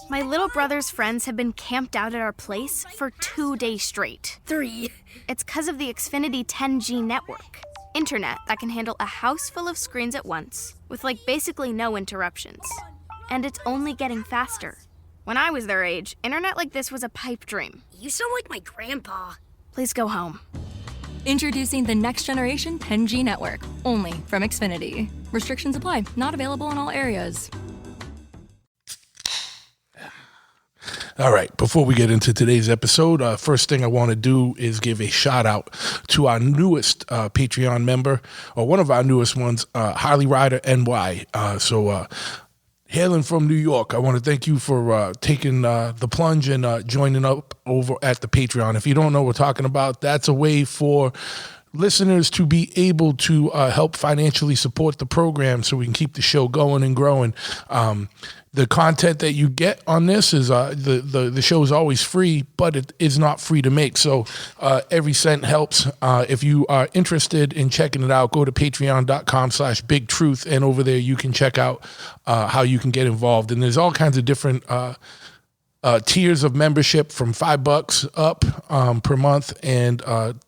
My little brother's friends have been camped out at our place for 2 days straight. 3. It's because of the Xfinity 10G network. Internet that can handle a house full of screens at once, with basically no interruptions. And it's only getting faster. When I was their age, internet like this was a pipe dream. You sound like my grandpa. Please go home. Introducing the next generation 10G network, only from Xfinity. Restrictions apply, not available in all areas. All right, before we get into today's episode, first thing I want to do is give a shout out to our newest Patreon member, or one of our newest ones, Harley Rider NY. Hailing from New York, I want to thank you for taking the plunge and joining up over at the Patreon. If you don't know what we're talking about, that's a way for listeners to be able to help financially support the program so we can keep the show going and growing. The content that you get on this is the show is always free, but it is not free to make. So every cent helps. If you are interested in checking it out, go to patreon.com/bigtruth, and over there you can check out how you can get involved. And there's all kinds of different tiers of membership from $5 up per month, and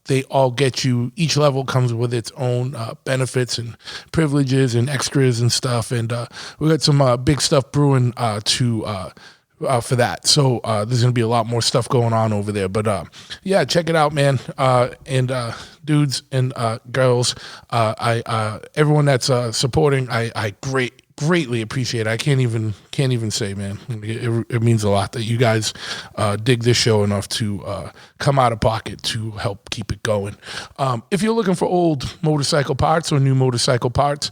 they all get you, each level comes with its own benefits and privileges and extras and stuff, and we got some big stuff brewing for that. So there's going to be a lot more stuff going on over there, but yeah, check it out, man. And dudes and girls, everyone that's supporting, I greatly appreciate it. I can't even say, man. It means a lot that you guys dig this show enough to come out of pocket to help keep it going. If you're looking for old motorcycle parts or new motorcycle parts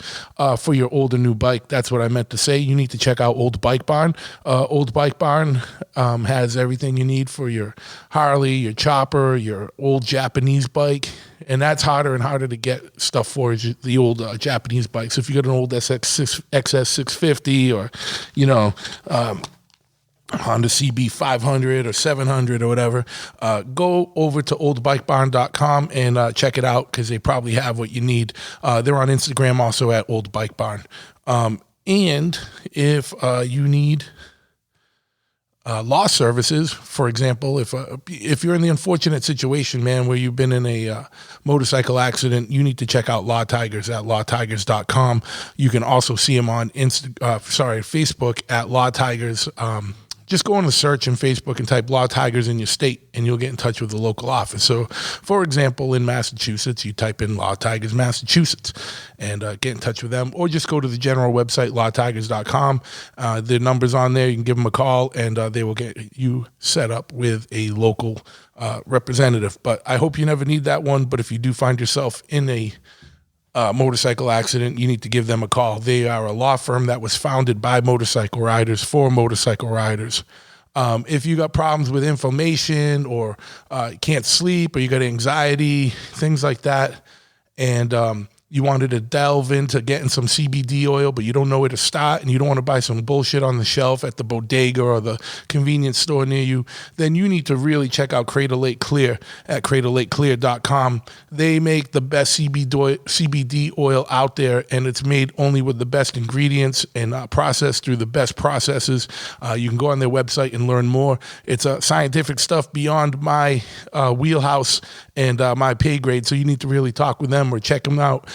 for your old or new bike, that's what I meant to say. You need to check out Old Bike Barn. Old Bike Barn has everything you need for your Harley, your chopper, your old Japanese bike. And that's harder and harder to get stuff for, is the old Japanese bikes. If you got an old XS650 or, Honda CB 500 or 700 or whatever, go over to oldbikebarn.com and check it out, because they probably have what you need. They're on Instagram also at Old Bike Barn. And if you need law services, for example, if you're in the unfortunate situation, man, where you've been in a motorcycle accident, you need to check out Law Tigers at lawtigers.com. You can also see them on Facebook at Law Tigers. Just go on the search in Facebook and type Law Tigers in your state, and you'll get in touch with the local office. So, for example, in Massachusetts, you type in Law Tigers Massachusetts and get in touch with them, or just go to the general website, lawtigers.com. Their number's on there. You can give them a call, and they will get you set up with a local representative. But I hope you never need that one. But if you do find yourself in a motorcycle accident, you need to give them a call. They are a law firm that was founded by motorcycle riders for motorcycle riders. If you got problems with inflammation, or can't sleep, or you got anxiety, things like that, and you wanted to delve into getting some CBD oil, but you don't know where to start, and you don't want to buy some bullshit on the shelf at the bodega or the convenience store near you, then you need to really check out Cradle Lake Clear at cradlelakeclear.com. They make the best CBD oil out there, and it's made only with the best ingredients and processed through the best processes. You can go on their website and learn more. It's scientific stuff beyond my wheelhouse and my pay grade, so you need to really talk with them or check them out.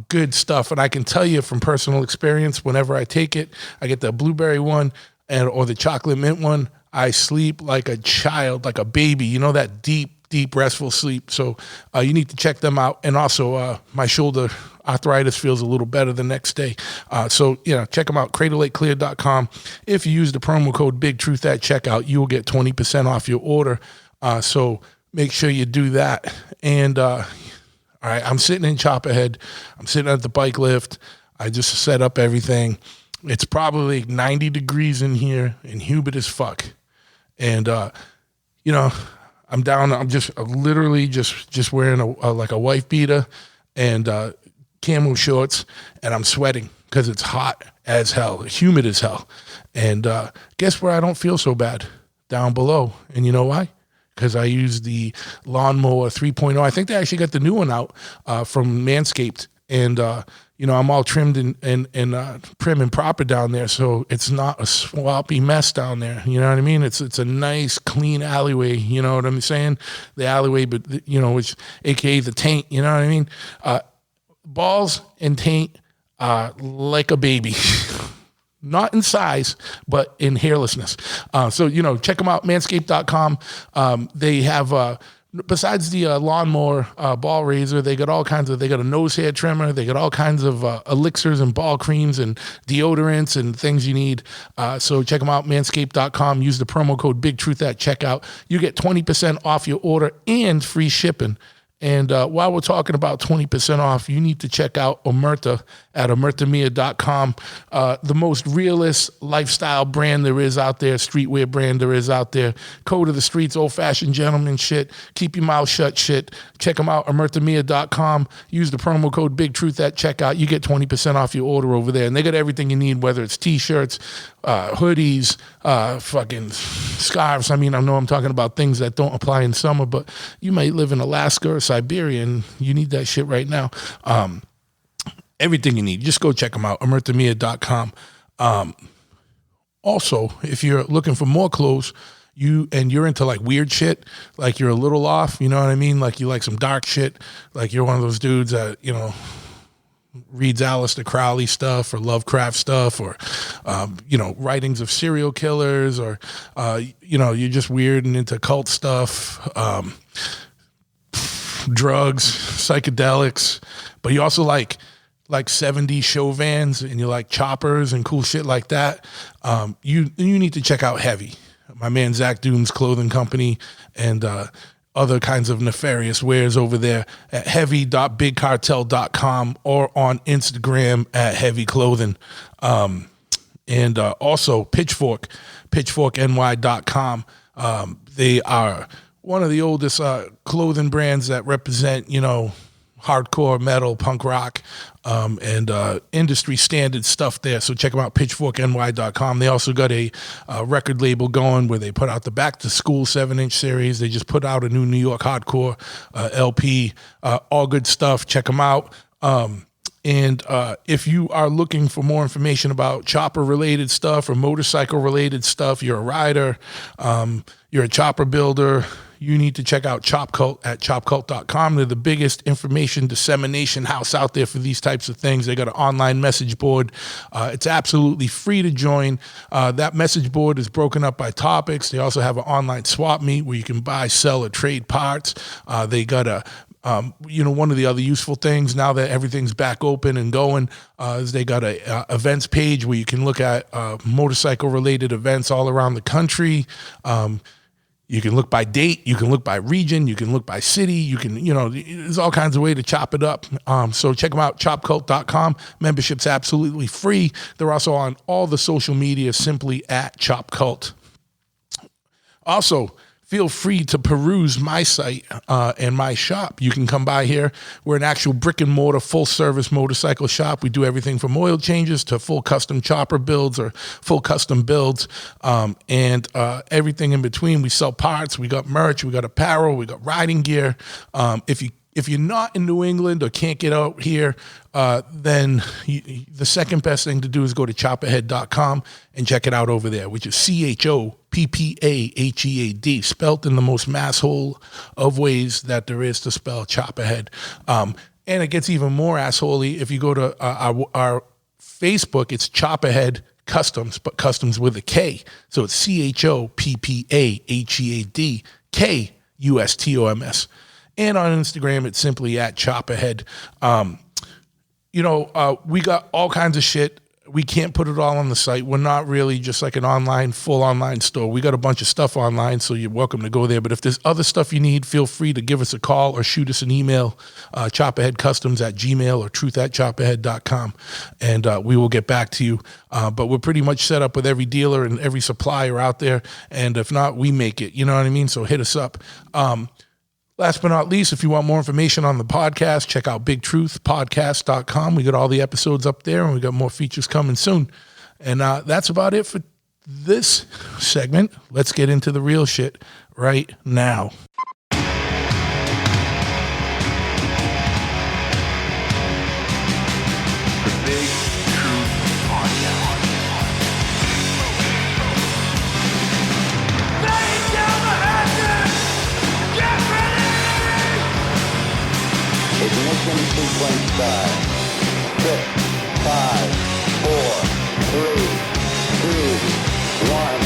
Good stuff. And I can tell you from personal experience, whenever I take it, I get the blueberry one or the chocolate mint one, I sleep like a child, like a baby, that deep restful sleep. So you need to check them out. And also my shoulder arthritis feels a little better the next day. So check them out, cradlelakeclear.com. If you use the promo code BIGTRUTH at checkout, you will get 20% off your order. So make sure you do that. And all right, I'm sitting in Chopperhead. I'm sitting at the bike lift. I just set up everything. It's probably 90 degrees in here and humid as fuck. And, I'm down. I'm literally just wearing a wife beater and camo shorts, and I'm sweating because it's hot as hell, humid as hell. And guess where I don't feel so bad? Down below. And you know why? Because I use the Lawnmower 3.0. I think they actually got the new one out from Manscaped. And I'm all trimmed and prim and proper down there, so it's not a sloppy mess down there. You know what I mean? It's a nice, clean alleyway. You know what I'm saying? The alleyway, but which AKA the taint. You know what I mean? Balls and taint like a baby. Not in size, but in hairlessness. So check them out, manscaped.com. They have besides the lawnmower ball razor, they got a nose hair trimmer. They got all kinds of elixirs and ball creams and deodorants and things you need. So check them out, manscaped.com. Use the promo code BigTruth at checkout. You get 20% off your order and free shipping. And while we're talking about 20% off, you need to check out Omerta at omertamia.com. The most realist lifestyle brand there is out there, streetwear brand there is out there. Code of the streets, old-fashioned gentleman shit. Keep your mouth shut shit. Check them out, omertamia.com. Use the promo code BigTruth at checkout. You get 20% off your order over there. And they got everything you need, whether it's T-shirts, hoodies, fucking scarves. I know I'm talking about things that don't apply in summer, but you might live in Alaska or Siberia and you need that shit right now. Everything you need, just go check them out, omertamia.com. Also, if you're looking for more clothes, you're into like weird shit, like you're a little off, you know what I mean? Like you like some dark shit, like you're one of those dudes that, reads Aleister Crowley stuff or Lovecraft stuff or, writings of serial killers or, you're just weird and into cult stuff, drugs, psychedelics, but you also like 70s show vans and you like choppers and cool shit like that. You need to check out Heavy, my man Zach Doom's clothing company, and other kinds of nefarious wares over there at heavy.bigcartel.com or on Instagram at Heavy Clothing. And also Pitchfork, pitchforkny.com. They are one of the oldest clothing brands that represent, hardcore metal, punk rock, and industry standard stuff there. So check them out, pitchforkny.com. They also got a record label going where they put out the Back to School 7-inch series. They just put out a new New York hardcore LP. All good stuff. Check them out. And if you are looking for more information about chopper-related stuff or motorcycle-related stuff, you're a rider, you're a chopper builder, you need to check out Chop Cult at chopcult.com. They're the biggest information dissemination house out there for these types of things. They got an online message board. It's absolutely free to join. That message board is broken up by topics. They also have an online swap meet where you can buy, sell, or trade parts. They got a one of the other useful things now that everything's back open and going is they got a events page where you can look at motorcycle related events all around the country. You can look by date, you can look by region, you can look by city, you can, there's all kinds of way to chop it up. So check them out, chopcult.com. Membership's absolutely free. They're also on all the social media simply at chopcult. Also, feel free to peruse my site and my shop. You can come by here. We're an actual brick and mortar full service motorcycle shop. We do everything from oil changes to full custom chopper builds or full custom builds and everything in between. We sell parts. We got merch. We got apparel. We got riding gear. If you're not in New England or can't get out here, then the second best thing to do is go to chopperhead.com and check it out over there, which is CHOPPAHEAD, spelt in the most masshole of ways that there is to spell Chopperhead. And it gets even more assholey if you go to our Facebook. It's Chopperhead Customs, but customs with a K. So it's CHOPPAHEAD KUSTOMS. And on Instagram, it's simply at Chopperhead. We got all kinds of shit. We can't put it all on the site. We're not really just like an full online store. We got a bunch of stuff online, so you're welcome to go there. But if there's other stuff you need, feel free to give us a call or shoot us an email, chopperheadcustoms@gmail or truth@chopperhead.com, and we will get back to you. But we're pretty much set up with every dealer and every supplier out there. And if not, we make it. You know what I mean? So hit us up. Last but not least, if you want more information on the podcast, check out bigtruthpodcast.com. We got all the episodes up there, and we got more features coming soon. And that's about it for this segment. Let's get into the real shit right now. Big Truth Podcast. Laying down the hatches! Get ready! Ignition sequence start. 6, 5, 4, 3, 2, 1.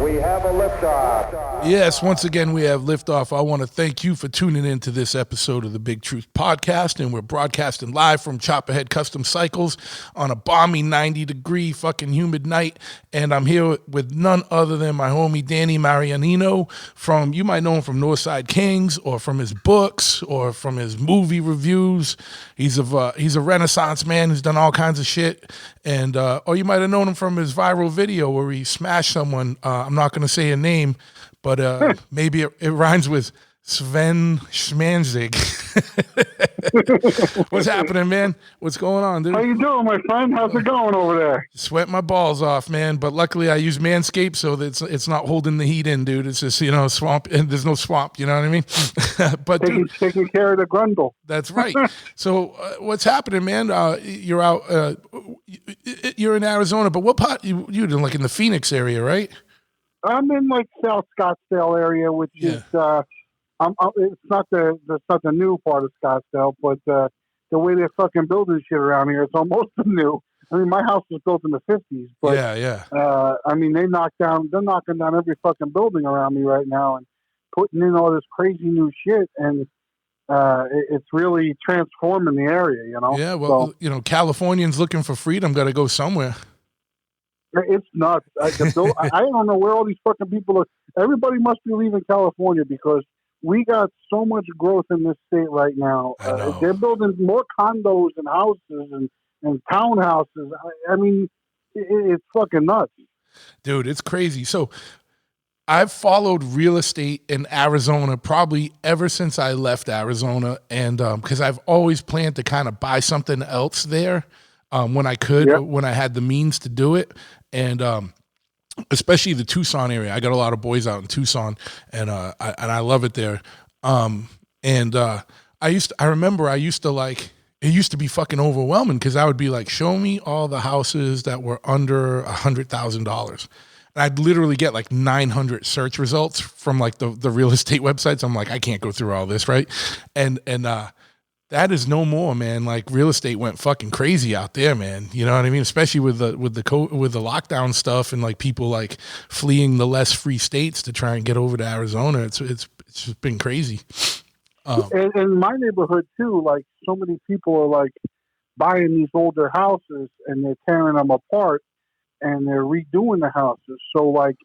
We have a liftoff. Yes, once again, we have liftoff. I want to thank you for tuning in to this episode of the Big Truth Podcast, and we're broadcasting live from Chopperhead Custom Cycles on a balmy 90-degree fucking humid night, and I'm here with none other than my homie Danny Marianino from, you might know him from Northside Kings, or from his books, or from his movie reviews. He's a Renaissance man who's done all kinds of shit, and or you might have known him from his viral video where he smashed someone. I'm not going to say a name, but maybe it rhymes with Sven Schmanzig. What's happening, man? What's going on, dude? How you doing, my friend? How's it going over there? Sweat my balls off, man. But luckily I use Manscaped, so that it's not holding the heat in, dude. It's just, swamp, and there's no swamp, you know what I mean? But Taking care of the grundle. That's right. So what's happening, man? You're out, you're in Arizona, but what part, you're like in the Phoenix area, right? I'm in like South Scottsdale area, which is it's not the new part of Scottsdale, but the way they're fucking building shit around here, it's almost new. I mean, my house was built in the 50s, but I mean, they're knocking down every fucking building around me right now and putting in all this crazy new shit, and it's really transforming the area, you know. Yeah, well, Californians looking for freedom got to go somewhere. It's nuts. I don't know where all these fucking people are. Everybody must be leaving California because we got so much growth in this state right now. They're building more condos and houses and townhouses. I mean, it's fucking nuts. Dude, it's crazy. So I've followed real estate in Arizona probably ever since I left Arizona. And because I've always planned to kind of buy something else there when I could, when I had the means to do it. And especially the Tucson area. I got a lot of boys out in Tucson, and I love it there. I remember I used to like, it used to be fucking overwhelming because I would be like, show me all the houses that were under $100,000. And I'd literally get like 900 search results from like the real estate websites. I'm like, I can't go through all this, right? And that is no more, man. Like real estate went fucking crazy out there, man. You know what I mean? Especially with the lockdown stuff and like people like fleeing the less free states to try and get over to Arizona. It's just been crazy. And in my neighborhood too, like so many people are like buying these older houses and they're tearing them apart and they're redoing the houses. So like,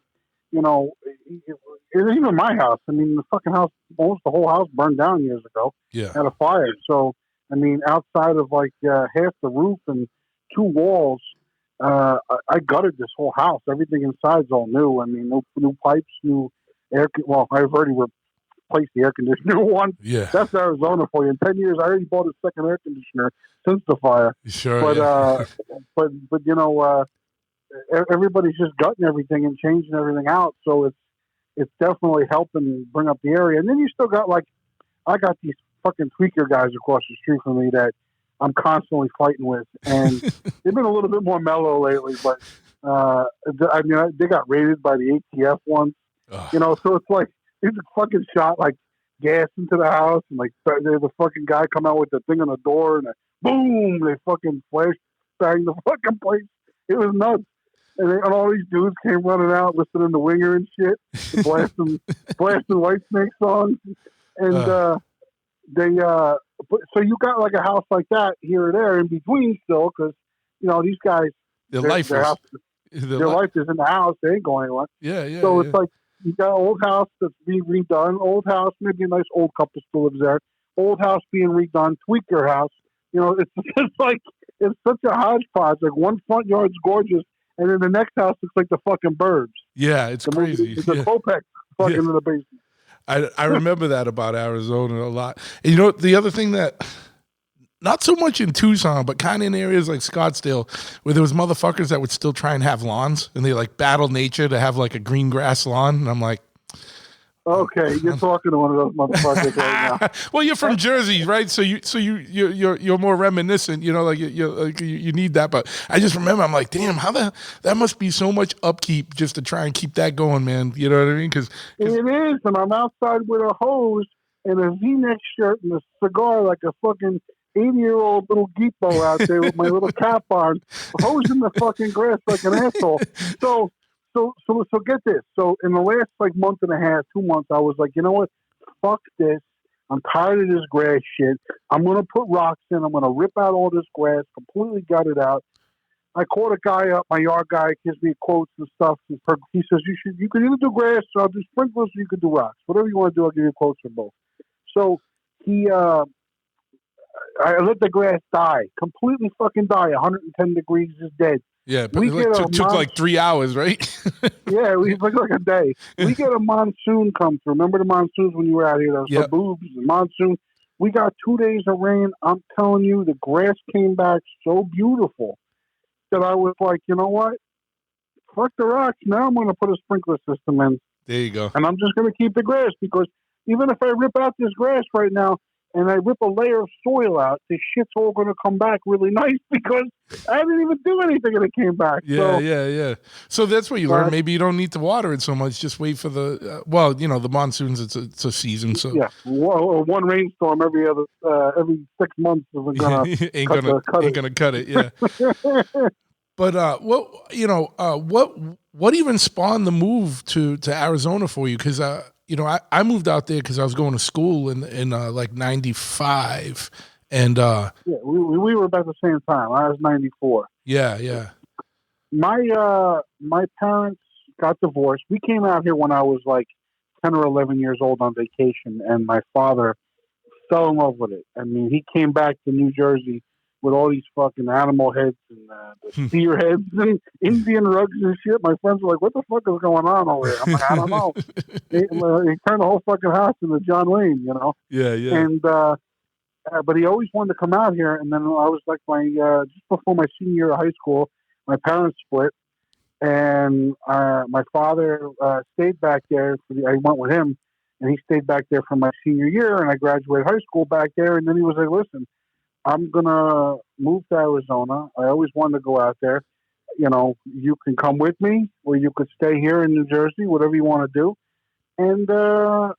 even my house. I mean, the fucking house, almost the whole house burned down years ago. Yeah. Had a fire. So, I mean, outside of like half the roof and 2 walls, I gutted this whole house. Everything inside's all new. I mean, new pipes, new air. Well, I've already replaced the air conditioner once. Yeah. That's Arizona for you. In 10 years, I already bought a second air conditioner since the fire. Sure. But, everybody's just gutting everything and changing everything out. So it's definitely helping bring up the area. And then you still got I got these fucking tweaker guys across the street from me that I'm constantly fighting with. And they've been a little bit more mellow lately, but they got raided by the ATF once, so it's like, they just fucking shot like gas into the house and like the fucking guy come out with the thing on the door and boom, they fucking flash bang the fucking place. It was nuts. And all these dudes came running out, listening to Winger and shit, blasting White Snake songs. And so you got like a house like that here or there in between still, because these guys, their life is in the house. They ain't going anywhere. Yeah. So it's like you got an old house that's being redone. Old house, maybe a nice old couple still lives there. Old house being redone. Tweaker house. It's like it's such a hodgepodge. Like one front yard's gorgeous. And then the next house looks like the fucking Burbs. Yeah, it's crazy. It's a Kopech fucking in the basement. I remember that about Arizona a lot. And the other thing that, not so much in Tucson, but kind of in areas like Scottsdale, where there was motherfuckers that would still try and have lawns, and they like battle nature to have like a green grass lawn. And I'm like, Okay, you're talking to one of those motherfuckers right now. Well, you're from Jersey, right? So you're more reminiscent. You know, like you need that. But I just remember, I'm like, damn, that must be so much upkeep just to try and keep that going, man. You know what I mean? Because It is, and I'm outside with a hose and a V-neck shirt and a cigar like a fucking 80-year-old little geepo out there with my little cap on, hosing the fucking grass like an asshole. So get this. So in the last like month and a half, 2 months, I was like, you know what? Fuck this. I'm tired of this grass shit. I'm gonna put rocks in. I'm gonna rip out all this grass, completely gut it out. I called a guy up, my yard guy, gives me quotes and stuff. He says you can either do grass, or I'll do sprinklers, or you can do rocks. Whatever you want to do, I'll give you quotes for both. So I let the grass die, completely fucking die. 110 degrees is dead. yeah, but it took like 3 hours, right? Yeah, we like a day. We get a monsoon come through. Remember the monsoons when you were out here? Those Yep. boobs, the monsoon. We got 2 days of rain. I'm telling you, the grass came back so beautiful that I was like, you know what? Fuck the rocks. Now I'm going to put a sprinkler system in, There you go. and I'm just going to keep the grass because even if I rip out this grass right now and I rip a layer of soil out, this shit's all going to come back really nice because I didn't even do anything and it came back. Yeah, So, yeah. So that's what you learn. Maybe you don't need to water it so much. Just wait for the the monsoons. It's a season. So yeah, one rainstorm every 6 months isn't gonna ain't cut it. gonna cut it. Yeah. But what even spawned the move to Arizona for you? Because I moved out there because I was going to school in like '95, and Yeah, we were about the same time. I was 94. yeah. My parents got divorced. We came out here when I was like 10 or 11 years old on vacation, and my father fell in love with it. I mean, he came back to New Jersey with all these fucking animal heads and the deer heads and Indian rugs and shit. My friends were like, "What the fuck is going on over here?" I'm like, "I don't know." He turned the whole fucking house into John Wayne, you know. Yeah. And but he always wanted to come out here. And then I was like, just before my senior year of high school, my parents split, and my father stayed back there. I went with him, and he stayed back there for my senior year, and I graduated high school back there. And then he was like, "Listen, I'm gonna move to Arizona. I always wanted to go out there. You know, you can come with me, or you could stay here in New Jersey, whatever you want to do." And I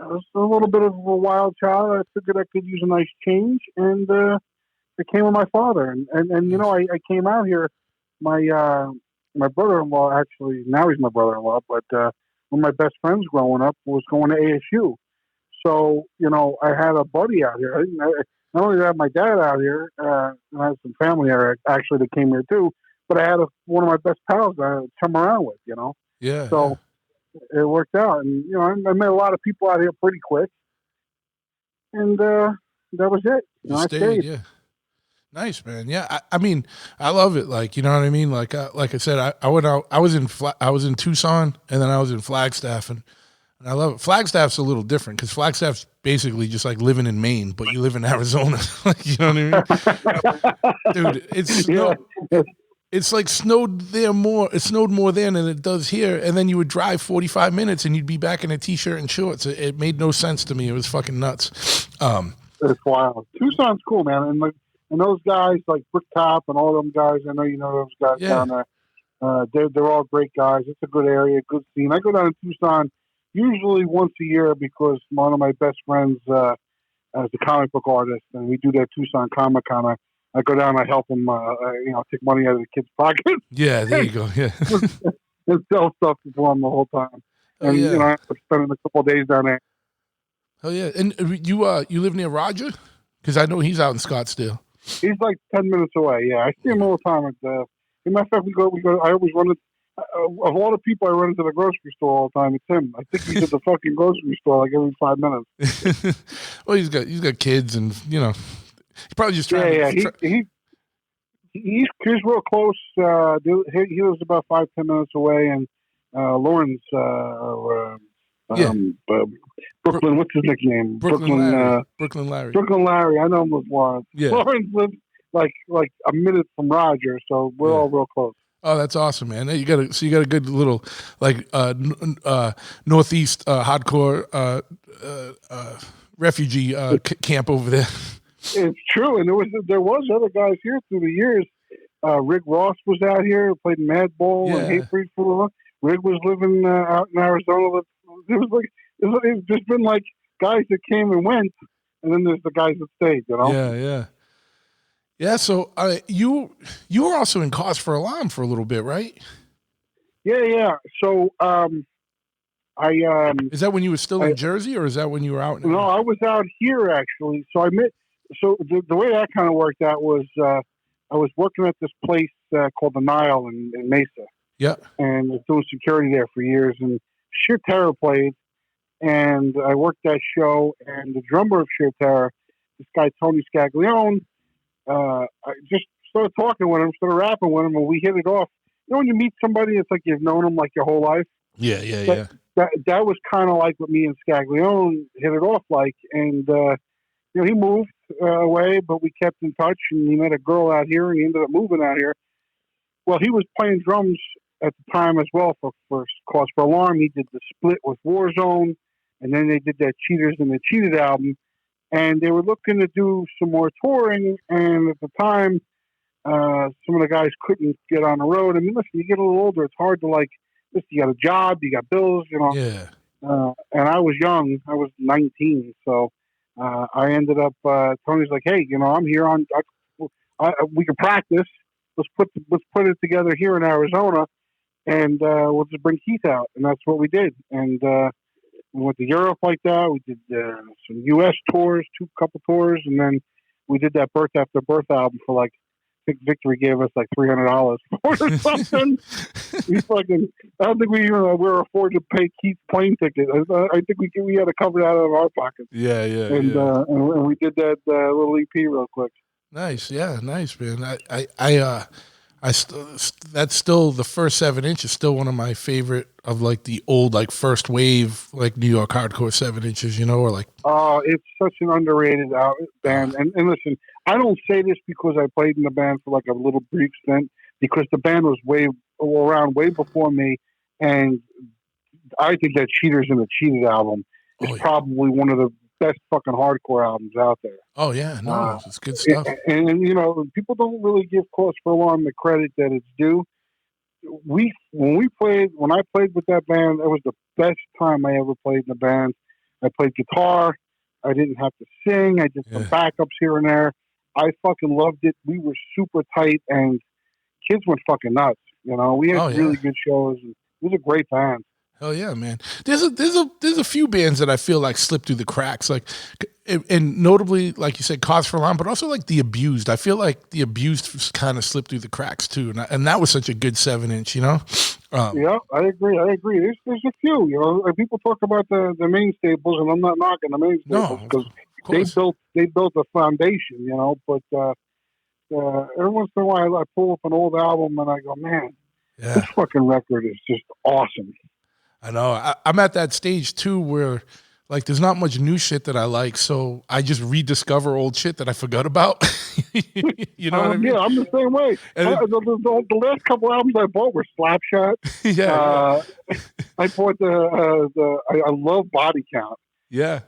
was a little bit of a wild child. I figured I could use a nice change, and I came with my father. And you know, I came out here. My brother-in-law, actually, now he's my brother-in-law, but one of my best friends growing up was going to ASU. So, you know, I had a buddy out here. Not only did I have my dad out here, and I had some family here actually that came here too, but I had one of my best pals to come around with, you know. Yeah. So it worked out. And, you know, I met a lot of people out here pretty quick. And that was it. You I stayed, yeah. Nice, man. Yeah, I mean, I love it. Like, you know what I mean? Like I said, I went out. I was in Tucson, and then I was in Flagstaff, and I love it. Flagstaff's a little different because Flagstaff's basically just like living in Maine, but you live in Arizona. Like, you know what I mean? Dude, it's like snowed there more. It snowed more there than it does here, and then you would drive 45 minutes, and you'd be back in a t-shirt and shorts. It made no sense to me. It was fucking nuts. It's wild. Tucson's cool, man, and those guys like Bricktop and all them guys. I know you know those guys down there. They're all great guys. It's a good area, good scene. I go down to Tucson usually once a year because one of my best friends is a comic book artist, and we do that Tucson Comic Con. I go down, I help them, take money out of the kids' pockets. Yeah, there you go. Yeah, and sell stuff for them the whole time. And you know, I spend a couple of days down there. Oh yeah, and you live near Roger? Because I know he's out in Scottsdale. He's like 10 minutes away. Yeah, I see him all the time. As a matter of fact, we go. I always run it. Of all the people I run into the grocery store all the time, it's him. I think he's at the fucking grocery store like every 5 minutes. Well, he's got kids, and you know, he's probably just trying. Yeah. He's real close. He lives about 5-10 minutes away, and Lawrence. Brooklyn, what's his nickname? Brooklyn Larry. Brooklyn Larry. I know him as Lawrence. Yeah. Lawrence lives like a minute from Roger, so we're all real close. Oh, that's awesome, man. You got so you got a good little like northeast hardcore refugee camp over there. It's true, and there was other guys here through the years. Rick Ross was out here, played Madball and Hatebreed for a while. Rick was living out in Arizona. It's just been like guys that came and went, and then there's the guys that stayed. You know? Yeah. So you were also in Cause for Alarm for a little bit, right? Yeah. So is that when you were still in Jersey, or is that when you were out? No, I was out here actually. So the way that kind of worked out was I was working at this place called the Nile in Mesa. Yeah. And was doing security there for years. And Sheer Terror played, and I worked that show. And the drummer of Sheer Terror, this guy Tony Scaglione, I just started talking with him, started rapping with him, and we hit it off. You know, when you meet somebody, it's like you've known them like your whole life. Yeah. That was kind of like what me and Scaglione hit it off like. And he moved away, but we kept in touch, and he met a girl out here, and he ended up moving out here. Well, he was playing drums at the time as well for Cause for Alarm. He did the split with Warzone, and then they did that Cheaters and the Cheated album, and they were looking to do some more touring, and at the time, some of the guys couldn't get on the road. I mean, listen, you get a little older, it's hard to listen, you got a job, you got bills, you know. Yeah. And I was young. I was 19, so I ended up. Tony's like, "Hey, I'm here we can practice. Let's put it together here in Arizona, and we'll just bring Keith out." And that's what we did. And we went to Europe like that. We did some U.S. tours, couple tours, and then we did that Birth After Birth album for I think Victory gave us like $300 for it or something. I don't think we were afforded to pay Keith's plane ticket. I think we had to cover that out of our pockets. Yeah. And we did that little EP real quick. Nice, yeah, nice, man. That's still the first 7-inch is still one of my favorite of the old first wave New York hardcore 7-inches, or it's such an underrated band. And listen, I don't say this because I played in the band for a little brief stint, because the band was around way before me, and I think that Cheaters and the Cheated album is probably one of the best fucking hardcore albums out there. Oh yeah, no, it's good stuff. And people don't really give Cause for Alarm the credit that it's due. When I played with that band, it was the best time I ever played in the band. I played guitar. I didn't have to sing. I did some backups here and there. I fucking loved it. We were super tight, and kids went fucking nuts. We had really good shows. And it was a great band. Hell yeah, man. There's a few bands that I feel slip through the cracks, and notably, like you said, Cause for Alarm, but also the Abused. I feel like the Abused kind of slipped through the cracks too, and that was such a good 7-inch, Yeah, I agree. There's a few, people talk about the main staples, and I'm not knocking the main staples because they built a foundation, but every once in a while I pull up an old album and I go, man, this fucking record is just awesome. I know. I'm at that stage too where there's not much new shit that I like, so I just rediscover old shit that I forgot about. You know what I mean? Yeah, I'm the same way. The last couple albums I bought were Slapshot. I bought I love Body Count. Yeah.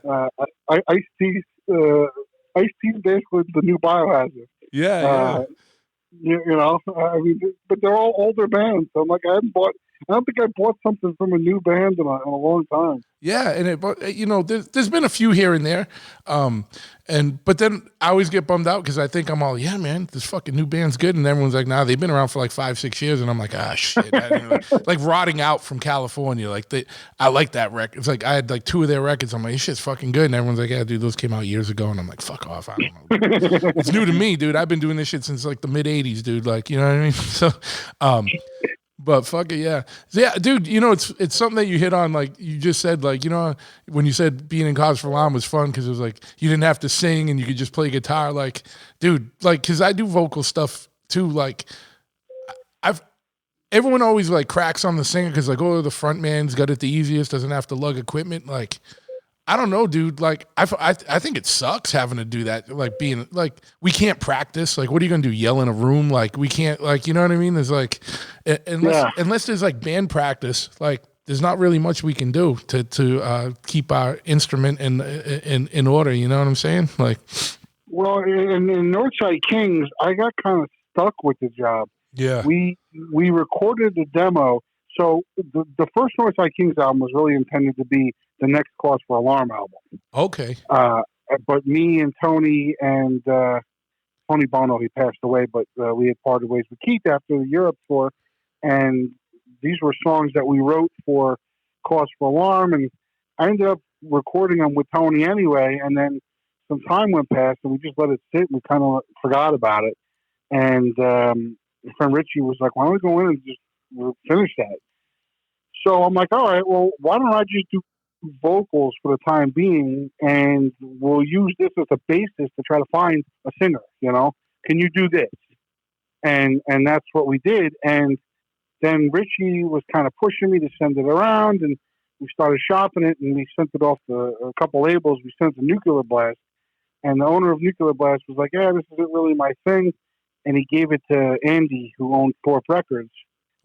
Ice-T's basically the new Biohazard. Yeah. I mean, but they're all older bands. So I'm I don't think I bought something from a new band in a long time. Yeah, and there's been a few here and there, but then I always get bummed out because I think I'm all, yeah, man, this fucking new band's good, and everyone's like, nah, they've been around for 5-6 years, and I'm like, shit, Rotting Out from California, I like that record. It's I had 2 of their records. I'm like, this shit's fucking good, and everyone's like, yeah, dude, those came out years ago, and I'm like, fuck off, I don't know. It's new to me, dude. I've been doing this shit since the mid '80s, dude. You know what I mean? So, but fuck it, yeah. So, yeah, dude, it's something that you hit on, you just said, when you said being in Cause for Alarm was fun because it was you didn't have to sing and you could just play guitar, dude, because I do vocal stuff too, everyone always cracks on the singer because the front man's got it the easiest, doesn't have to lug equipment, I don't know, dude. Like, I think it sucks having to do that. Like, being like, we can't practice. Like, what are you gonna do? Yell in a room? Like, we can't. Like, you know what I mean? There's like, unless there's like band practice, like, there's not really much we can do to keep our instrument in order. You know what I'm saying? Like, Well, in Northside Kings, I got kind of stuck with the job. yeah. We recorded the demo. So the first Northside Kings album was really intended to be the next Cause for Alarm album. Okay. But me and Tony and Tony Bono, he passed away, but we had parted ways with Keith after the Europe tour. And these were songs that we wrote for Cause for Alarm. And I ended up recording them with Tony anyway. And then some time went past and we just let it sit. And we kind of forgot about it. And my friend Richie was like, why don't we go in and just finish that? So I'm like, all right, well, why don't I just do vocals for the time being, and we'll use this as a basis to try to find a singer, you know? Can you do this? And that's what we did. And then Richie was kind of pushing me to send it around, and we started shopping it, and we sent it off to a couple labels. We sent it to Nuclear Blast, and the owner of Nuclear Blast was like, yeah, this isn't really my thing. And he gave it to Andy, who owned Thorpe Records.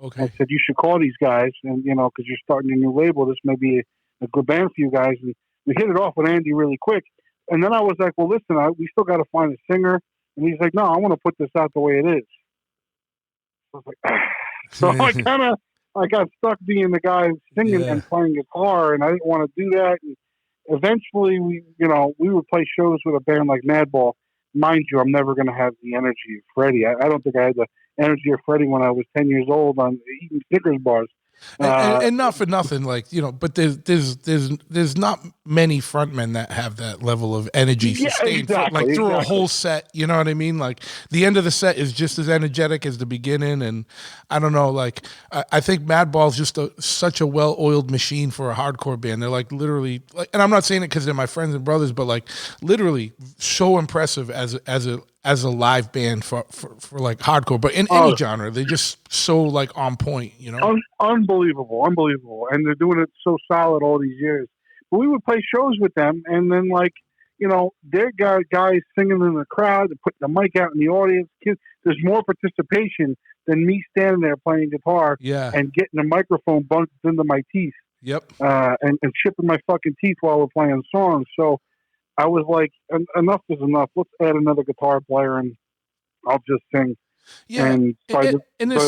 Okay. I said, you should call these guys, and, you know, because you're starting a new label. This may be a good band for you guys. And we hit it off with Andy really quick. And then I was like, well, listen, we still got to find a singer. And he's like, no, I want to put this out the way it is. I was like, so I got stuck being the guy singing and playing guitar, and I didn't want to do that. And eventually, we would play shows with a band like Madball. Mind you, I'm never going to have the energy of Freddie. I don't think I had the energy of Freddie when I was 10 years old on eating Snickers bars. And not for nothing, like, you know, but there's not many frontmen that have that level of energy sustained through a whole set. You know what I mean? Like, the end of the set is just as energetic as the beginning, and I don't know, like, I think Madball's just such a well-oiled machine for a hardcore band. They're like literally, like, and I'm not saying it because they're my friends and brothers, but like literally so impressive as a live band for like hardcore, but in any genre, they're just so like on point, you know? Unbelievable. And they're doing it so solid all these years. But we would play shows with them, and then, like, you know, their guys singing in the crowd, putting the mic out in the audience. There's more participation than me standing there playing guitar and getting the microphone bumped into my teeth. Yep. And chipping my fucking teeth while we're playing songs. So I was like, enough is enough. Let's add another guitar player, and I'll just sing. Yeah. And by the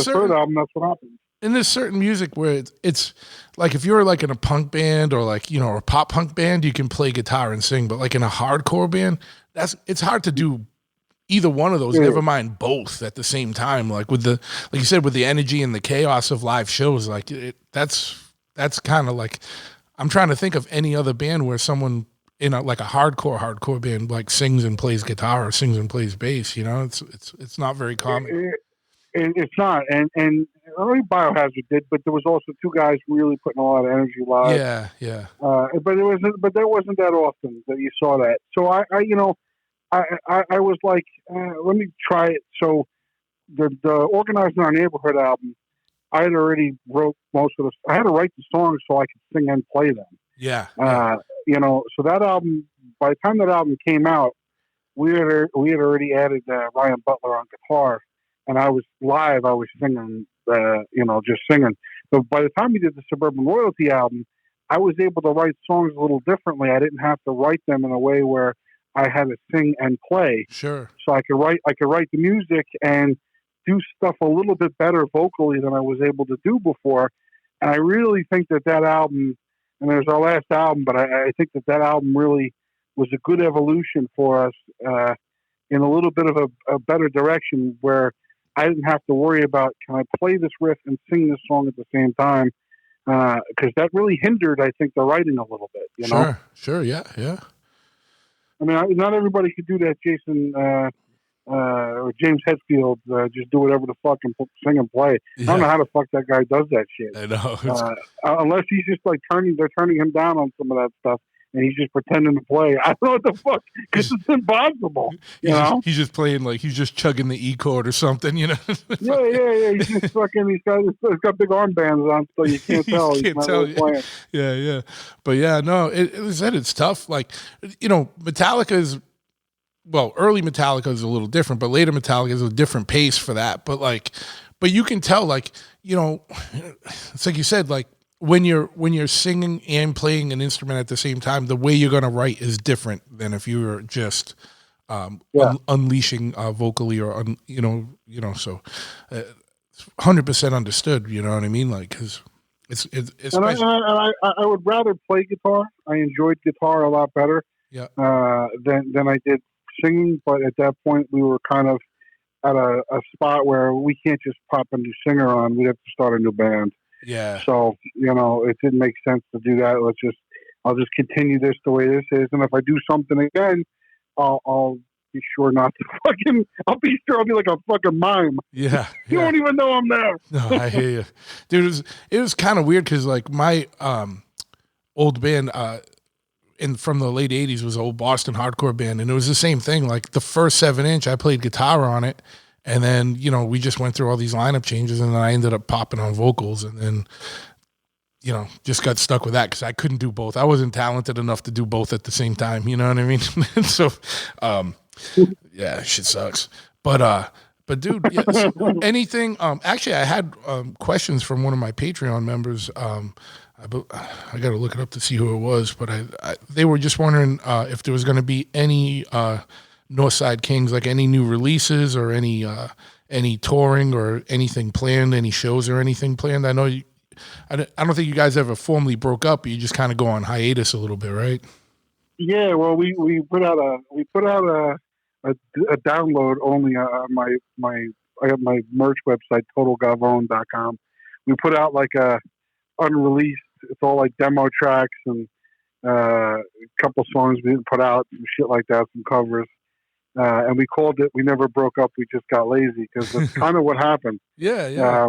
third album, that's what happened. And there's certain music where it's like, if you're like in a punk band or like, you know, a pop punk band, you can play guitar and sing. But like in a hardcore band, it's hard to do either one of those, never mind both at the same time. Like like you said, with the energy and the chaos of live shows, like that's kind of like, I'm trying to think of any other band where someone in a hardcore band like sings and plays guitar or sings and plays bass. You know, it's not very common. It's not, and I think Biohazard did, but there was also two guys really putting a lot of energy live. Yeah. But there wasn't that often that you saw that. So I was like, let me try it. So the Organizing Our Neighborhood album, I had already wrote most of I had to write the songs so I could sing and play them. Yeah. You know, so that album, by the time that album came out, we had already added Ryan Butler on guitar, and I was singing, just singing. But by the time we did the Suburban Royalty album, I was able to write songs a little differently. I didn't have to write them in a way where I had to sing and play. Sure. So I could write the music and do stuff a little bit better vocally than I was able to do before. And I really think that album, and it was our last album, but I think that album really was a good evolution for us in a little bit of a better direction, where I didn't have to worry about, can I play this riff and sing this song at the same time? Because that really hindered, I think, the writing a little bit. You know? Sure, yeah. I mean, not everybody could do that, Jason or James Hetfield. Just do whatever the fuck and sing and play. I don't know how the fuck that guy does that shit. I know. Unless he's just like they're turning him down on some of that stuff, and he's just pretending to play. I don't know what the fuck, because it's impossible. He's just playing like he's just chugging the E chord or something, Yeah. He's just fucking. He's got big armbands on, so you can't tell. He's not really playing. Yeah. But yeah, no, it's tough. Like, Metallica is. Well, early Metallica is a little different, but later Metallica is a different pace for that. But you can tell, it's like you said, like when you're singing and playing an instrument at the same time, the way you're gonna write is different than if you were just unleashing vocally or So 100% understood. You know what I mean? Like, because it's. And I would rather play guitar. I enjoyed guitar a lot better. Yeah. Than I did singing, but at that point we were kind of at a spot where we can't just pop a new singer on. We'd have to start a new band. Yeah. So, it didn't make sense to do that. I'll just continue this the way this is. And if I do something again, I'll be sure not to I'll be like a fucking mime. Yeah. You won't even know I'm there. No, I hear you. Dude, it was kind of weird because like my old band, from the late 80s was an old Boston hardcore band, and it was the same thing. Like the first 7-inch, I played guitar on it, and then we just went through all these lineup changes, and then I ended up popping on vocals, and then just got stuck with that because I couldn't do both. I wasn't talented enough to do both at the same time. You know what I mean? So, yeah, shit sucks. But dude, yeah, so anything? Actually, I had questions from one of my Patreon members. I got to look it up to see who it was, but they were just wondering if there was going to be any Northside Kings, like any new releases or any touring or anything planned, any shows or anything planned. I know I don't think you guys ever formally broke up, but you just kind of go on hiatus a little bit, right? Yeah, well, we put out a download only on I got my merch website, totalgavone.com. We put out like a unreleased. It's all like demo tracks and a couple songs we didn't put out, some shit like that, some covers. And we called it "We Never Broke Up, We Just Got Lazy" because that's kind of what happened. Yeah.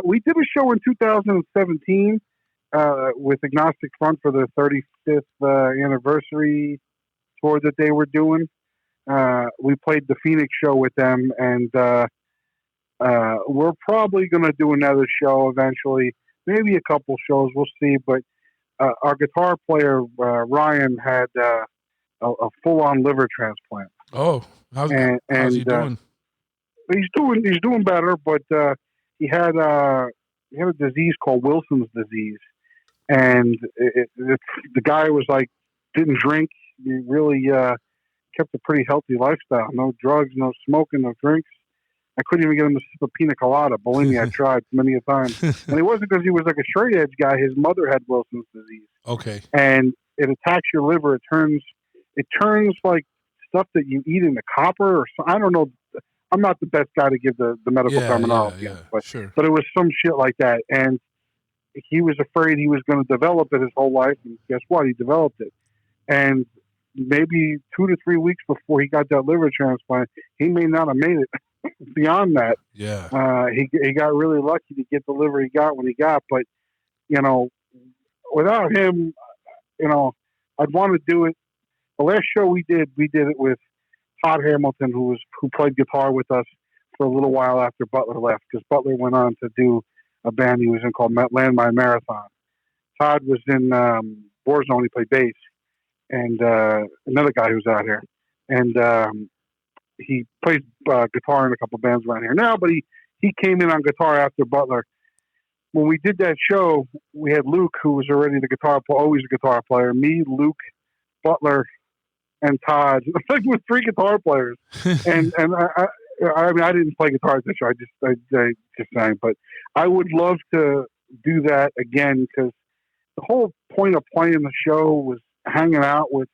We did a show in 2017 with Agnostic Front for the 35th anniversary tour that they were doing. We played the Phoenix show with them, and we're probably going to do another show eventually, maybe a couple shows. We'll see. But our guitar player, Ryan, had a full-on liver transplant. Oh, how's he doing? He's doing better, but he had a disease called Wilson's disease, and the guy was like didn't drink. He really kept a pretty healthy lifestyle. No drugs, no smoking, no drinks. I couldn't even get him to sip a pina colada. Believe me, I tried many a time. And it wasn't because he was like a straight edge guy. His mother had Wilson's disease. Okay. And it attacks your liver. It turns like stuff that you eat into copper or so. I don't know. I'm not the best guy to give the medical terminology. But it was some shit like that. And he was afraid he was going to develop it his whole life. And guess what? He developed it. And maybe 2 to 3 weeks before he got that liver transplant, he may not have made it. Beyond that, he got really lucky to get the liver he got when he got. But without him, I'd want to do it. The last show we did it with Todd Hamilton, who played guitar with us for a little while after Butler left, because Butler went on to do a band he was in called Landmine Marathon. Todd was in Warzone. He played bass, and another guy who's out here, and he plays guitar in a couple bands around here now, but he came in on guitar after Butler. When we did that show, we had Luke, who was already always a guitar player, me, Luke, Butler, and Todd. Like with 3 guitar players. and I mean, I didn't play guitar at the show. I just sang, but I would love to do that again, because the whole point of playing the show was hanging out with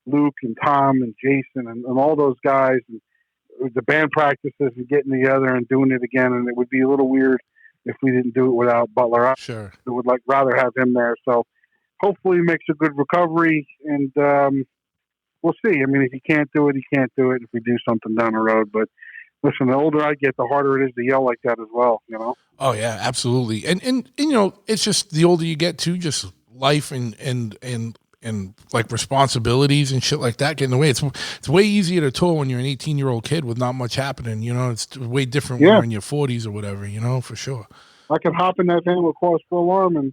Luke and Tom and Jason and all those guys, and the band practices and getting together and doing it again. And it would be a little weird if we didn't do it without Butler. Sure. I would rather have him there. So hopefully he makes a good recovery, and we'll see. I mean, if he can't do it, he can't do it if we do something down the road. But listen, the older I get, the harder it is to yell like that as well, Oh yeah, absolutely. And it's just the older you get too, just life and like responsibilities and shit like that get in the way. It's way easier to tour when you're an 18-year-old kid with not much happening. You know, it's way different when you're in your 40s or whatever. You know, for sure. I could hop in that van with cause for alarm, and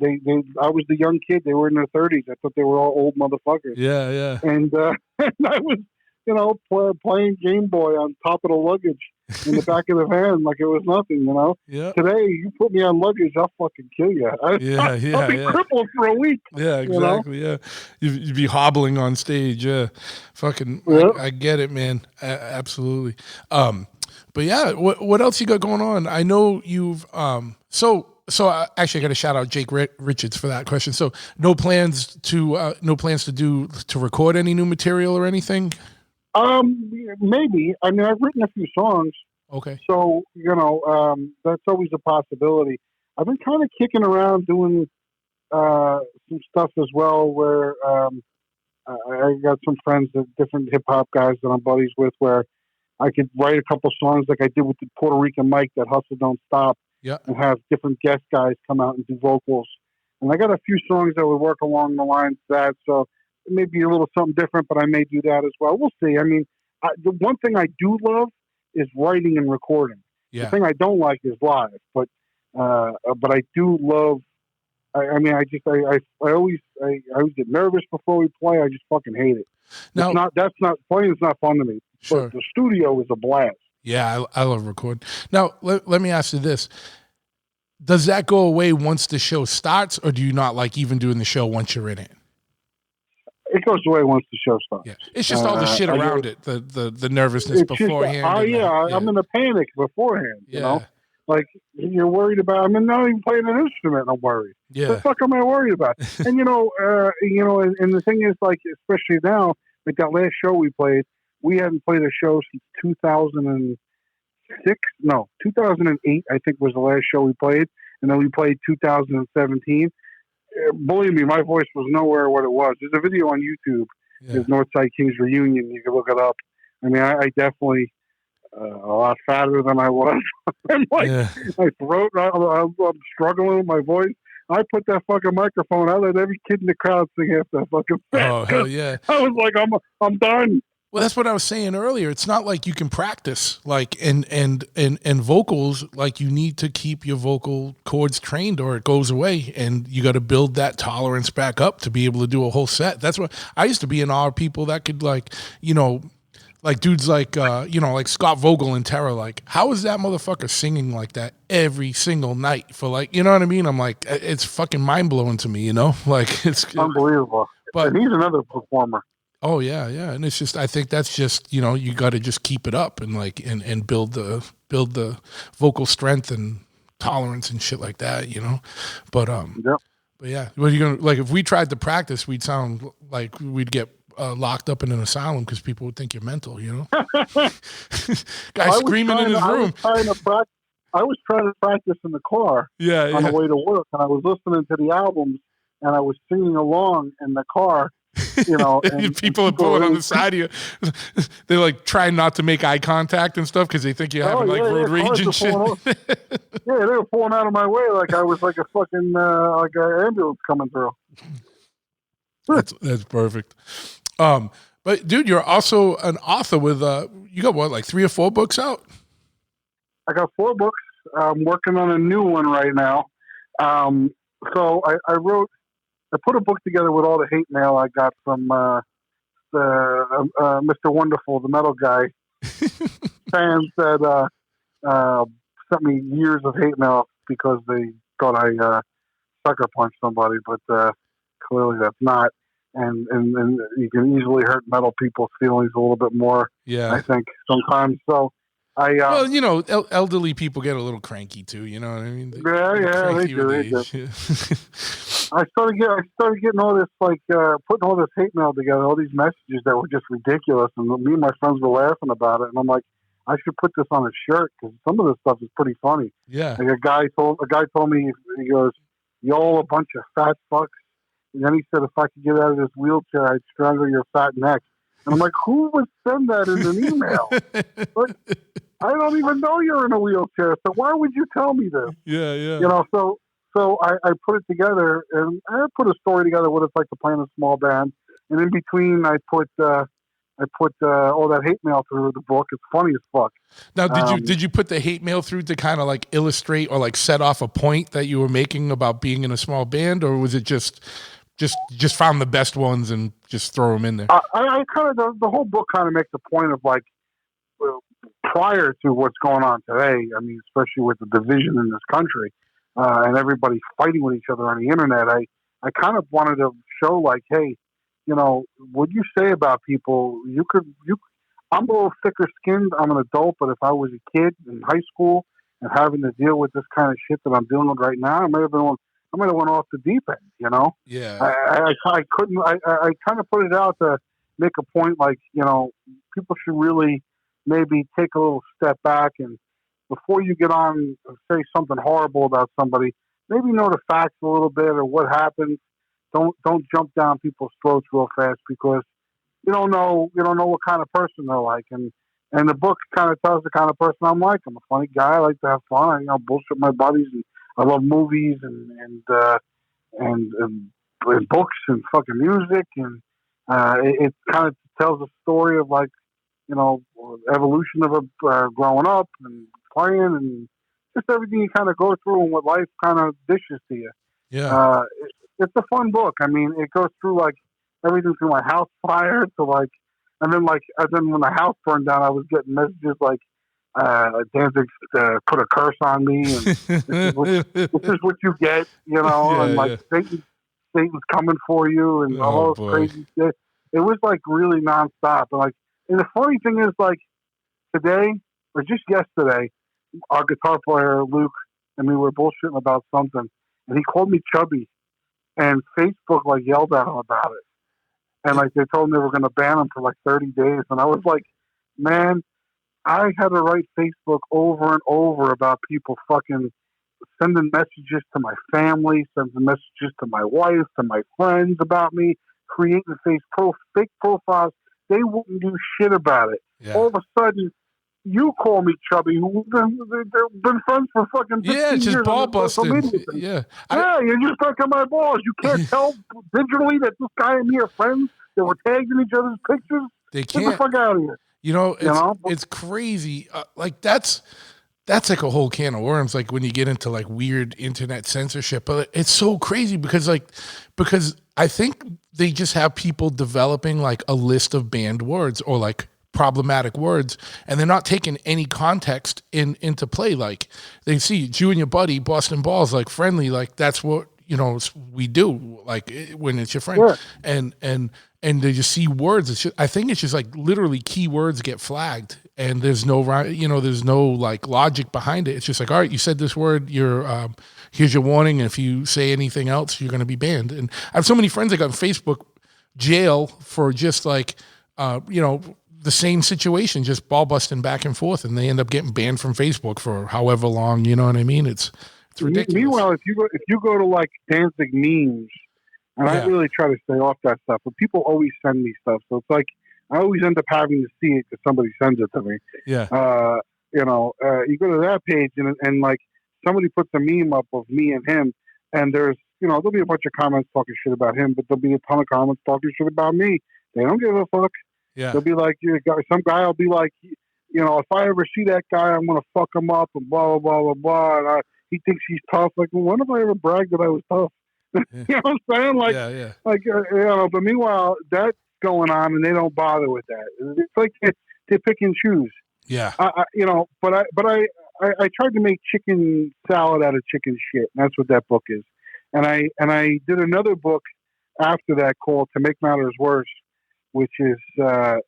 I was the young kid. They were in their 30s. I thought they were all old motherfuckers. Yeah, yeah. And, and I was, you know, playing Game Boy on top of the luggage in the back of the van like it was nothing, you know? Yeah. Today, you put me on luggage, I'll fucking kill you. I'll be crippled for a week. Yeah, exactly, you know? Yeah. You'd be hobbling on stage, yeah. Fucking, yeah. I get it, man. Absolutely. But yeah, what else you got going on? I know you've, so actually I got to shout out Jake Richards for that question. So no plans to record any new material or anything? Maybe. I mean, I've written a few songs. Okay. So, you know, that's always a possibility. I've been kind of kicking around doing some stuff as well where I got some friends, different hip-hop guys that I'm buddies with, where I could write a couple songs like I did with the Puerto Rican Mike, that Hustle Don't Stop, and have different guest guys come out and do vocals. And I got a few songs that would work along the lines of that. So it may be a little something different, but I may do that as well. We'll see. I mean, the one thing I do love is writing and recording. Yeah. The thing I don't like is live, but I do love. I always get nervous before we play. I just fucking hate it. Now, playing's not fun to me. Sure. But the studio is a blast. Yeah, I love recording. Now, let me ask you this. Does that go away once the show starts, or do you not like even doing the show once you're in it? It goes away once the show starts. Yeah. It's just all the shit around it, the nervousness beforehand. I'm in a panic beforehand, you know? Like, you're worried about, I'm not even playing an instrument, I'm worried. Yeah. What the fuck am I worried about? And, and the thing is, like, especially now, like that last show we played, we hadn't played a show since 2008, I think was the last show we played. And then we played 2017. Believe me, my voice was nowhere what it was. There's a video on YouTube. There's Northside Kings Reunion. You can look it up. I mean, I definitely a lot fatter than I was. And my throat, I'm struggling with my voice. I put that fucking microphone. I let every kid in the crowd sing half that fucking set. Oh, hell yeah. I was like, I'm done. Well, that's what I was saying earlier. It's not like you can practice like and vocals, like you need to keep your vocal cords trained or it goes away, and you got to build that tolerance back up to be able to do a whole set. That's what I used to be in awe of people that could like dudes like like Scott Vogel and Terror. Like, how is that motherfucker singing like that every single night for like, you know what I mean? I'm like, it's fucking mind blowing to me, you know? Like it's unbelievable. But and he's another performer. Oh yeah, yeah, and it's just I think that's just you got to just keep it up and like and build the vocal strength and tolerance and shit like that, But but yeah, what are you gonna like? If we tried to practice, we'd sound like we'd get locked up in an asylum because people would think you're mental, Guy screaming in his room. I was trying to practice in the car on the way to work, and I was listening to the albums and I was singing along in the car. And people are pulling on the side of you. They're like trying not to make eye contact and stuff because they think you're having road rage and shit. They were pulling out of my way like I was like a fucking like an ambulance coming through. That's perfect. But dude, you're also an author with you got what, like 3 or 4 books out? I got 4 books. I'm working on a new one right now. So I put a book together with all the hate mail I got from Mr. Wonderful, the metal guy. Fans that sent me years of hate mail because they thought I sucker punched somebody, but clearly that's not. And you can easily hurt metal people's feelings a little bit more. Yeah, I think sometimes. So elderly people get a little cranky too. You know what I mean? They do. I started getting all this putting all this hate mail together, all these messages that were just ridiculous, and me and my friends were laughing about it. And I'm like, I should put this on a shirt because some of this stuff is pretty funny. Yeah. Like a guy told me, he goes, "Y'all a bunch of fat fucks." And then he said, "If I could get out of this wheelchair, I'd strangle your fat neck." And I'm like, who would send that in an email? I don't even know you're in a wheelchair, so why would you tell me this? Yeah. So So I put it together, and I put a story together what it's like to play in a small band. And in between, I put all that hate mail through the book. It's funny as fuck. Now, did you put the hate mail through to kind of like illustrate or like set off a point that you were making about being in a small band, or was it just found the best ones and just throw them in there? I kind of the whole book kind of makes a point of like prior to what's going on today. I mean, especially with the division in this country and everybody fighting with each other on the internet. I kind of wanted to show like, hey, you know, what you say about people, I'm a little thicker skinned. I'm an adult, but if I was a kid in high school and having to deal with this kind of shit that I'm dealing with right now, I might have went off the deep end, you know? Yeah. I couldn't, I kind of put it out to make a point like, you know, people should really maybe take a little step back and before you get on and say something horrible about somebody, maybe know the facts a little bit or what happened. Don't jump down people's throats real fast because you don't know what kind of person they're like. And the book kind of tells the kind of person I'm like. I'm a funny guy. I like to have fun. Bullshit my buddies. And I love movies and books and fucking music. And it kind of tells a story of like, you know, evolution of growing up and playing and just everything you kind of go through and what life kind of dishes to you. Yeah. It's a fun book. I mean, it goes through like everything from my house fire to like, and then when the house burned down, I was getting messages like, Danzig put a curse on me, and this is what you get, you know, Yeah, and like Satan's coming for you, and all this crazy shit. It was like really nonstop, and the funny thing is like today or just yesterday, our guitar player Luke and me were bullshitting about something, and he called me chubby. And Facebook like yelled at him about it, and like they told him they were going to ban him for like 30 days. And I was like, man, I had to write Facebook over and over about people fucking sending messages to my family, sending messages to my wife, to my friends about me, creating fake profiles. They wouldn't do shit about it. Yeah. All of a sudden, you call me chubby. They've been friends for fucking 15 years. Just ball busting. Yeah, you're just sucking my balls. You can't tell digitally that this guy and me are friends. That we're tagging each other's pictures. They can't. Get the fuck out of here. You know, it's crazy. Like that's like a whole can of worms. Like when you get into like weird internet censorship, but it's so crazy because I think they just have people developing like a list of banned words or like problematic words, and they're not taking any context into play. Like they see it's you and your buddy Boston Balls, like friendly, like that's what, you know, we do, like when it's your friend. Yeah. And they just see words. I think it's just like literally keywords get flagged, and there's no like logic behind it. It's just like, all right, you said this word, here's your warning, and if you say anything else, you're going to be banned. And I have so many friends that got in Facebook jail for just like the same situation, just ball busting back and forth, and they end up getting banned from Facebook for however long. You know what I mean? It's ridiculous. Meanwhile, if you go to like Danzig memes, and I really try to stay off that stuff, but people always send me stuff, so it's like I always end up having to see it because somebody sends it to me. Yeah. You go to that page and like somebody puts a meme up of me and him, and there's there'll be a bunch of comments talking shit about him, but there'll be a ton of comments talking shit about me. They don't give a fuck. Yeah. They'll be like, some guy will be like, if I ever see that guy, I'm going to fuck him up and blah, blah, blah, blah, blah. And he thinks he's tough. Like, well, when have I ever bragged that I was tough? Yeah. You know what I'm saying? Like, but meanwhile, that's going on and they don't bother with that. It's like they pick and choose. Yeah. But I tried to make chicken salad out of chicken shit. And that's what that book is. And I did another book after that called To Make Matters Worse, which is there's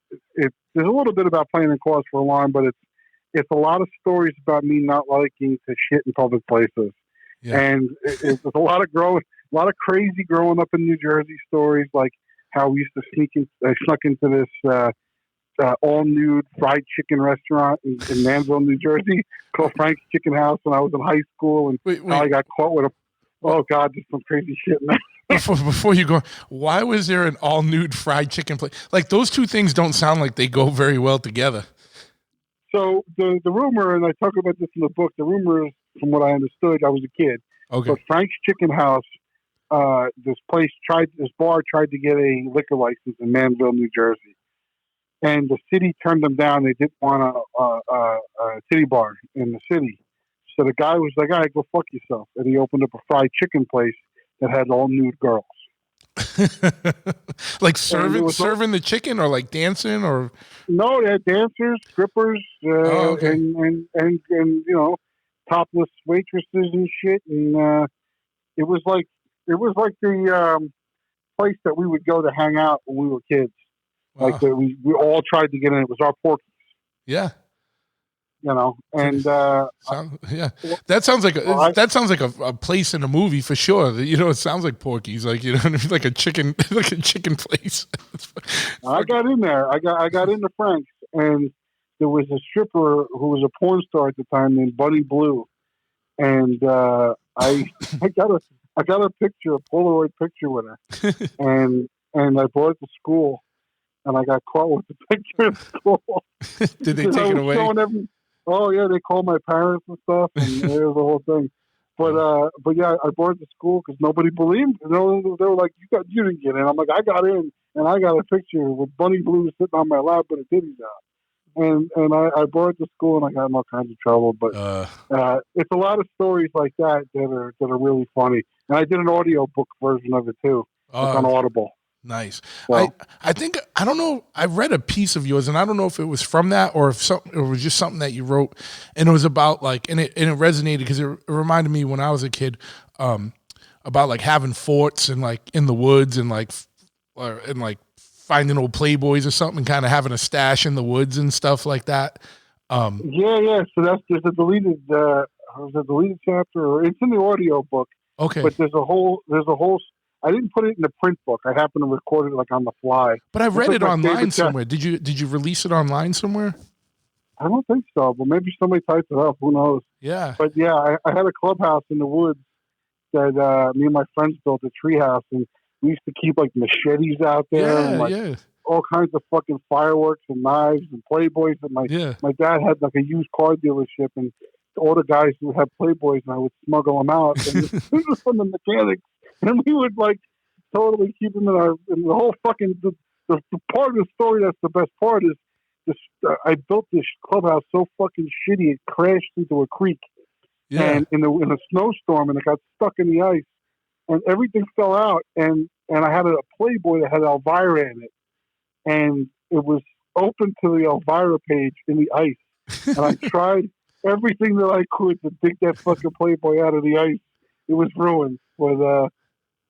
a little bit about playing in cause for alarm, but it's a lot of stories about me not liking to shit in public places, and it's a lot of crazy growing up in New Jersey stories, like how we used to snuck into this all nude fried chicken restaurant in Mansville, New Jersey, called Frank's Chicken House when I was in high school, and how I got caught with just some crazy shit, man. Before you go, why was there an all nude fried chicken place? Like those two things don't sound like they go very well together. So the rumor, and I talk about this in the book, the rumor is, from what I understood, I was a kid, Okay. But Frank's Chicken House, this bar tried to get a liquor license in Manville, New Jersey, and the city turned them down. They didn't want a city bar in the city. So the guy was like, "All right, go fuck yourself," and he opened up a fried chicken place that had all nude girls. Like serving the chicken, or like dancing, or no, they had dancers, strippers, okay. and topless waitresses and shit. And it was like the place that we would go to hang out when we were kids. Wow. Like we all tried to get in. It was our Porky's. Yeah. And yeah, that sounds like a place in a movie for sure. It sounds like Porky's, like like a chicken place. I got in there. I got into Frank's, and there was a stripper who was a porn star at the time named Bunny Blue, and I got a picture, a Polaroid picture with her, and I brought it to school, and I got caught with the picture at school. Did they take it away? Oh yeah, they called my parents and stuff, and it was the whole thing. But yeah, I brought it to school because nobody believed. They were like, "You didn't get in." I'm like, "I got in, and I got a picture with Bunny Blue sitting on my lap with a titties out." And I brought it to school, and I got in all kinds of trouble. But it's a lot of stories like that are really funny. And I did an audio book version of it too. It's on Audible. Nice. So, I think, I don't know, I read a piece of yours, and I don't know if it was from that or if it was just something that you wrote, and it was about like, and it resonated because it reminded me when I was a kid, about like having forts and like in the woods and like finding old Playboys or something, kind of having a stash in the woods and stuff like that. Yeah. So there's a deleted chapter, or it's in the audio book. Okay. But there's a whole. I didn't put it in the print book. I happened to record it like on the fly. But I read it online somewhere. Did you release it online somewhere? I don't think so, but maybe somebody typed it up. Who knows? Yeah. But yeah, I had a clubhouse in the woods that me and my friends built, a treehouse, and we used to keep like machetes out there and all kinds of fucking fireworks and knives and Playboys. And my dad had like a used car dealership, and all the guys who had Playboys, and I would smuggle them out and from the mechanics. And we would like totally keep them in the whole fucking the part of the story that's the best part is this. I built this clubhouse so fucking shitty it crashed into a creek, and in a snowstorm, and it got stuck in the ice, and everything fell out, and I had a Playboy that had Elvira in it, and it was open to the Elvira page in the ice, and I tried everything that I could to dig that fucking Playboy out of the ice. It was ruined, but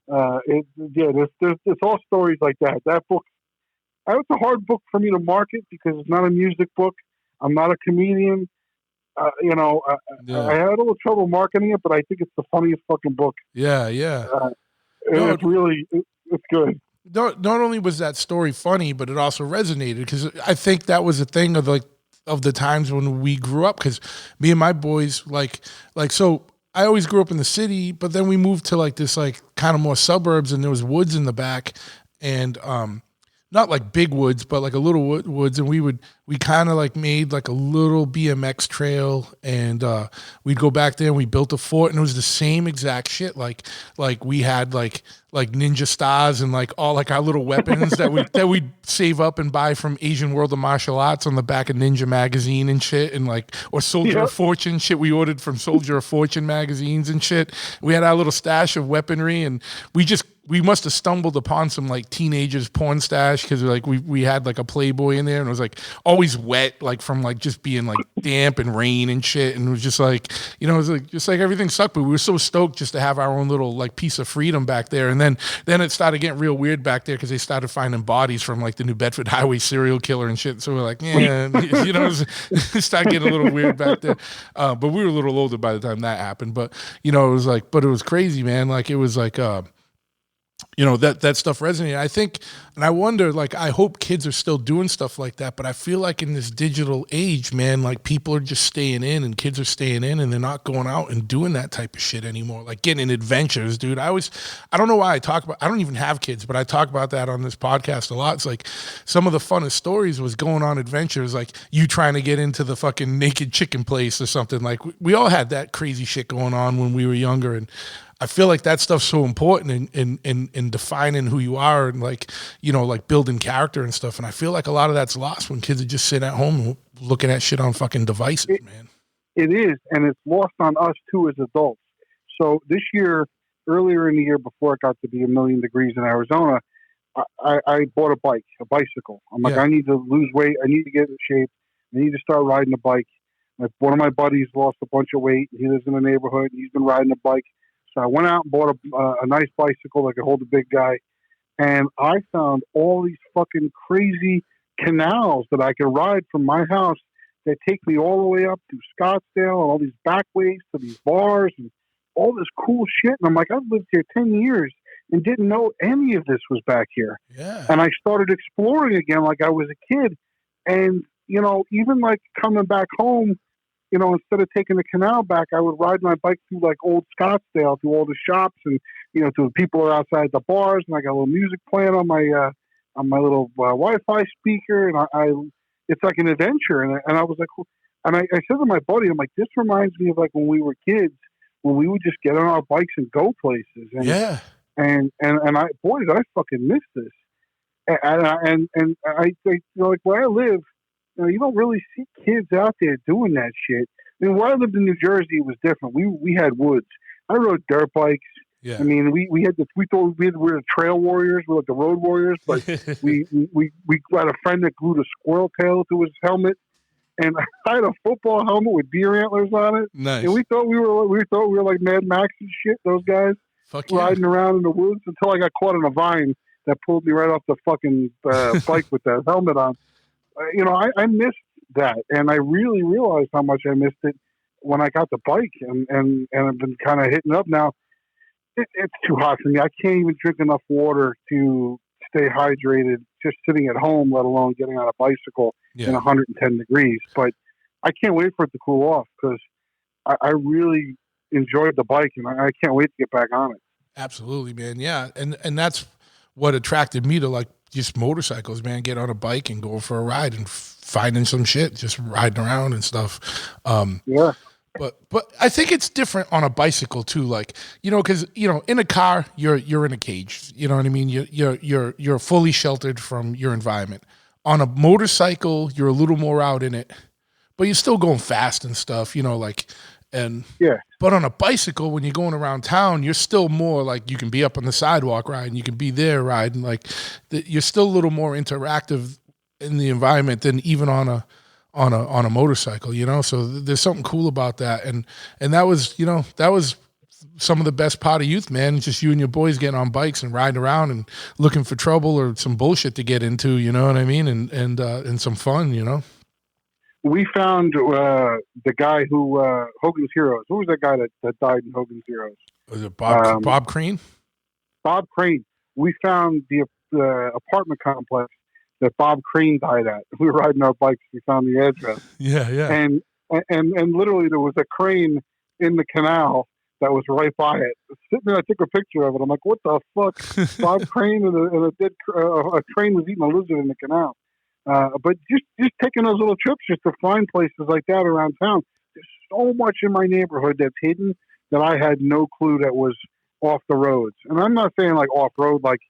there's all stories like that. That book, it's a hard book for me to market because it's not a music book. I'm not a comedian. I had a little trouble marketing it, but I think it's the funniest fucking book. Yeah. It's really, it's good. Not only was that story funny, but it also resonated because I think that was a thing of the times when we grew up. Because me and my boys, so I always grew up in the city, but then we moved to like this like kind of more suburbs, and there was woods in the back, and not like big woods, but like a little woods, and we kind of like made like a little BMX trail, and we'd go back there and we built a fort, and it was the same exact shit. Like we had like ninja stars and like all like our little weapons that we'd save up and buy from Asian World of Martial Arts on the back of Ninja magazine and shit, and like, or Soldier of Fortune shit we ordered from Soldier of Fortune magazines and shit. We had our little stash of weaponry, and we must have stumbled upon some like teenagers porn stash because like we had like a Playboy in there, and it was like always wet, like from like just being like damp and rain and shit, and it was just like, it was like just like everything sucked, but we were so stoked just to have our own little like piece of freedom back there. And then it started getting real weird back there because they started finding bodies from like the New Bedford Highway serial killer and shit. So we're like, it started getting a little weird back there. But we were a little older by the time that happened. But it was like, but it was crazy, man. Like it was like that stuff resonated. I think, and I wonder, like, I hope kids are still doing stuff like that, but I feel like in this digital age, man, like people are just staying in and kids are staying in and they're not going out and doing that type of shit anymore. Like getting adventures, dude. I don't know why I don't even have kids, but I talk about that on this podcast a lot. It's like some of the funnest stories was going on adventures, like you trying to get into the fucking naked chicken place or something. Like we all had that crazy shit going on when we were younger. And I feel like that stuff's so important in defining who you are and like building character and stuff. And I feel like a lot of that's lost when kids are just sitting at home looking at shit on fucking devices, man. It is, and it's lost on us too as adults. So this year, earlier in the year, before it got to be 1,000,000 degrees in Arizona, I bought a bicycle. I'm like, I need to lose weight. I need to get in shape. I need to start riding a bike. One of my buddies lost a bunch of weight. He lives in the neighborhood. He's been riding a bike. So I went out and bought a nice bicycle that could hold a big guy. And I found all these fucking crazy canals that I could ride from my house that take me all the way up to Scottsdale and all these backways to these bars and all this cool shit. And I'm like, I've lived here 10 years and didn't know any of this was back here. Yeah. And I started exploring again like I was a kid. And, even like coming back home, instead of taking the canal back, I would ride my bike through like old Scottsdale, through all the shops, and to the people who are outside the bars, and I got a little music playing on my little Wi-Fi speaker, and it's like an adventure, and I was like, and I said to my buddy, I'm like, this reminds me of like when we were kids, when we would just get on our bikes and go places, and I fucking miss this, and I like where I live. You don't really see kids out there doing that shit. I mean, where I lived in New Jersey, it was different. We had woods. I rode dirt bikes. Yeah. I mean, we thought we were the trail warriors, we were like the road warriors, but we had a friend that glued a squirrel tail to his helmet, and I had a football helmet with deer antlers on it. Nice. And we thought we were like Mad Max and shit. Those guys riding around in the woods until I got caught in a vine that pulled me right off the fucking bike with that helmet on. I missed that, and I really realized how much I missed it when I got the bike, and I've been kind of hitting up now. It's too hot for me. I can't even drink enough water to stay hydrated just sitting at home, let alone getting on a bicycle in 110 degrees. But I can't wait for it to cool off because I really enjoyed the bike, and I can't wait to get back on it. Absolutely, man. Yeah, and that's what attracted me to like just motorcycles, man. Get on a bike and go for a ride and finding some shit, just riding around and stuff. But I think it's different on a bicycle too. Like, because in a car you're in a cage. You know what I mean? You're fully sheltered from your environment. On a motorcycle, you're a little more out in it, but you're still going fast and stuff. But on a bicycle, when you're going around town, you're still more like you can be up on the sidewalk riding, you can be there riding. Like you're still a little more interactive in the environment than even on a motorcycle. So there's something cool about that, and that was some of the best part of youth, man. Just you and your boys getting on bikes and riding around and looking for trouble or some bullshit to get into. You know what I mean? And some fun. We found the guy who Hogan's Heroes. Who was that guy that died in Hogan's Heroes? Was it Bob Crane? Bob Crane. We found the apartment complex that Bob Crane died at. We were riding our bikes. We found the address. Yeah. And literally there was a crane in the canal that was right by it. Sitting there, I took a picture of it. I'm like, what the fuck? Bob Crane and a train was eating a lizard in the canal. But just taking those little trips just to find places like that around town. There's so much in my neighborhood that's hidden that I had no clue that was off the roads. And I'm not saying like off road, like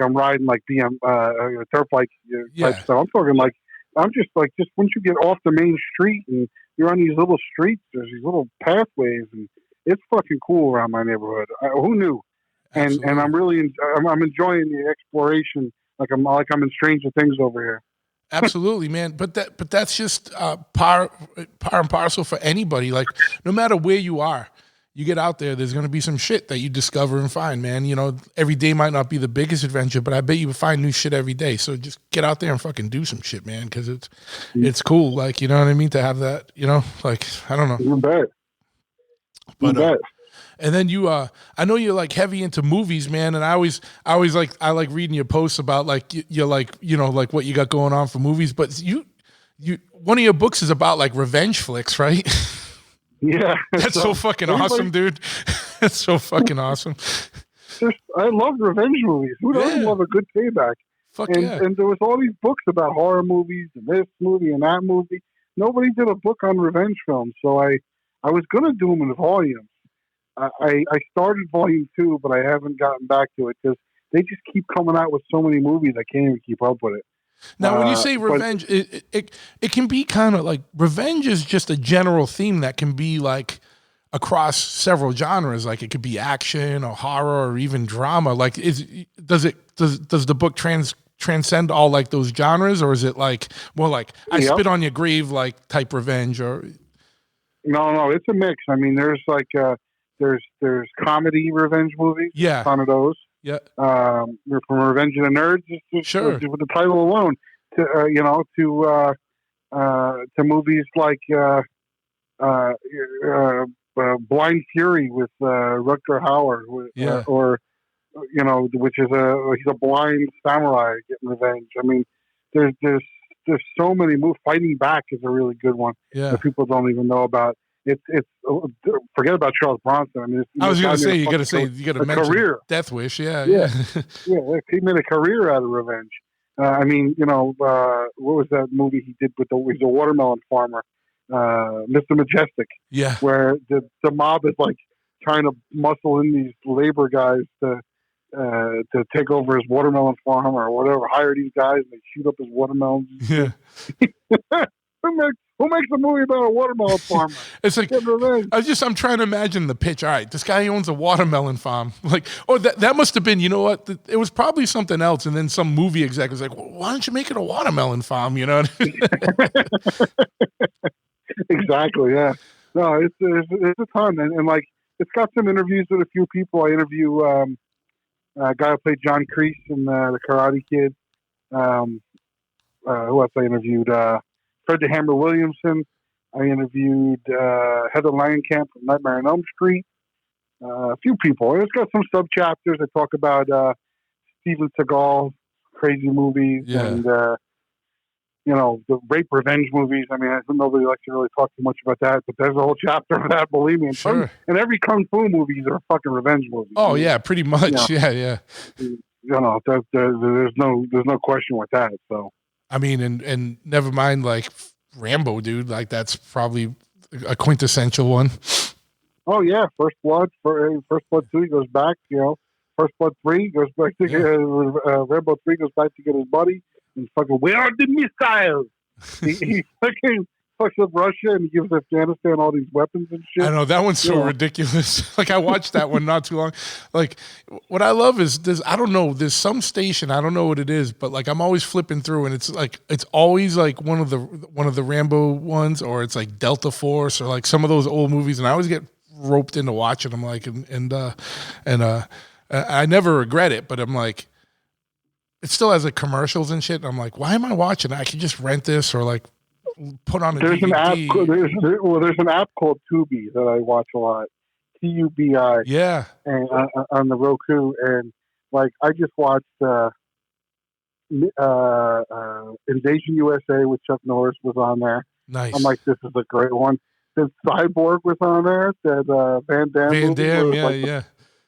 I'm riding like dirt bike type stuff. I'm talking like just once you get off the main street and you're on these little streets, there's these little pathways, and it's fucking cool around my neighborhood. Who knew? And I'm really I'm enjoying the exploration. Like I'm in Stranger Things over here. Absolutely, man. But that's just par and parcel for anybody. Like no matter where you are, you get out there, there's going to be some shit that you discover and find, man. Every day might not be the biggest adventure, but I bet you will find new shit every day. So just get out there and fucking do some shit, man, because it's cool. Like, you know what I mean? To have that, like, I don't know. You bet. But, And then you, I know you're like heavy into movies, man. And I like reading your posts about like you're like, you know, like what you got going on for movies. But you, one of your books is about like revenge flicks, right? Yeah. That's so fucking awesome, dude. That's so fucking awesome. I love revenge movies. Who doesn't love a good payback? And there was all these books about horror movies and this movie and that movie. Nobody did a book on revenge films, so I was going to do them in volumes. I started volume 2, but I haven't gotten back to it because they just keep coming out with so many movies I can't even keep up with it. Now, when you say revenge, it can be kind of like revenge is just a general theme that can be like across several genres. Like it could be action or horror or even drama. Like does the book transcend all like those genres, or is it like more like I spit on your grave like type revenge? Or no, it's a mix. I mean, there's like there's comedy revenge movies. Yeah, ton of those. Yeah, from Revenge of the Nerds, just sure, with the title alone, to movies like Blind Fury with Rutger Hauer, or which is he's a blind samurai getting revenge. I mean, there's so many movies. Fighting Back is a really good one that people don't even know about. It's forget about Charles Bronson. I mean, I was going to say you got to mention career. Death Wish. Yeah. He made a career out of revenge. I mean, what was that movie he did with he's a watermelon farmer, Mr. Majestic. Yeah, where the mob is like trying to muscle in these labor guys to take over his watermelon farm or whatever. Hire these guys and they shoot up his watermelons. Yeah. Who makes a movie about a watermelon farmer? It's like I'm trying to imagine the pitch. All right, this guy owns a watermelon farm. Like, that must have been. You know what? It was probably something else. And then some movie exec was like, well, "Why don't you make it a watermelon farm?" You know. Exactly. Yeah. No, it's a ton, and like it's got some interviews with a few people. I interview a guy who played John Kreese in the Karate Kid. Who else I interviewed? Fred the Hammer Williamson. I interviewed Heather Langenkamp from Nightmare on Elm Street. A few people. It's got some sub chapters that talk about Steven Seagal crazy movies and the rape revenge movies. I mean, nobody likes to really talk too much about that, but there's a whole chapter for that. Believe me. Sure. And every kung fu movie is a fucking revenge movie. Oh yeah, pretty much. Yeah. There's no question with that. So. I mean, and never mind like Rambo, dude. Like that's probably a quintessential one. Oh yeah, First Blood 2 he goes back. First Blood 3 goes back to Rambo 3 goes back to get his buddy and fucking where are the missiles? he fucking fucks up Russia and he gives Afghanistan all these weapons and shit. I know that one's so ridiculous. Like I watched that one not too long. Like what I love is there's some station, I don't know what it is, but like I'm always flipping through and it's always like one of the Rambo ones, or it's like Delta Force or like some of those old movies, and I always get roped into watching them. Like and I never regret it, but I'm like, it still has like commercials and shit. And I'm like, why am I watching? I could just rent this or like put on a there's DVD. There's an app called Tubi that I watch a lot. TUBI. Yeah. And on the Roku, and like I just watched Invasion USA with Chuck Norris was on there. Nice. I'm like, this is a great one. Then Cyborg was on there. That Van Damme. Yeah.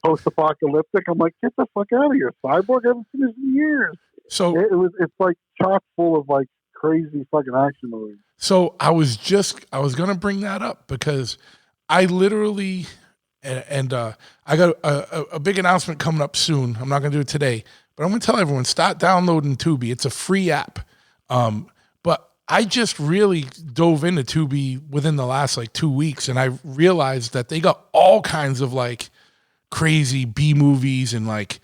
Post-apocalyptic. I'm like, get the fuck out of here, Cyborg! I haven't seen this in years. So it's like chock full of like crazy fucking action movies. So I was gonna bring that up because I literally and I got a big announcement coming up soon. I'm not gonna do it today, but I'm gonna tell everyone, start downloading Tubi. It's a free app. But I just really dove into Tubi within the last like 2 weeks, and I realized that they got all kinds of like crazy B movies and like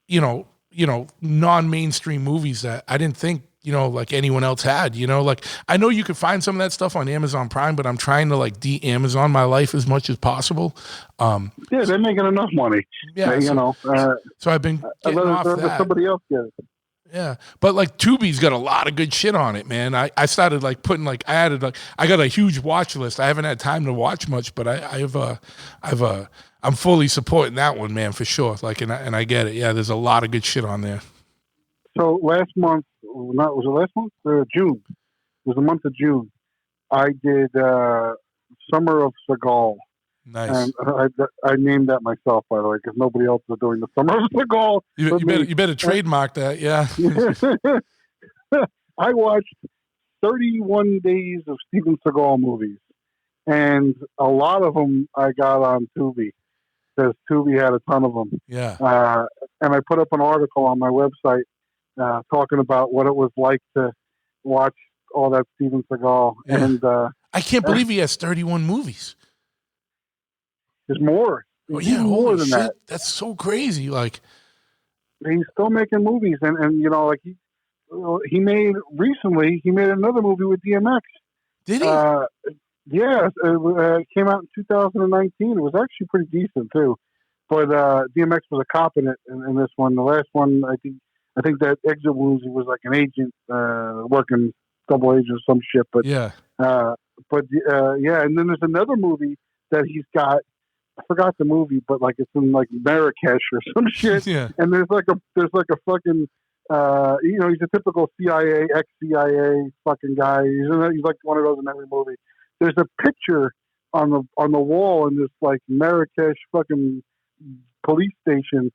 non-mainstream movies that I didn't think like anyone else had. Like I know you could find some of that stuff on Amazon Prime, but I'm trying to like de-Amazon my life as much as possible. Yeah, they're making enough money. Yeah, so I've been getting off that. Somebody else get it. Yeah, but like Tubi's got a lot of good shit on it, man. I started like putting like I added like I got a huge watch list. I haven't had time to watch much, but I'm fully supporting that one, man, for sure. Like and I get it. Yeah, there's a lot of good shit on there. So last month, was it last month? June. It was the month of June. I did Summer of Seagal. Nice. And I named that myself, by the way, because nobody else was doing the Summer of Seagal. You better trademark that, yeah. I watched 31 days of Steven Seagal movies, and a lot of them I got on Tubi, because Tubi had a ton of them. Yeah. And I put up an article on my website talking about what it was like to watch all that Steven Seagal. Yeah. And I can't believe he has 31 movies. there's more. Oh, yeah, more holy than shit. that. That's so crazy. Like, He's still making movies, and you know, like he made another movie with DMX. did he? Yeah, it came out in 2019. It was actually pretty decent too, but DMX was a cop in it in this one. The last one, I think that Exit Wounds, he was like an agent working double agent or some shit. But yeah. yeah, and then there's another movie that he's got. I forgot the movie, but like it's in like Marrakesh or some shit. Yeah. And there's like a fucking you know, he's a typical CIA, ex-CIA fucking guy. He's like one of those in every movie. There's a picture on the wall in this like Marrakesh fucking police station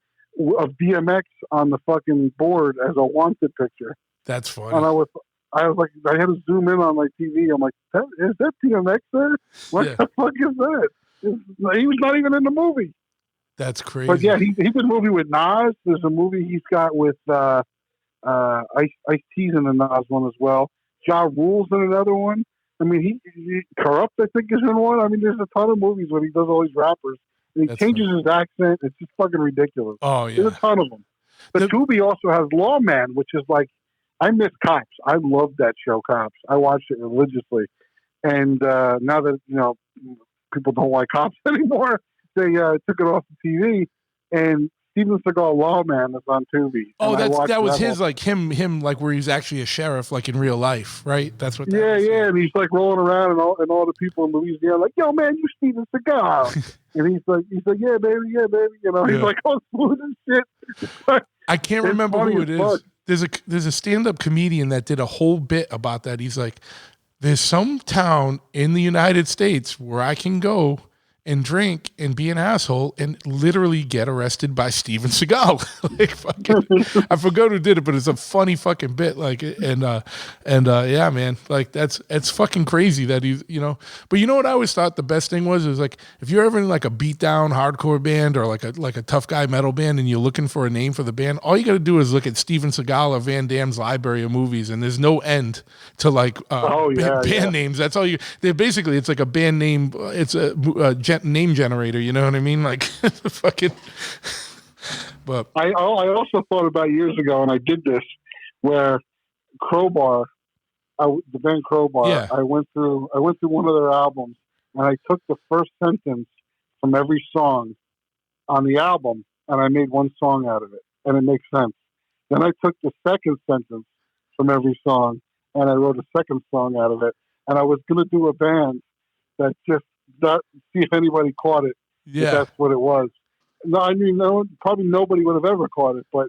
of DMX on the fucking board as a wanted picture. That's funny. And I was like, I had to zoom in on my TV. I'm like, is that DMX there? What the fuck is that? He was not even in the movie. That's crazy. But yeah, he did a movie with Nas. There's a movie he's got with Ice-T's in the Nas one as well. Ja Rule's in another one. I mean, he Corrupt, I think, is in one. I mean, there's a ton of movies when he does all these rappers. And he changes his accent. It's just fucking ridiculous. Oh, yeah. There's a ton of them. But Tubi also has Lawman, which is like, I miss Cops. I love that show, Cops. I watched it religiously. And now that, you know, people don't like Cops anymore, they took it off the TV. And Steven Seagal Lawman is on Tubi. Oh, that was his, like him, like where he's actually a sheriff, like in real life, right? That's what. Yeah, and he's like rolling around, and all the people in Louisiana like, yo, man, you Steven Seagal, and he's like, yeah, baby, you know, he's like all smooth and shit. I can't remember who it is. There's a stand-up comedian that did a whole bit about that. He's like, there's some town in the United States where I can go and drink and be an asshole and literally get arrested by Steven Seagal. Like, fucking, I forgot who did it, but it's a funny fucking bit. Like, yeah, man, like it's fucking crazy that he's, you know. But you know what I always thought the best thing was like, if you're ever in like a beatdown hardcore band or like a tough guy metal band and you're looking for a name for the band, all you got to do is look at Steven Seagal or Van Damme's library of movies, and there's no end to like band names. That's all they're basically, it's like a band name. It's a name generator, you know what I mean? Like fucking. But I also thought about years ago, and I did this where Crowbar, the band Crowbar. Yeah. I went through one of their albums, and I took the first sentence from every song on the album, and I made one song out of it, and it makes sense. Then I took the second sentence from every song, and I wrote a second song out of it. And I was going to do a band that just see if anybody caught it. Yeah, that's what it was. No, I mean, probably nobody would have ever caught it, but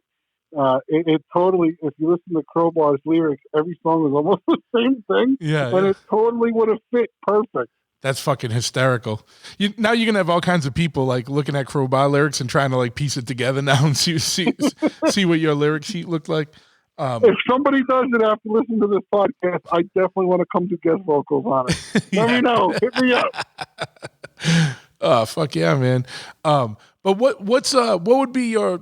it totally. If you listen to Crowbar's lyrics, every song is almost the same thing. Yeah, but it totally would have fit perfect. That's fucking hysterical. Now you're gonna have all kinds of people like looking at Crowbar lyrics and trying to like piece it together now and see what your lyric sheet looked like. If somebody does it after listening to this podcast, I definitely want to come do guest vocals on it. Let me know. Hit me up. Oh, fuck yeah, man. But what would be your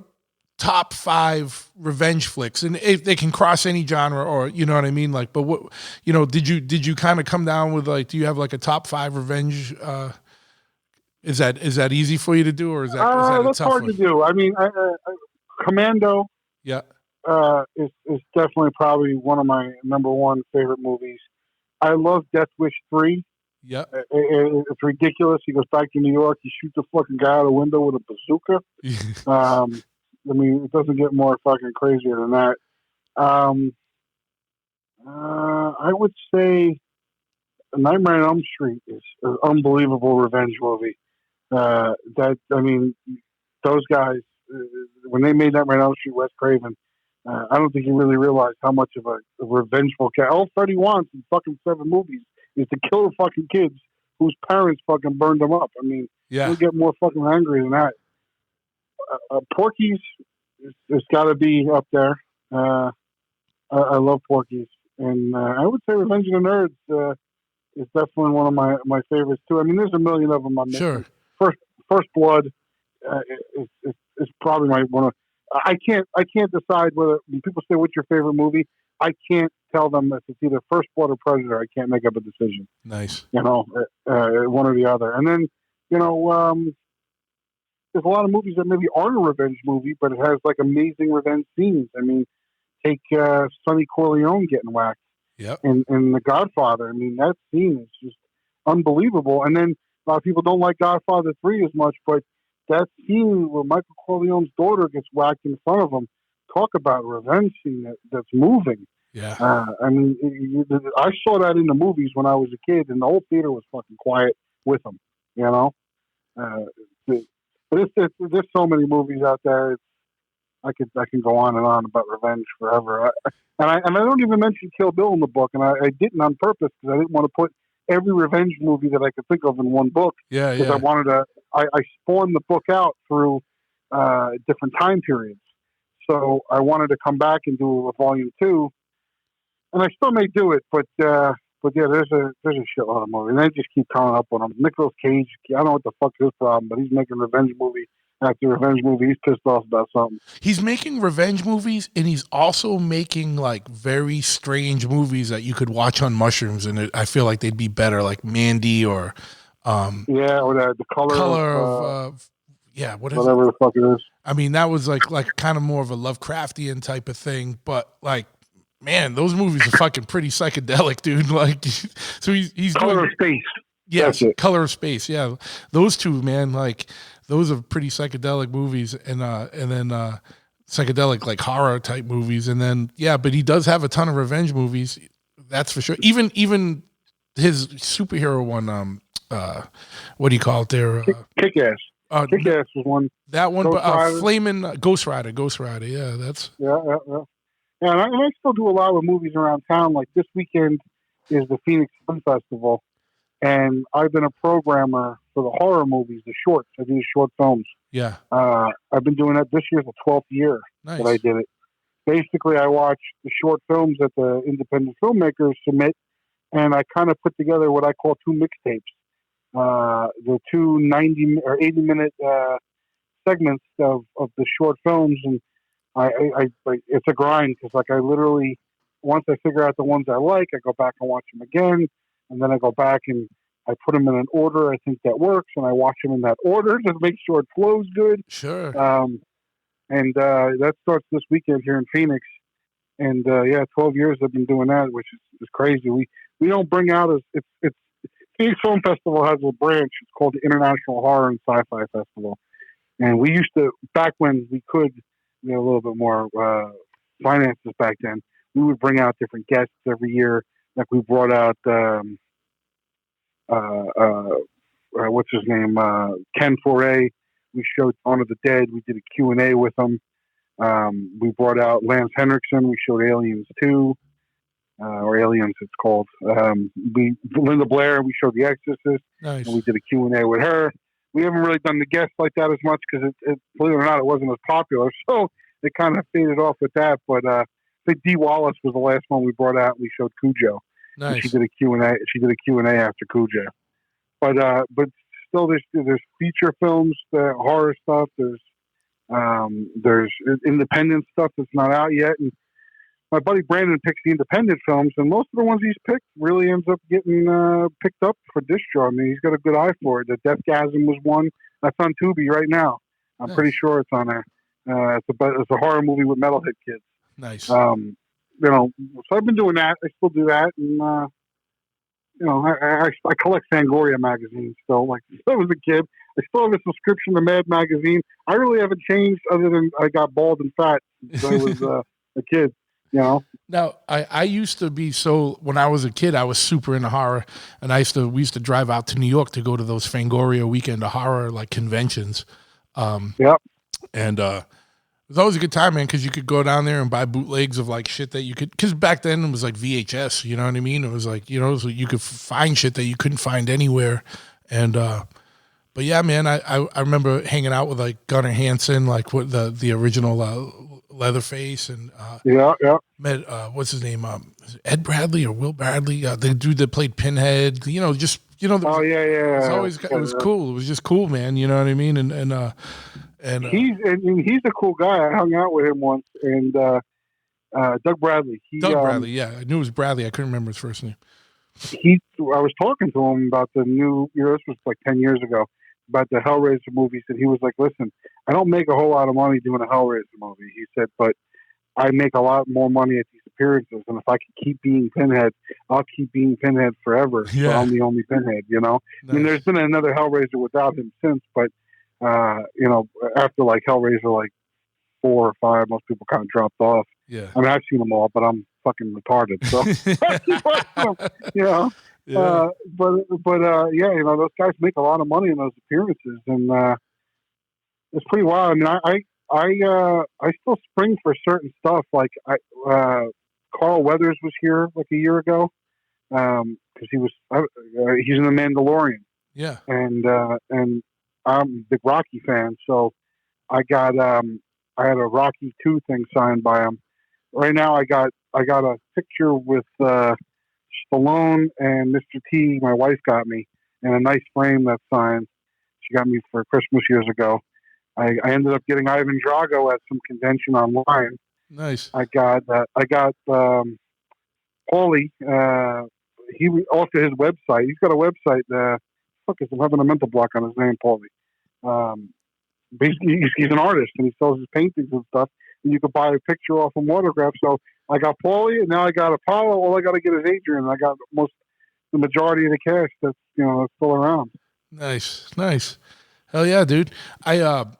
top 5 revenge flicks? And if they can cross any genre, or you know what I mean? Like, but what, you know, did you kind of come down with like, do you have like a top 5 revenge? Is that easy for you to do, or is that a that's tough hard one? to do? I mean, Commando. Yeah. Is definitely probably one of my number one favorite movies. I love Death Wish 3. Yeah. It's ridiculous. He goes back to New York. He shoots a fucking guy out a window with a bazooka. I mean, it doesn't get more fucking crazier than that. I would say Nightmare on Elm Street is an unbelievable revenge movie. Those guys, when they made Nightmare on Elm Street, Wes Craven, I don't think he really realized how much of a revengeful cat. All Freddy wants in fucking 7 movies is to kill the fucking kids whose parents fucking burned them up. I mean, you'll get more fucking angry than that. Porky's it's got to be up there. I love Porky's, and I would say Revenge of the Nerds is definitely one of my favorites too. I mean, there's a million of them. Sure. First Blood is probably my one of. I can't decide whether when people say what's your favorite movie. I can't tell them if it's either First Blood or Predator. I can't make up a decision. Nice. One or the other. And then there's a lot of movies that maybe aren't a revenge movie, but it has like amazing revenge scenes. I mean, take Sonny Corleone getting whacked. Yep. In The Godfather. I mean, that scene is just unbelievable. And then a lot of people don't like Godfather 3 as much, but that scene where Michael Corleone's daughter gets whacked in front of him, talk about a revenge scene that's moving. Yeah. I mean, I saw that in the movies when I was a kid, and the whole theater was fucking quiet with them, But there's so many movies out there. I can go on and on about revenge forever. And I don't even mention Kill Bill in the book, and I didn't on purpose because I didn't want to put every revenge movie that I could think of in one book. Yeah, because I wanted to. I spawned the book out through different time periods, so I wanted to come back and do a volume 2, and I still may do it, but yeah, there's a shitload of movies, and they just keep coming up on them. Nicolas Cage, I don't know what the fuck his problem, but he's making revenge movie after revenge movie. He's pissed off about something. He's making revenge movies, and he's also making like very strange movies that you could watch on mushrooms, and I feel like they'd be better, like Mandy or or the color of what is whatever the fuck it is. I mean, that was like kind of more of a Lovecraftian type of thing, but like, man, those movies are fucking pretty psychedelic, dude. Like, so he's Color doing of Space. Yes, Color of Space. Yeah, those two, man, like those are pretty psychedelic movies, and then psychedelic like horror type movies, and then but he does have a ton of revenge movies. That's for sure. Even his superhero one. What do you call it there? Kick-Ass. Kick-Ass was one. That one, Flamin' Ghost Rider. Yeah, that's Yeah, and I still do a lot of movies around town. Like this weekend is the Phoenix Film Festival, and I've been a programmer for the horror movies, the shorts. I do the short films. Yeah. I've been doing that. This year's the 12th year that I did it. Basically, I watch the short films that the independent filmmakers submit, and I kind of put together what I call 2 mixtapes. The 2 90 or 80-minute segments of the short films, and I it's a grind because like I literally once I figure out the ones I like, I go back and watch them again, and then I go back and I put them in an order I think that works, and I watch them in that order to make sure it flows good. Sure. And that starts this weekend here in Phoenix, and 12 years I've been doing that, which is crazy. We don't bring out it's Phoenix Film Festival has a branch. It's called the International Horror and Sci-Fi Festival. And we used to, back when we could, a little bit more finances back then, we would bring out different guests every year. Like we brought out, what's his name? Ken Foray. We showed Dawn of the Dead. We did a Q&A with him. We brought out Lance Henriksen. We showed Aliens 2. Or Aliens, it's called. Linda Blair, we showed The Exorcist. Nice. And we did a Q&A with her. We haven't really done the guests like that as much because, believe it or not, it wasn't as popular. So it kind of faded off with that. But I think Dee Wallace was the last one we brought out. We showed Cujo. Nice. She did a Q&A. She did a Q&A after Cujo. But still, there's feature films, horror stuff. There's independent stuff that's not out yet. And my buddy Brandon picks the independent films, and most of the ones he's picked really ends up getting picked up for distro. I mean, he's got a good eye for it. The Deathgasm was one that's on Tubi right now. I'm pretty sure it's on there. It's a horror movie with metalhead kids. Nice. So I've been doing that. I still do that, and I collect Fangoria magazines still. Like since I was a kid, I still have a subscription to Mad magazine. I really haven't changed other than I got bald and fat since I was a kid. You know. Now, I used to be when I was a kid, I was super into horror, and we used to drive out to New York to go to those Fangoria weekend of horror like conventions. Yep. And it was always a good time, man, because you could go down there and buy bootlegs of like shit that you could, because back then it was like VHS, you know what I mean? It was like, so you could find shit that you couldn't find anywhere. And, but yeah, man, I remember hanging out with like Gunnar Hansen, like what the original Leatherface, and Yeah. met what's his name, Ed Bradley or Will Bradley, the dude that played Pinhead. Oh yeah. It was cool. It was just cool, man. You know what I mean? And he's a cool guy. I hung out with him once, and Doug Bradley. Doug Bradley, yeah, I knew it was Bradley. I couldn't remember his first name. I was talking to him about the new. This was like 10 years ago, about the Hellraiser movies, and he was like, "Listen, I don't make a whole lot of money doing a Hellraiser movie." He said, "But I make a lot more money at these appearances, and if I can keep being Pinhead, I'll keep being Pinhead forever. Yeah. So I'm the only Pinhead, you know." Nice. I mean, there's been another Hellraiser without him since, but after like Hellraiser like 4 or 5, most people kind of dropped off. Yeah. I mean, I've seen them all, but I'm fucking retarded, so you know. Yeah. Those guys make a lot of money in those appearances, and it's pretty wild. I mean, I still spring for certain stuff. Like Carl Weathers was here like a year ago because he's in The Mandalorian. Yeah. And I'm a big Rocky fan, so I had a Rocky 2 thing signed by him. Right now, I got a picture with Stallone and Mr. T. My wife got me in a nice frame that's signed. She got me for Christmas years ago. I ended up getting Ivan Drago at some convention online. Nice. I got Paulie. He off to his website. He's got a website. I'm having a mental block on his name, Paulie. Basically, he's an artist and he sells his paintings and stuff. And you could buy a picture off him, autograph. So I got Paulie, and now I got Apollo. All I got to get is Adrian. I got the majority of the cast that's still around. Nice. Hell yeah, dude. It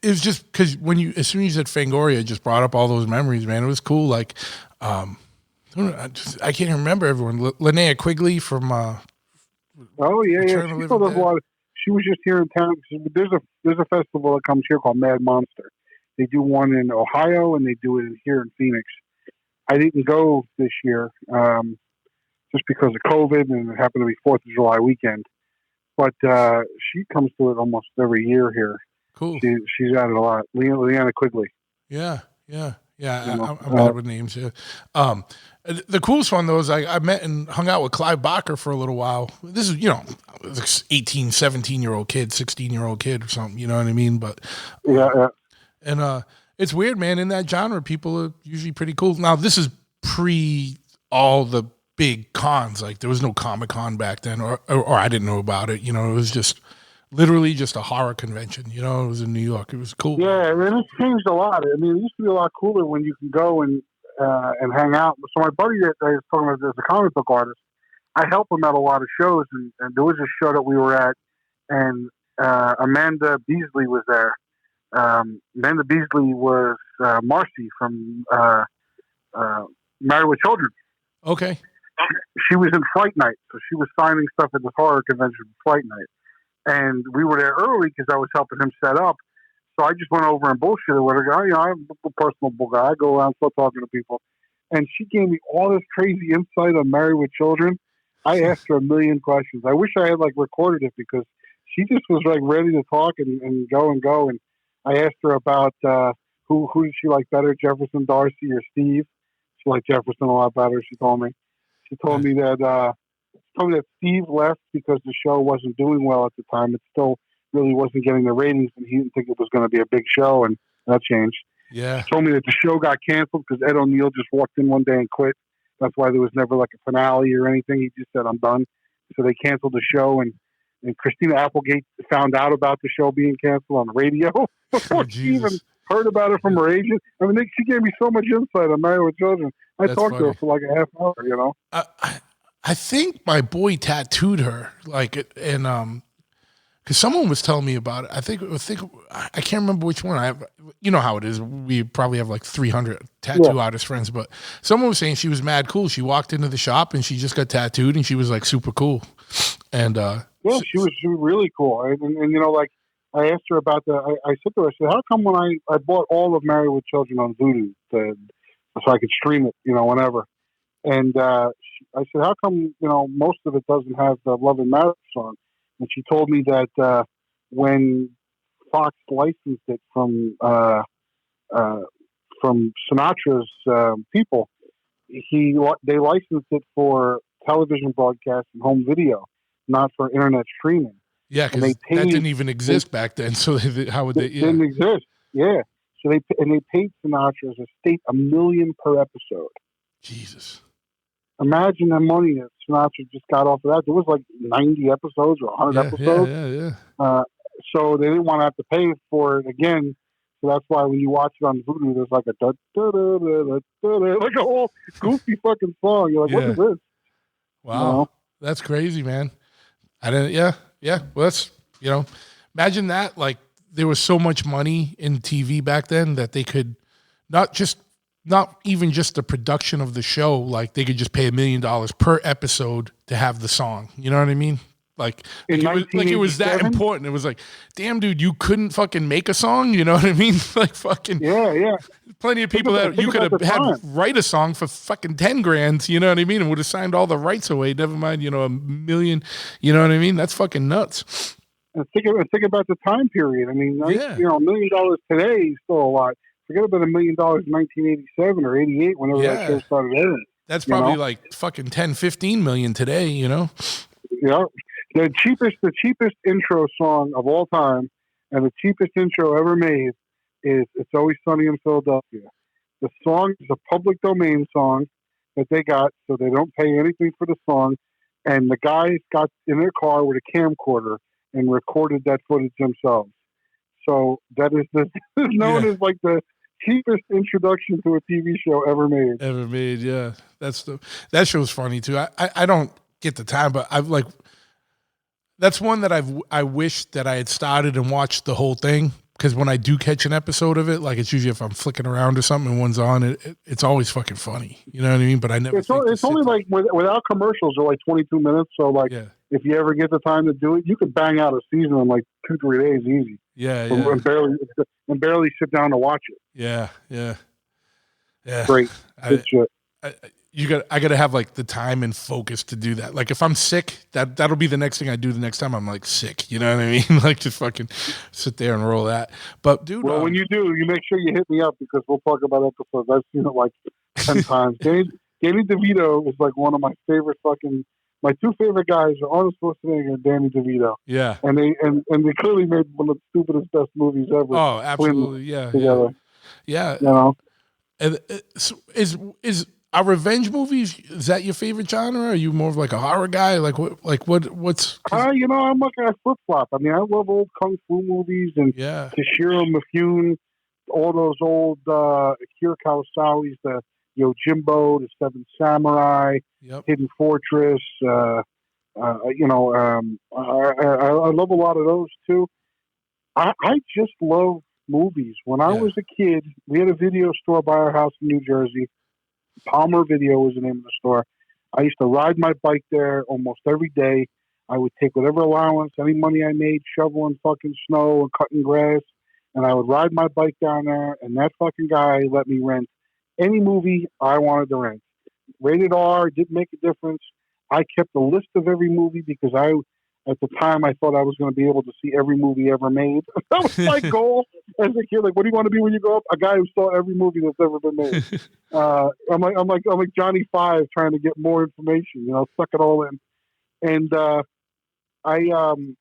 was just because as soon as you said Fangoria, it just brought up all those memories, man. It was cool. Like, I can't even remember everyone. Linnea Quigley from. Oh yeah. She still does a lot. She was just here in town. There's a festival that comes here called Mad Monster. They do one in Ohio and they do it here in Phoenix. I didn't go this year just because of COVID, and it happened to be 4th of July weekend. But she comes to it almost every year here. Cool. She's at it a lot. Leanna Quigley. Yeah. I'm bad with names. Yeah. The coolest one though is I met and hung out with Clive Barker for a little while. This is 18, 17-year-old kid, 16-year-old kid or something. You know what I mean? But yeah. And it's weird, man. In that genre, people are usually pretty cool. Now this is pre all the big cons. Like there was no Comic-Con back then, or I didn't know about it. It was just literally just a horror convention. It was in New York. It was cool. Yeah, I mean, it's changed a lot. I mean, it used to be a lot cooler when you can go and hang out. So my buddy that I was talking about, there's a comic book artist. I help him at a lot of shows, and there was a show that we were at, and Amanda Beasley was there. Amanda Beasley was Marcy from Married with Children. Okay. She was in Fright Night, so she was signing stuff at the horror convention for Fright Night. And we were there early because I was helping him set up. So I just went over and bullshitted with her. I'm a personal guy. I go around still talking to people. And she gave me all this crazy insight on Married with Children. I asked her a million questions. I wish I had recorded it because she just was ready to talk and go. And I asked her about who did she like better, Jefferson Darcy or Steve. She liked Jefferson a lot better, she told me. She told me that Steve left because the show wasn't doing well at the time. It still really wasn't getting the ratings, and he didn't think it was going to be a big show, and that changed. Yeah. She told me that the show got canceled because Ed O'Neill just walked in one day and quit. That's why there was never a finale or anything. He just said, "I'm done." So they canceled the show, and Christina Applegate found out about the show being canceled on the radio before she even heard about it from her agent. I mean, she gave me so much insight on Married with Children. I talked to her for a half hour, I think my boy tattooed her, because Because someone was telling me about it. I think I can't remember which one. You know how it is. We probably have like 300 tattoo artist friends, but someone was saying she was mad cool. She walked into the shop and she just got tattooed, and she was like super cool. And she was really cool. And you know, like I asked her about I said to her, I said, how come when I bought all of Married with Children on Voodoo so I could stream it, you know, whenever. And I said, how come, you know, most of it doesn't have the Love and Marriage song? And she told me that when Fox licensed it from Sinatra's people, they licensed it for television broadcast and home video, not for internet streaming. Yeah, because that didn't even exist back then. So how would they? Yeah. Didn't exist. Yeah. So they paid Sinatra's estate $1 million per episode. Jesus. Imagine the money that Sinatra just got off of that. There was like 90 episodes or 100 episodes. Yeah. So they didn't want to have to pay for it again. So that's why when you watch it on Voodoo, there's like a da, da, da, da, da, da, like a whole goofy fucking song. You're like, what is this? Wow, you know? That's crazy, man. I didn't. Yeah. Well, that's, you know, imagine that. Like, there was so much money in TV back then that they could not even just the production of the show. Like, they could just pay $1 million per episode to have the song. You know what I mean? Like it was that important. It was like, damn, dude, you couldn't fucking make a song. You know what I mean? Like, fucking plenty of people that you could have had write a song for fucking 10 grand. You know what I mean? And would have signed all the rights away. Never mind, you know, $1 million. You know what I mean? That's fucking nuts. And think about the time period. I mean, you know, $1 million today is still a lot. Forget about $1 million in 1987 or 88, whenever that show started airing. That's probably like fucking 10, 15 million today. You know? Yeah. The cheapest intro song of all time, and the cheapest intro ever made is "It's Always Sunny in Philadelphia." The song is a public domain song that they got, so they don't pay anything for the song. And the guys got in their car with a camcorder and recorded that footage themselves. So that is known as like the cheapest introduction to a TV show ever made. Yeah. That show's funny too. I don't get the time, but I've like. That's one that I wish that I had started and watched the whole thing, because when I do catch an episode of it, like, it's usually if I'm flicking around or something and one's on, it's always fucking funny. You know what I mean? But I never. It's only like without commercials, they're like 22 minutes. So like, if you ever get the time to do it, you could bang out a season in like 2-3 days easy. Yeah. And barely sit down to watch it. Yeah. Great. Good shit. I gotta have like the time and focus to do that. Like, if I'm sick, that'll be the next thing I do the next time I'm like sick. You know what I mean? Like, just fucking sit there and roll that. But dude, well, when you do, you make sure you hit me up, because we'll talk about episodes. I've seen it like 10 times. Danny DeVito is like one of my favorite my two favorite guys are Arnold Schwarzenegger and Danny DeVito. Yeah. And they clearly made one of the stupidest best movies ever. Oh, absolutely. Yeah. Together. Yeah. You know? And are revenge movies, is that your favorite genre? Are you more of like a horror guy? What's? You know, I'm like a flip flop. I mean, I love old kung fu movies and Toshiro Mifune, all those old Akira Kurosawa's, the Yojimbo, the Seven Samurai, Hidden Fortress. I love a lot of those too. I just love movies. When I was a kid, we had a video store by our house in New Jersey. Palmer Video was the name of the store. I used to ride my bike there almost every day. I would take whatever allowance, any money I made, shoveling fucking snow and cutting grass, and I would ride my bike down there, and that fucking guy let me rent any movie I wanted to rent. Rated R, didn't make a difference. I kept a list of every movie, because at the time, I thought I was going to be able to see every movie ever made. That was my goal as a kid. Like, what do you want to be when you grow up? A guy who saw every movie that's ever been made. I'm like Johnny Five trying to get more information. You know, suck it all in. And and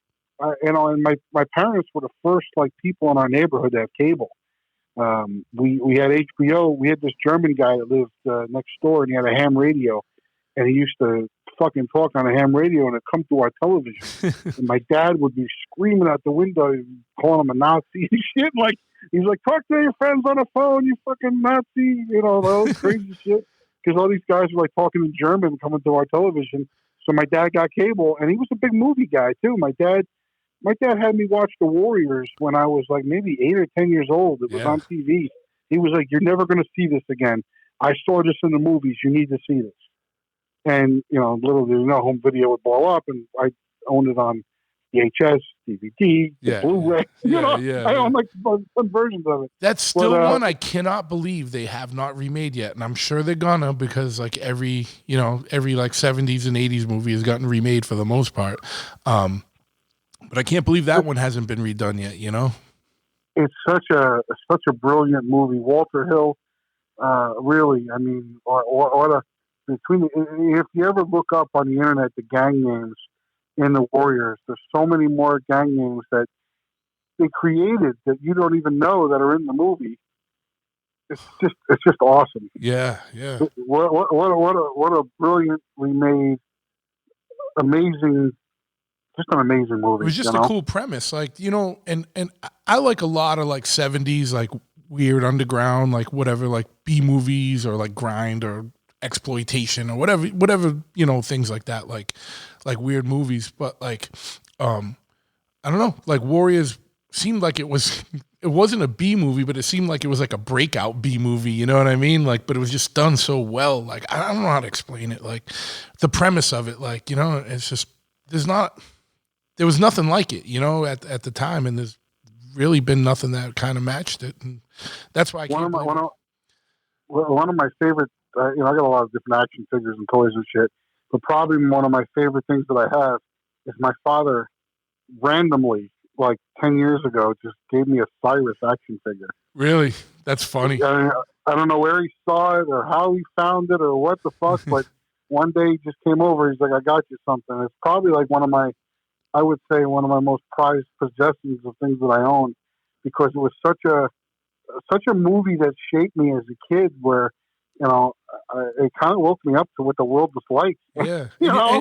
my parents were the first like people in our neighborhood to have cable. We had HBO. We had this German guy that lived next door, and he had a ham radio, and he used to fucking talk on a ham radio, and it'd come through our television. And my dad would be screaming out the window, calling him a Nazi and shit. Like, he's like, talk to your friends on the phone, you fucking Nazi, you know, those crazy shit. Because all these guys were like talking in German coming through our television. So my dad got cable, and he was a big movie guy too. My dad My dad had me watch The Warriors when I was like maybe 8 or 10 years old. It was on TV. He was like, "You're never going to see this again. I saw this in the movies. You need to see this." And little did you know, home video would blow up, and I owned it on VHS, DVD, Blu-ray. I own like some versions of it. That's still one I cannot believe they have not remade yet, and I'm sure they're gonna, because like every like 70s and 80s movie has gotten remade for the most part. But I can't believe that one hasn't been redone yet. It's such a brilliant movie. Walter Hill, really. I mean, if you ever look up on the internet the gang names in the Warriors, there's so many more gang names that they created that you don't even know that are in the movie. It's just awesome. Yeah. What a brilliantly made, amazing. Just an amazing movie. It was just a cool premise, like, and I like a lot of like 70s, like weird underground, like whatever, like B movies or like grind or exploitation or whatever, things like that, like weird movies. But like, I don't know, like Warriors seemed like it wasn't a B movie, but it seemed like it was like a breakout B movie. You know what I mean? Like, but it was just done so well. Like, I don't know how to explain it. Like the premise of it, like, it's just, there was nothing like it, at the time, and there's really been nothing that kind of matched it, and that's why one of my favorite. I got a lot of different action figures and toys and shit, but probably one of my favorite things that I have is my father randomly, like 10 years ago, just gave me a Cyrus action figure. Really? That's funny. I don't know where he saw it or how he found it or what the fuck, but one day he just came over. He's like, "I got you something." It's probably like one of my most prized possessions of things that I own, because it was such a movie that shaped me as a kid, where it kind of woke me up to what the world was like. Yeah,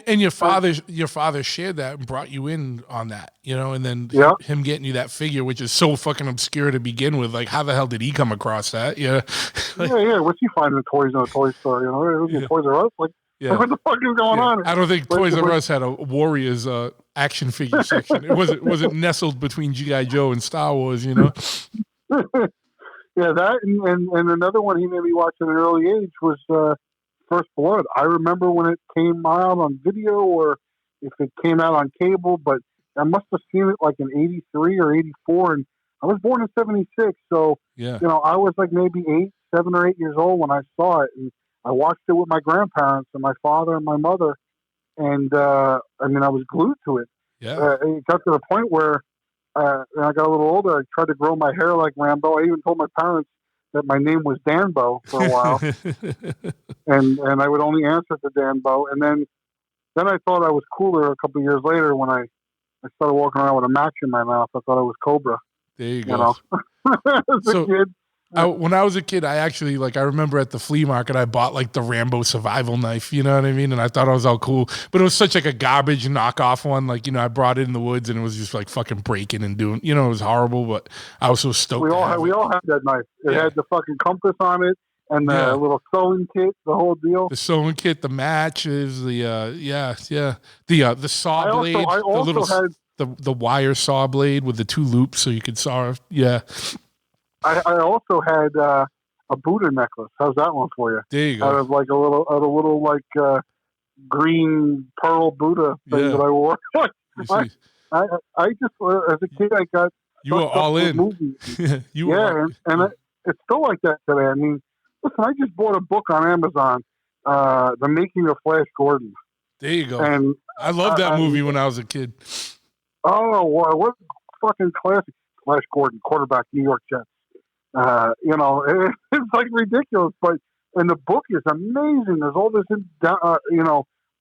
and your father shared that and brought you in on that, and then him getting you that figure, which is so fucking obscure to begin with. Like, how the hell did he come across that? Yeah, What's he finding toys in a toy store? It was Toys R Us. Like, what the fuck is going on? I don't think Toys R Us had a Warriors action figure section. It wasn't nestled between G.I. Joe and Star Wars, Yeah, that and another one he made me watch at an early age was First Blood. I remember when it came out on video, or if it came out on cable, but I must have seen it like in 83 or 84, and I was born in 76, so I was like maybe 7 or 8 years old when I saw it, and I watched it with my grandparents and my father and my mother, and I was glued to it. Yeah. It got to the point where when I got a little older, I tried to grow my hair like Rambo. I even told my parents that my name was Danbo for a while, and I would only answer to Danbo. And then I thought I was cooler a couple of years later when I started walking around with a match in my mouth. I thought I was Cobra. There you go. As a kid. When I was a kid, I actually, I remember at the flea market, I bought like the Rambo survival knife, you know what I mean? And I thought it was all cool, but it was such like a garbage knockoff one. Like, I brought it in the woods and it was just like fucking breaking and doing, it was horrible, but I was so stoked. We all had that knife. It had the fucking compass on it and the little sewing kit, the whole deal. The sewing kit, the matches, the saw blade, the wire saw blade with the 2 loops so you could saw. Yeah. I also had a Buddha necklace. How's that one for you? There you go. Out of a little like green pearl Buddha thing that I wore. I just as a kid I got. You were all in. It's still like that today. I mean, listen, I just bought a book on Amazon, The Making of Flash Gordon. There you go. And I loved that movie when I was a kid. Oh, what fucking classic! Flash Gordon, quarterback, New York Jets. It's like ridiculous, but and the book is amazing. There's all this,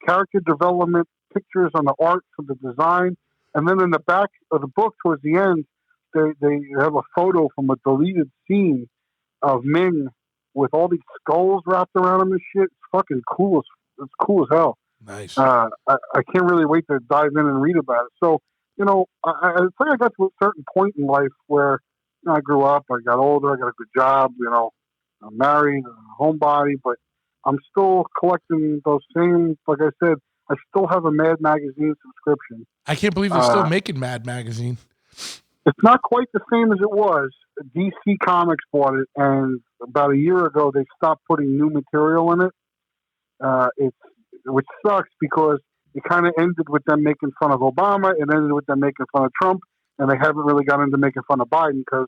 character development, pictures on the art for the design, and then in the back of the book, towards the end, they have a photo from a deleted scene of Ming with all these skulls wrapped around him and shit. It's fucking cool. It's cool as hell. Nice. I can't really wait to dive in and read about it. So, I think I got to a certain point in life where I grew up, I got older, I got a good job, I'm married, I'm a homebody, but I'm still collecting those same, like I said, I still have a Mad Magazine subscription. I can't believe they're still making Mad Magazine. It's not quite the same as it was. DC Comics bought it, and about a year ago they stopped putting new material in it. Which sucks because it kind of ended with them making fun of Obama, and ended with them making fun of Trump, and they haven't really got into making fun of Biden because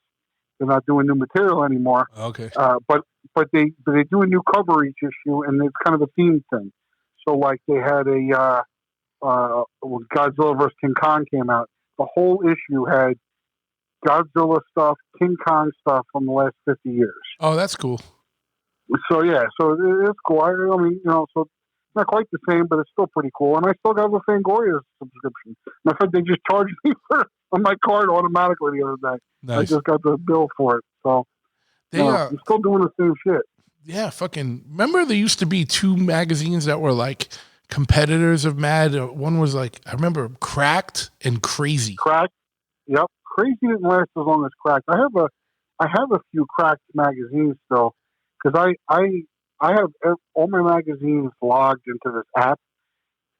they're not doing new material anymore. Okay. But they do a new cover each issue, and it's kind of a theme thing. So like they had when Godzilla vs. King Kong came out, the whole issue had Godzilla stuff, King Kong stuff from the last 50 years. Oh, that's cool. So yeah, so it's cool. I mean, so it's not quite the same, but it's still pretty cool. And I still got the Fangoria subscription. In fact, they just charged me on my card automatically the other day. Nice. I just got the bill for it. So I'm still doing the same shit. Yeah, fucking. Remember, there used to be 2 magazines that were like competitors of Mad. One was like, I remember, Cracked and Crazy. Cracked. Yep. Crazy didn't last as long as Cracked. I have a few Cracked magazines still because I have all my magazines logged into this app,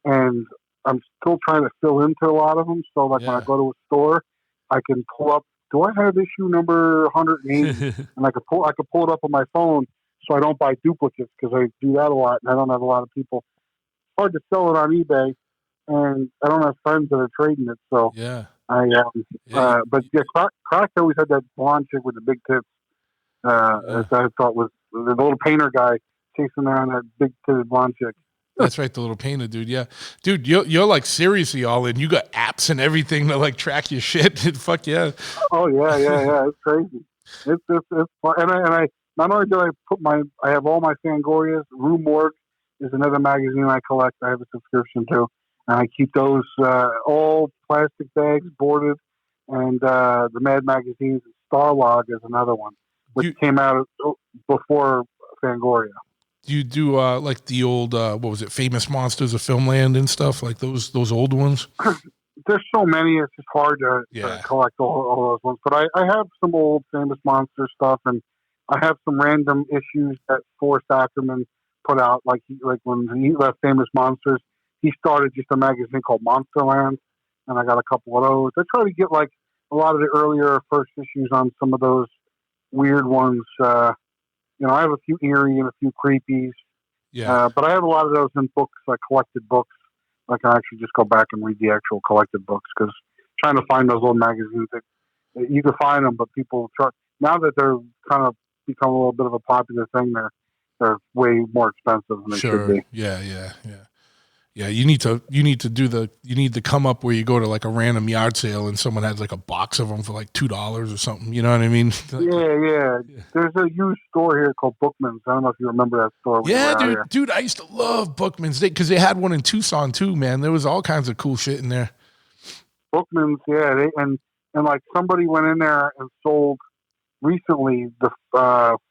and I'm still trying to fill into a lot of them. So like when I go to a store, I can pull up. Do I have issue number 180? And I can pull it up on my phone, so I don't buy duplicates because I do that a lot, and I don't have a lot of people. It's hard to sell it on eBay, and I don't have friends that are trading it. So yeah. But Crack always had that blonde chick with the big tits. As I thought was the little painter guy chasing around that big titted blonde chick. That's right, the little painter dude. Yeah, dude, you're like seriously all in. You got apps and everything to like track your shit. Fuck yeah. Oh yeah. It's crazy. It's fun. And I not only do I have all my Fangorias. Rue Morgue is another magazine I collect. I have a subscription to, and I keep those all plastic bags boarded. And the Mad magazines. Starlog is another one, which came out before Fangoria. Do you do like the old what was it, Famous Monsters of Filmland and stuff like those old ones? There's so many, it's just hard to collect all those ones. But I have some old Famous Monster stuff, and I have some random issues that Forrest Ackerman put out. Like when he left Famous Monsters, he started just a magazine called Monsterland, and I got a couple of those. I try to get like a lot of the earlier first issues on some of those weird ones. I have a few eerie and a few creepies. Yeah. But I have a lot of those in books, like collected books. I can actually just go back and read the actual collected books because trying to find those old magazines, you can find them, but people try now that they're kind of become a little bit of a popular thing. They're way more expensive than they should be. Yeah, you need to come up where you go to like a random yard sale and someone has like a box of them for like $2 or something. You know what I mean? Yeah. There's a used store here called Bookman's. I don't know if you remember that store. Yeah, dude, I used to love Bookman's because they had one in Tucson too, man. There was all kinds of cool shit in there. Bookman's, yeah, and like somebody went in there and sold recently the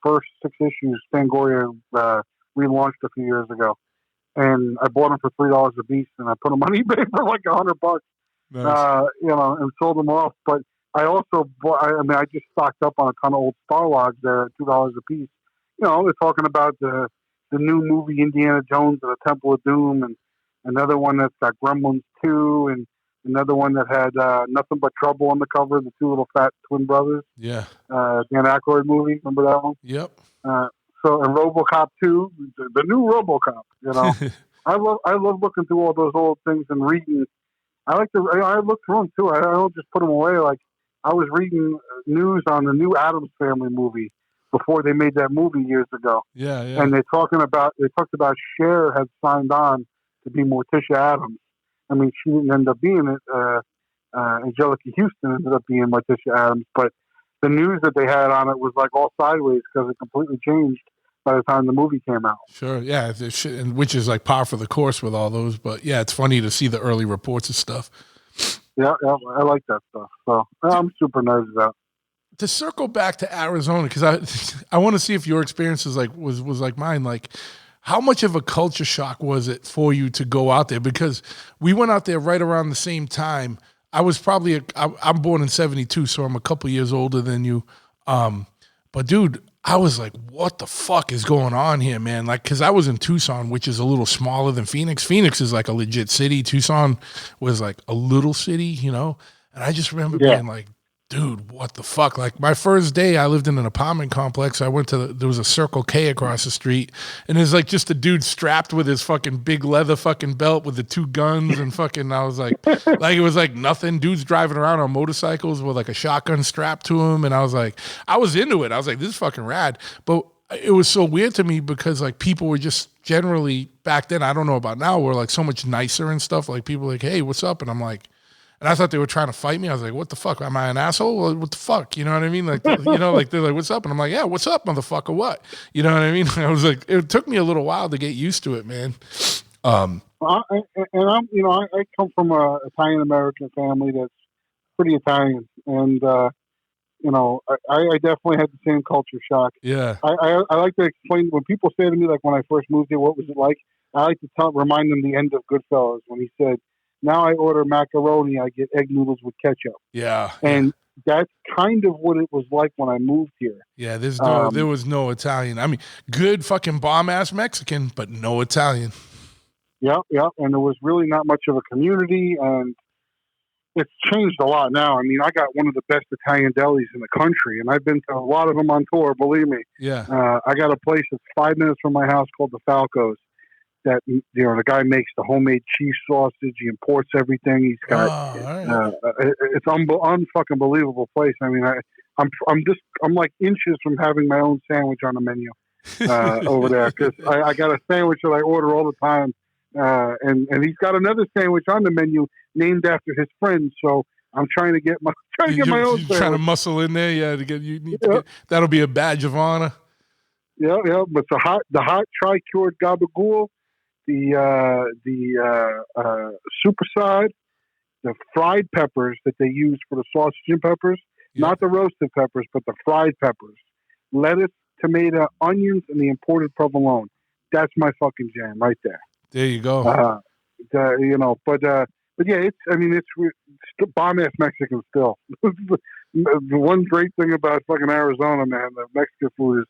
first 6 issues Fangoria relaunched a few years ago. And I bought them for $3 a piece, and I put them on eBay for like $100. Nice. And sold them off. But I also bought. I just stocked up on a ton of old Starlogs there at $2 a piece. They're talking about the new movie Indiana Jones and the Temple of Doom, and another one that's got Gremlins 2, and another one that had Nothing But Trouble on the cover, the 2 little fat twin brothers. Yeah. Dan Aykroyd movie. Remember that one? Yep. And RoboCop 2, the new RoboCop, I love looking through all those old things and reading. I look through them too. I don't just put them away. Like I was reading news on the new Addams Family movie before they made that movie years ago. Yeah. And they talked about Cher had signed on to be Morticia Addams. I mean, she didn't end up being it. Angelica Houston ended up being Morticia Addams, but the news that they had on it was like all sideways because it completely changed by the time the movie came out. Sure, yeah, which is like par for the course with all those. But yeah, it's funny to see the early reports of stuff. Yeah, I like that stuff. So I'm super nervous about. To circle back to Arizona, because I want to see if your experience was like mine. Like, how much of a culture shock was it for you to go out there? Because we went out there right around the same time. I was probably I'm born in '72, so I'm a couple years older than you. But dude, I was like, what the fuck is going on here, man? Like, cause I was in Tucson, which is a little smaller than Phoenix. Phoenix is like a legit city. Tucson was like a little city, you know? And I just remember being like, dude, what the fuck? Like my first day, I lived in an apartment complex. I went to, there was a Circle K across the street, and there's like just a dude strapped with his fucking big leather fucking belt with the 2 guns and fucking, I was like it was like nothing. Dudes driving around on motorcycles with like a shotgun strapped to him. And I was like, I was into it. I was like, this is fucking rad. But it was so weird to me because like people were just generally back then, I don't know about now, were like so much nicer and stuff. Like people like, hey, what's up? And I'm like, and I thought they were trying to fight me. I was like, what the fuck? Am I an asshole? Well, what the fuck? You know what I mean? Like, you know, like they're like, what's up? And I'm like, yeah, what's up, motherfucker? What? You know what I mean? I was like, it took me a little while to get used to it, man. I'm, you know, I come from a Italian American family that's pretty Italian, and you know, I definitely had the same culture shock. Yeah. I like to explain when people say to me, like when I first moved here, what was it like? I like to remind them the end of Goodfellas when he said, now I order macaroni, I get egg noodles with ketchup. Yeah. And that's kind of what it was like when I moved here. Yeah, there was no Italian. I mean, good fucking bomb-ass Mexican, but no Italian. Yeah. And there was really not much of a community, and it's changed a lot now. I mean, I got one of the best Italian delis in the country, and I've been to a lot of them on tour, believe me. Yeah. I got a place that's 5 minutes from my house called the Falcos. That, you know, the guy makes the homemade cheese sausage. He imports everything. He's got it's unfucking believable place. I mean, I'm like inches from having my own sandwich on the menu over there, because I got a sandwich that I order all the time, and he's got another sandwich on the menu named after his friend. So I'm trying to get my own. You're sandwich. trying to muscle in there, yeah. To get that'll be a badge of honor. Yeah. But the hot tri-cured gabagool, the super side, the fried peppers that they use for the sausage and peppers, not the roasted peppers, but the fried peppers, lettuce, tomato, onions, and the imported provolone. That's my fucking jam right there. There you go. You know, but yeah, it's bomb ass Mexican still. The one great thing about fucking Arizona, man, the Mexican food is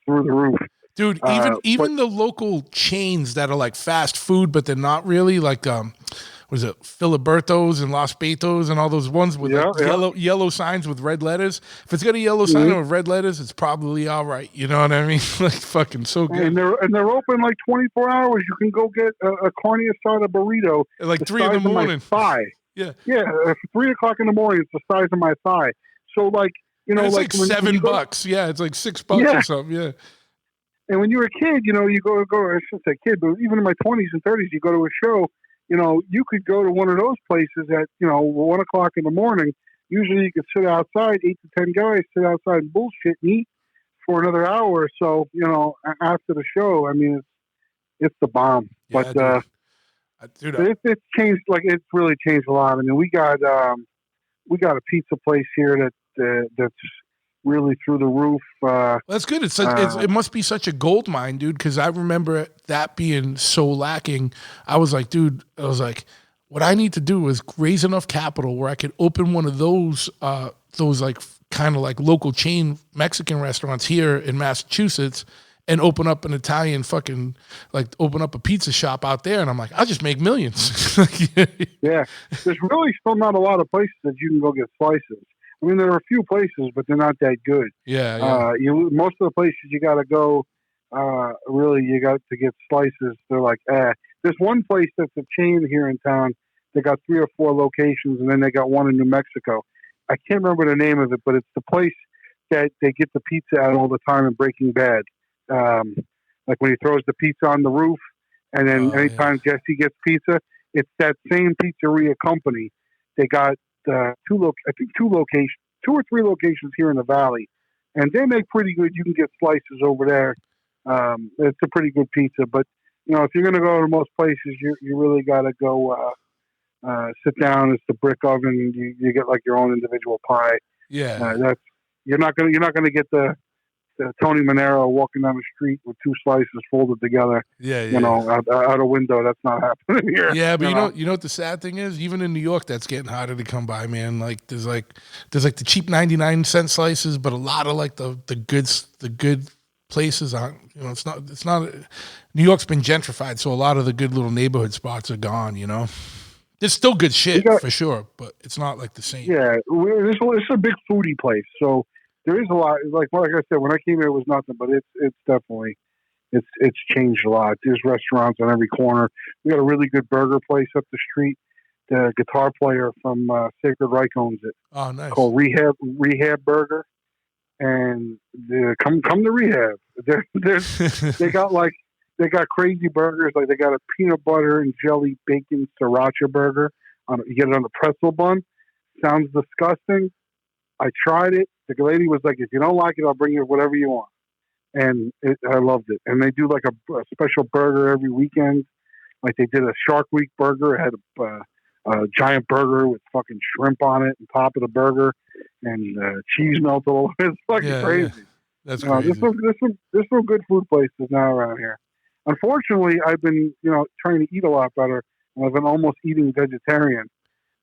through the roof. Dude, even the local chains that are like fast food, but they're not really, like was it Filiberto's and Los Betos and all those ones with yellow signs with red letters? If it's got a yellow sign with red letters, it's probably all right. You know what I mean? Like fucking so good. And they're open like 24 hours. You can go get a carne asada burrito at like 3 in the morning. Thigh. Yeah. 3 o'clock in the morning. It's the size of my thigh. So like, you know, and it's like $7. Yeah, it's like $6 or something. Yeah. And when you're a kid, you know, you go, I shouldn't say kid, but even in my 20s and 30s, you go to a show, you know, you could go to one of those places at, you know, 1 o'clock in the morning. Usually you could sit outside, 8 to 10 guys sit outside and bullshit and eat for another hour or so, you know, after the show. I mean, it's the bomb. Yeah, but it's changed, like it's really changed a lot. I mean, we got a pizza place here that's really through the roof. That's good. It must be such a gold mine, dude, because I remember that being so lacking. I was like, what I need to do is raise enough capital where I could open one of those like kind of like local chain Mexican restaurants here in Massachusetts and open up an Italian fucking, like open up a pizza shop out there. And I'm like, I'll just make millions. Yeah. There's really still not a lot of places that you can go get slices. I mean, there are a few places, but they're not that good. Yeah. Most of the places you got to go, really, you got to get slices. They're like, There's one place that's a chain here in town. They got 3 or 4 locations, and then they got one in New Mexico. I can't remember the name of it, but it's the place that they get the pizza at all the time in Breaking Bad. Like when he throws the pizza on the roof, and then anytime Jesse gets pizza, it's that same pizzeria company. They got 2 or 3 locations here in the valley, and they make pretty good. You can get slices over there. It's a pretty good pizza, but you know, if you're going to go to most places, you really got to go sit down. It's the brick oven. You get like your own individual pie. Yeah, you're not going to get the Tony Manero walking down the street with 2 slices folded together. Yeah, You know, out a window. That's not happening here. Yeah, but you know what the sad thing is? Even in New York, that's getting harder to come by, man. Like there's the cheap 99-cent slices, but a lot of like the good places aren't. You know, it's not. New York's been gentrified, so a lot of the good little neighborhood spots are gone. You know, there's still good shit for sure, but it's not like the same. Yeah, it's a big foodie place, so there is a lot. Like I said, when I came here, it was nothing, but it's definitely. It's changed a lot. There's restaurants on every corner. We got a really good burger place up the street. The guitar player from Sacred Reich owns it. Oh, nice. Called Rehab Burger, and come to Rehab. They got crazy burgers. Like they got a peanut butter and jelly bacon sriracha burger. You get it on a pretzel bun. Sounds disgusting. I tried it. The lady was like, "If you don't like it, I'll bring you whatever you want." And I loved it. And they do like a special burger every weekend. Like they did a Shark Week burger. It had a giant burger with fucking shrimp on it on top of the burger and cheese melted all over. It's fucking crazy. Yeah. That's crazy. There's some good food places now around here. Unfortunately, I've been trying to eat a lot better. And I've been almost eating vegetarian,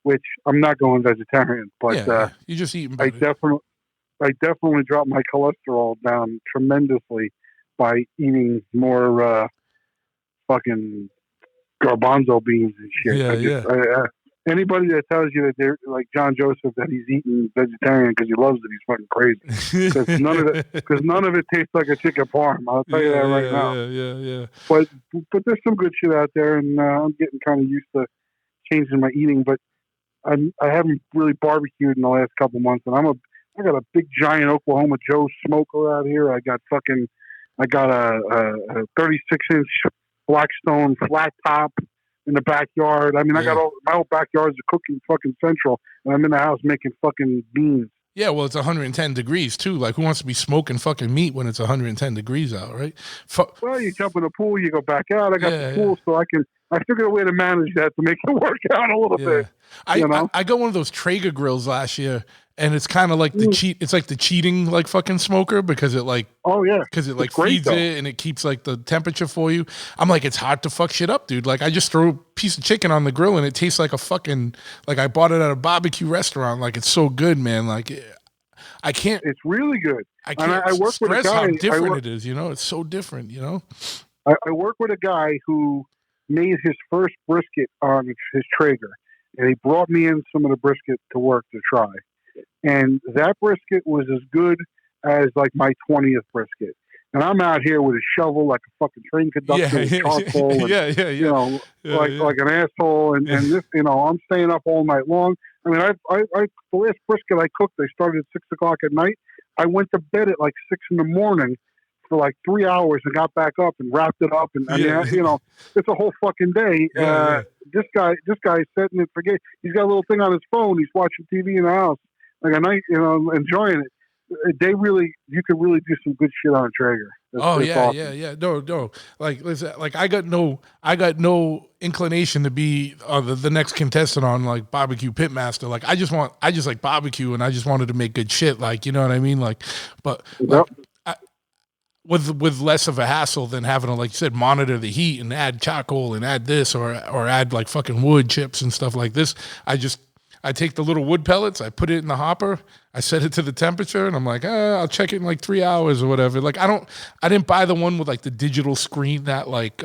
which I'm not going vegetarian. But you're just eating better. I definitely dropped my cholesterol down tremendously by eating more fucking garbanzo beans and shit. Anybody that tells you that they're like John Joseph that he's eating vegetarian because he loves it, he's fucking crazy. Because none of it tastes like a chicken parm. I'll tell you that right now. Yeah. But there's some good shit out there, and I'm getting kind of used to changing my eating. But I haven't really barbecued in the last couple months, and I got a big giant Oklahoma Joe smoker out here. I got a 36-inch Blackstone flat top in the backyard. I mean, I got my whole backyard is a cooking fucking central, and I'm in the house making fucking beans. Yeah, well, it's 110 degrees too. Like, who wants to be smoking fucking meat when it's 110 degrees out, right? Well, you jump in the pool, you go back out. I got the pool, so I figured a way to manage that to make it work out a little bit. I got one of those Traeger grills last year, and it's kind of like it's like the cheating like fucking smoker because it like because it like feeds it and it keeps like the temperature for you. I'm like, it's hard to fuck shit up, dude. Like I just throw a piece of chicken on the grill and it tastes like a fucking like I bought it at a barbecue restaurant. Like it's so good, man. Like I can't. It's really good. I can't I work stress with a guy, how different it is. You know, it's so different. You know, I work with a guy who made his first brisket on his Traeger, and he brought me in some of the brisket to work to try. And that brisket was as good as like my 20th brisket. And I'm out here with a shovel like a fucking train conductor with charcoal and, like an asshole. And this, I'm staying up all night long. I mean, the last brisket I cooked, I started at 6 o'clock at night. I went to bed at like 6 in the morning for like 3 hours and got back up and wrapped it up. And it's a whole fucking day. This guy's sitting and forget. He's got a little thing on his phone. He's watching TV in the house. Like a night, enjoying it. You could really do some good shit on Traeger. Yeah. No. Like, listen, like I got no inclination to be the next contestant on like Barbecue Pitmaster. Like I just like barbecue, and I just wanted to make good shit. Like, you know what I mean? Like, but with less of a hassle than having to, like you said, monitor the heat and add charcoal and add this or add like fucking wood chips and stuff like this. I take the little wood pellets, I put it in the hopper, I set it to the temperature, and I'm like, I'll check it in like 3 hours or whatever. Like I didn't buy the one with like the digital screen that like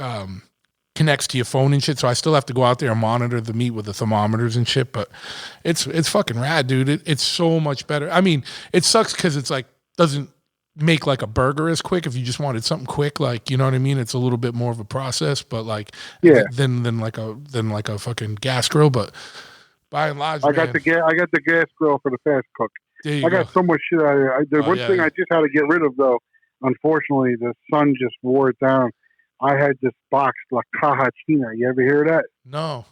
connects to your phone and shit. So I still have to go out there and monitor the meat with the thermometers and shit. But it's fucking rad, dude. It's so much better. I mean, it sucks because it's like doesn't make like a burger as quick. If you just wanted something quick, like, you know what I mean, it's a little bit more of a process. But like than like a fucking gas grill, but. By and large, I got the gas grill for the fast cook. I got so much shit out of here. One thing I just had to get rid of, though, unfortunately, the sun just wore it down. I had this box, La Caja China. You ever hear of that? No.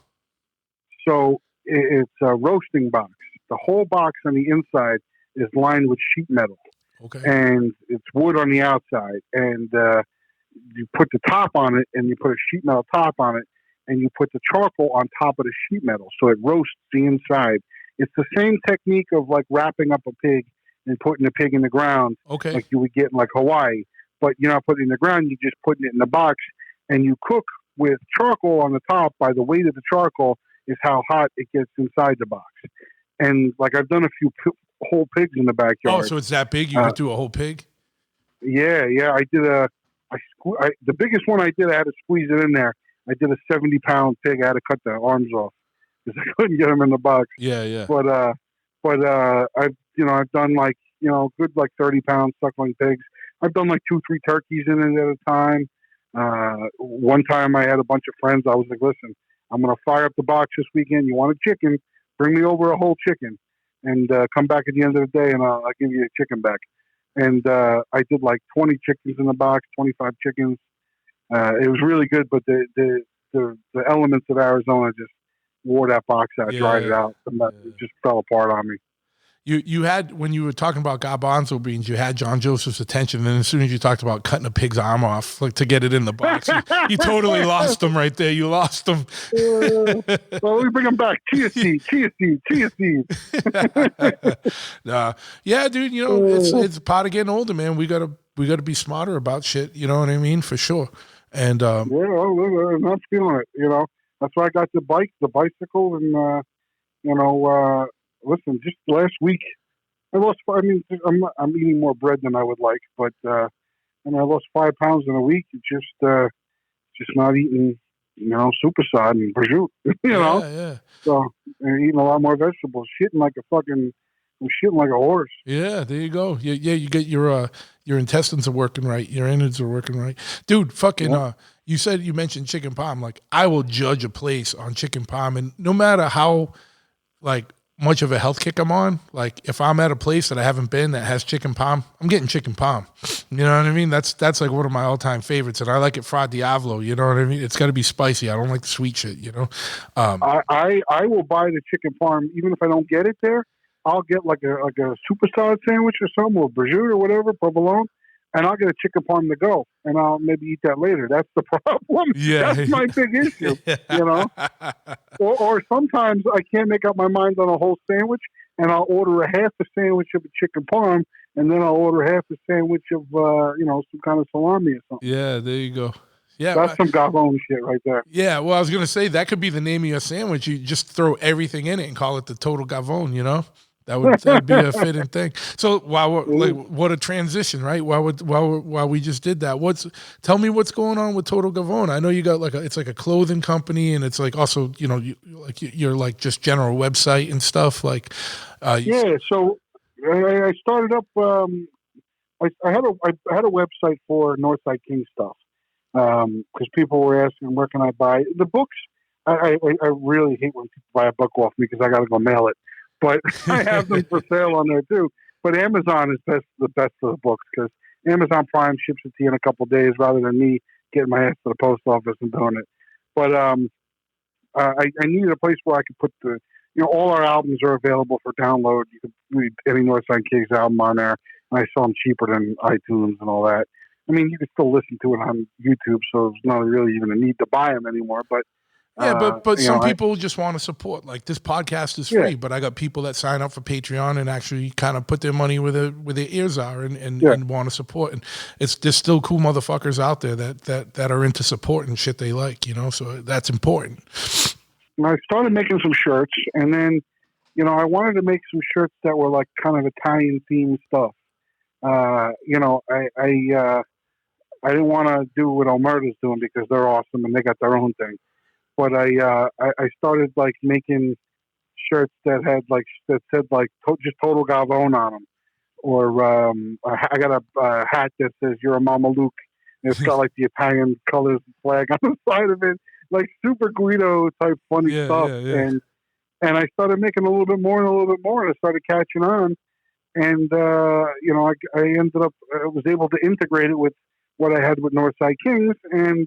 So it's a roasting box. The whole box on the inside is lined with sheet metal. Okay. And it's wood on the outside. And you put the top on it, and you put a sheet metal top on it, and you put the charcoal on top of the sheet metal, so it roasts the inside. It's the same technique of like wrapping up a pig and putting the pig in the ground Okay. like you would get in like Hawaii. But you're not putting it in the ground, you're just putting it in the box, and you cook with charcoal on the top. By the weight of the charcoal is how hot it gets inside the box. And like I've done a few whole pigs in the Oh, backyard. so it's that big? You could do a whole pig? Yeah. I did the biggest one I did, I had to squeeze it in there. I did a 70-pound pig. I had to cut the arms off because I couldn't get them in the box. Yeah. But I've done like, good like 30-pound suckling pigs. I've done like 2-3 turkeys in it at a time. One time I had a bunch of friends. I was like, listen, I'm going to fire up the box this weekend. You want a chicken? Bring me over a whole chicken and come back at the end of the day and I'll give you a chicken back. And I did like 20 chickens in the box, 25 chickens. It was really good, but the elements of Arizona just wore that box out, dried it out, and it just fell apart on me. You had, when you were talking about garbanzo beans, you had John Joseph's attention, and then as soon as you talked about cutting a pig's arm off, like to get it in the box, you totally lost him right there. You lost him. Well, let me bring him back. Chia seed. Yeah, dude. It's part of getting older, man. We gotta be smarter about shit. You know what I mean? For sure. And I'm not feeling it. That's why I got the bicycle, and listen, just last week, I lost. I'm eating more bread than I would like, but I lost 5 pounds in a week. It's just not eating, superside and prosciutto, Yeah. So eating a lot more vegetables, I'm shitting like a horse. Yeah, there you go. Yeah, you get your intestines are working right, your innards are working right, dude. Fucking. Yeah. You mentioned chicken parm. Like, I will judge a place on chicken parm, and no matter how much of a health kick I'm on, like if I'm at a place that I haven't been that has chicken parm, I'm getting chicken parm. You know what I mean? That's like one of my all-time favorites, and I like it fra diavolo. You know what I mean? It's got to be spicy. I don't like the sweet shit. I will buy the chicken parm even if I don't get it there. I'll get like a super salad sandwich or something, or prosciutto or whatever, provolone, and I'll get a chicken parm to go, and I'll maybe eat that later. That's the problem. Yeah. That's my big issue, Or sometimes I can't make up my mind on a whole sandwich, and I'll order a half a sandwich of a chicken parm, and then I'll order half a sandwich of, some kind of salami or something. Yeah, there you go. Yeah, that's some Gavone shit right there. Yeah, well, I was gonna say that could be the name of your sandwich. You just throw everything in it and call it the Total Gavone. That would be a fitting thing. So what a transition, right? While we just did that, tell me what's going on with Total Gavone. I know you got it's like a clothing company, and it's like also you're like just general website and stuff like. So I started up. I had a website for Northside King stuff because people were asking where can I buy the books. I really hate when people buy a book off me because I got to go mail it. But I have them for sale on there too. But Amazon is the best of the books because Amazon Prime ships it to you in a couple of days rather than me getting my ass to the post office and doing it. But I needed a place where I could put all our albums are available for download. You can read any Northside Kings album on there, and I sell them cheaper than iTunes and all that. I mean, you can still listen to it on YouTube, so it's not really even a need to buy them anymore. But but some people just want to support. Like, this podcast is free, but I got people that sign up for Patreon and actually kind of put their money where their ears are and want to support. And there's still cool motherfuckers out there that are into supporting shit they like, so that's important. I started making some shirts, and then, I wanted to make some shirts that were like kind of Italian themed stuff. I didn't want to do what Omerta's doing because they're awesome and they got their own thing. But I started like making shirts that said just Total Gavone on them, or I got a hat that says "You're a Mama Luke." And it's got like the Italian colors and flag on the side of it, like super Guido type funny stuff. Yeah. And I started making a little bit more, and I started catching on. And I ended up I was able to integrate it with what I had with Northside Kings, and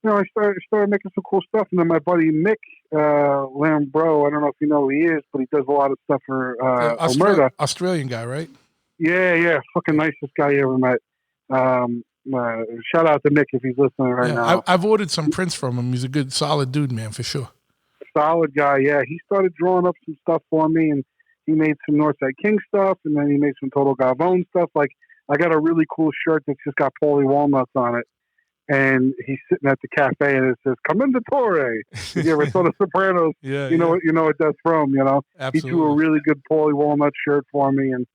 I started making some cool stuff. And then my buddy Mick Lambro, I don't know if you know who he is, but he does a lot of stuff for Omerta. Australian guy, right? Yeah, fucking nicest guy you ever met. Shout out to Mick if he's listening right now. I've ordered some prints from him. He's a good, solid dude, man, for sure. Solid guy, yeah. He started drawing up some stuff for me, and he made some Northside King stuff, and then he made some Total Gavone stuff. Like, I got a really cool shirt that's just got Paulie Walnuts on it, and he's sitting at the cafe, and it says "Commendatore." If you ever saw The Sopranos, Yeah, you know what that's from. You know, absolutely. he drew a really good Paulie Walnut shirt for me, and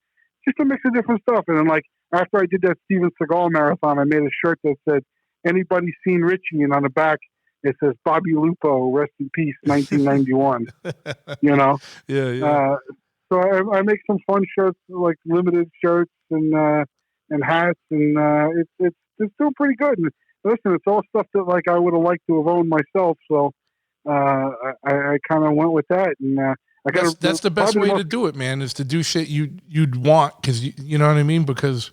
just a mix of different stuff. And then, like, after I did that Steven Seagal marathon, I made a shirt that said, "Anybody seen Richie?" And on the back it says, "Bobby Lupo, rest in peace, 1991." You know. Yeah. So I make some fun shirts, like limited shirts and hats, and it's doing pretty good. And listen, it's all stuff that like I would have liked to have owned myself. So I kind of went with that, and that's the best way to do it, man. Is to do shit you'd want, because you know what I mean. Because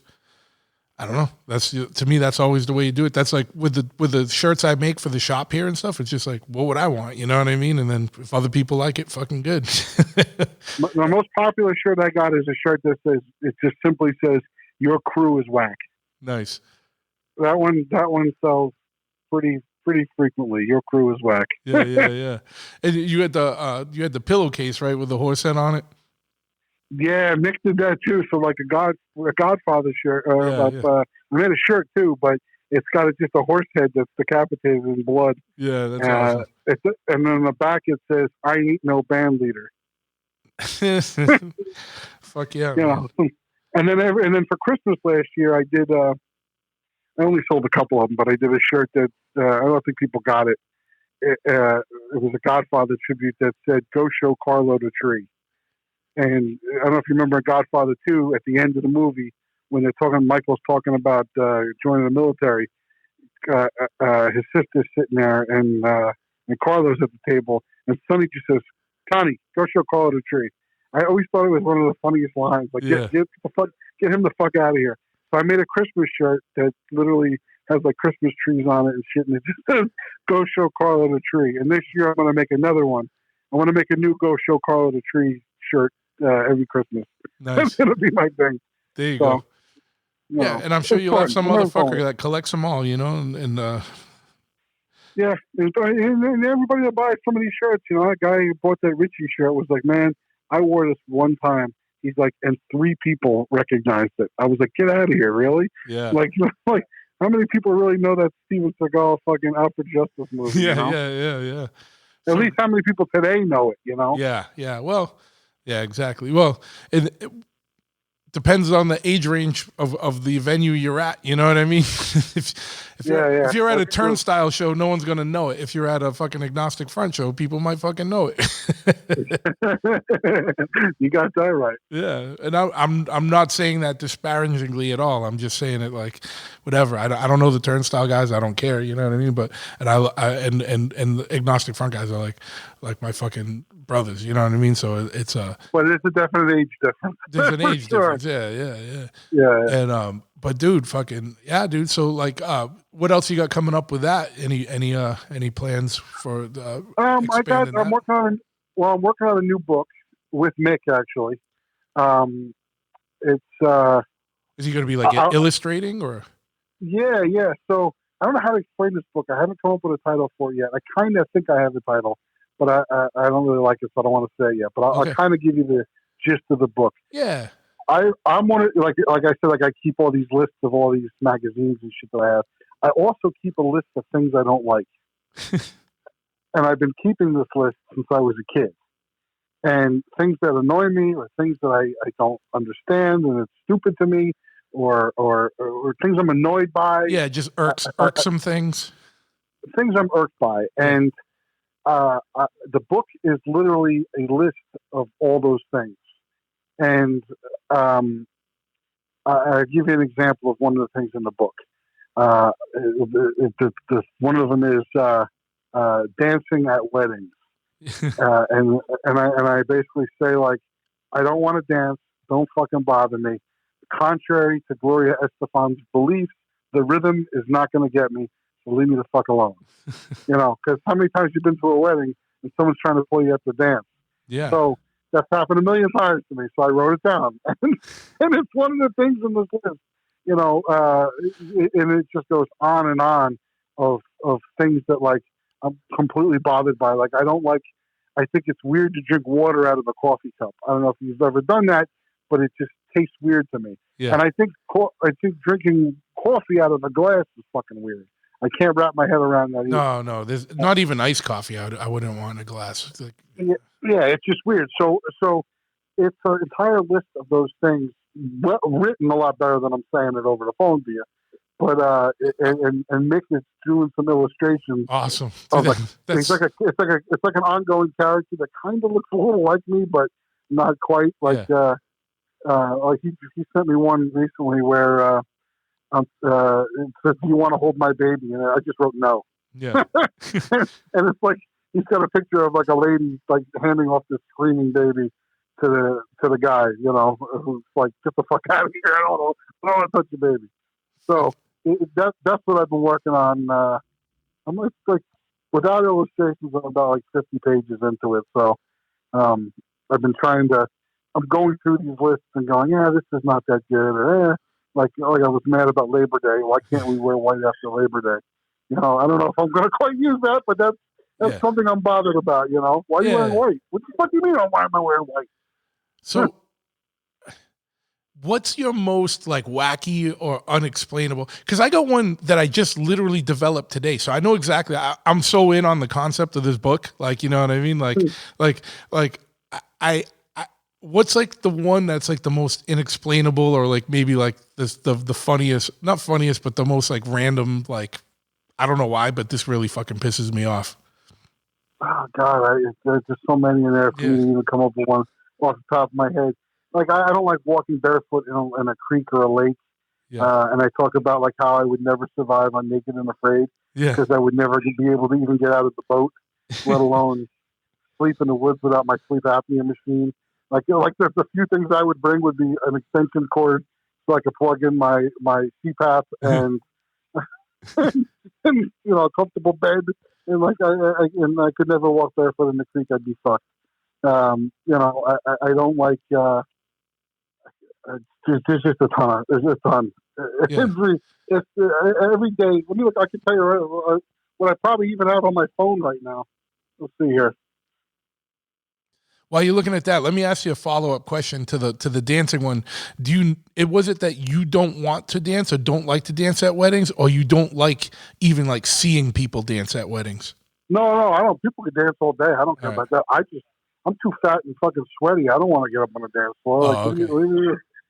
I don't know. That's, to me, that's always the way you do it. That's like with the shirts I make for the shop here and stuff. It's just like, what would I want? You know what I mean? And then if other people like it, fucking good. The most popular shirt I got is a shirt that says, it just simply says, "Your crew is whack." Nice. That one sells pretty frequently. Your crew is whack. Yeah. And you had the pillowcase, right, with the horse head on it. Yeah, Mick did that too. So like a Godfather shirt. I made a shirt too, but it's got just a horse head that's decapitated in blood. Yeah, that's awesome. And then on the back it says, "I ain't no band leader." Fuck yeah. You know. And then for Christmas last year, I did. I only sold a couple of them, but I did a shirt that I don't think people got it. It was a Godfather tribute that said, "Go show Carlo the tree." And I don't know if you remember Godfather 2 at the end of the movie when Michael's talking about joining the military. His sister's sitting there, and Carlo's at the table, and Sonny just says, "Connie, go show Carlo the tree." I always thought it was one of the funniest lines. Like, get him the fuck out of here. So I made a Christmas shirt that literally has like Christmas trees on it and shit, and it just says, "Go show Carlo the tree." And this year I'm going to make another one. I want to make a new "Go show Carlo the tree" shirt every Christmas. Nice. That's going to be my thing. There you go. Yeah, and I'm sure you'll have some motherfucker that collects them all, you know, and yeah, and everybody that buys some of these shirts, you know, that guy who bought that Richie shirt was like, "Man, I wore this one time." He's like, and 3 people recognized it. I was like, "Get out of here, really?" Yeah. Like how many people really know that Steven Seagal fucking Out for Justice movie? Yeah, you know? yeah. At least how many people today know it, you know? Yeah. Well, yeah, exactly. Well, it depends on the age range of the venue you're at. You know what I mean? if you're at a Turnstile show, no one's gonna know it. If you're at a fucking Agnostic Front show, people might fucking know it. You got that right. Yeah, and I'm not saying that disparagingly at all. I'm just saying it like whatever. I don't know the Turnstile guys. I don't care. You know what I mean? But and the Agnostic Front guys are like my fucking brothers. You know what I mean? So it's but it's a definite age difference. There's an age difference. Yeah. And but dude, fucking yeah, dude. So like, what else you got coming up with that? Any plans for I'm working on a new book with Mick actually. It's is he going to be like illustrating or? Yeah. So I don't know how to explain this book. I haven't come up with a title for it yet. I kind of think I have a title, but I don't really like it, so I don't want to say it yet. But I'll kind of give you the gist of the book. Yeah. I'm one of, like I said, like I keep all these lists of all these magazines and shit that I have. I also keep a list of things I don't like. And I've been keeping this list since I was a kid. And things that annoy me or things that I don't understand and it's stupid to me or things I'm annoyed by. Yeah, just irksome things. Things I'm irked by. And the book is literally a list of all those things. And I'll give you an example of one of the things in the book. One of them is dancing at weddings. And I basically say, like, I don't want to dance. Don't fucking bother me. Contrary to Gloria Estefan's beliefs, the rhythm is not going to get me. So leave me the fuck alone. You know, because how many times you've been to a wedding and someone's trying to pull you up to dance? Yeah. So that's happened a million times to me. So I wrote it down, and it's one of the things in this list. You know, and it just goes on and on of things that like I'm completely bothered by. Like I don't like I think it's weird to drink water out of a coffee cup. I don't know if you've ever done that, but it just tastes weird to me. Yeah. And I think drinking coffee out of a glass is fucking weird. I can't wrap my head around that either. No, there's not even iced coffee. I wouldn't want a glass. It's like, Yeah, it's just weird. So it's an entire list of those things written a lot better than I'm saying it over the phone to you. But and Mick is doing some illustrations. awesome. Of That's, it's like an ongoing character that kind of looks a little like me, but not quite. Like he sent me one recently where it says, "Do you want to hold my baby?" And I just wrote no. yeah. And it's like he's got a picture of like a lady like handing off this screaming baby to the guy, you know, who's like, "Get the fuck out of here! I don't want to touch your baby." So that's what I've been working on. I'm like without illustrations, I'm about like 50 pages into it. So I've been I'm going through these lists and going, yeah, this is not that good, or like I was mad about Labor Day. Why can't we wear white after Labor Day? You know, I don't know if I'm going to quite use that, but that's something I'm bothered about. You know, why are you wearing white? What the fuck do you mean? Why am I wearing white? So, what's your most like wacky or unexplainable? Because I got one that I just literally developed today, so I know exactly. I'm so in on the concept of this book, like, you know what I mean, like I what's like the one that's like the most inexplainable, or like maybe like this the funniest, not funniest, but the most like random, like I don't know why, but this really fucking pisses me off. Oh God, there's just so many in there for me to even come up with one off the top of my head. Like I don't like walking barefoot in a creek or a lake. Yeah. And I talk about like how I would never survive on Naked and Afraid because I would never be able to even get out of the boat, let alone sleep in the woods without my sleep apnea machine. Like there's a few things I would bring would be an extension cord so I could plug in my CPAP and you know, a comfortable bed, and like I could never walk barefoot in the creek. I'd be fucked. You know, I don't like. There's just a ton. There's a ton. Yeah. Every day. Let me look. I can tell you what I probably even have on my phone right now. Let's see here. While you're looking at that, let me ask you a follow-up question to the dancing one. Was it that you don't want to dance or don't like to dance at weddings, or you don't like even like seeing people dance at weddings? No, I don't. People can dance all day. I don't care about that. I'm too fat and fucking sweaty. I don't want to get up on the dance floor.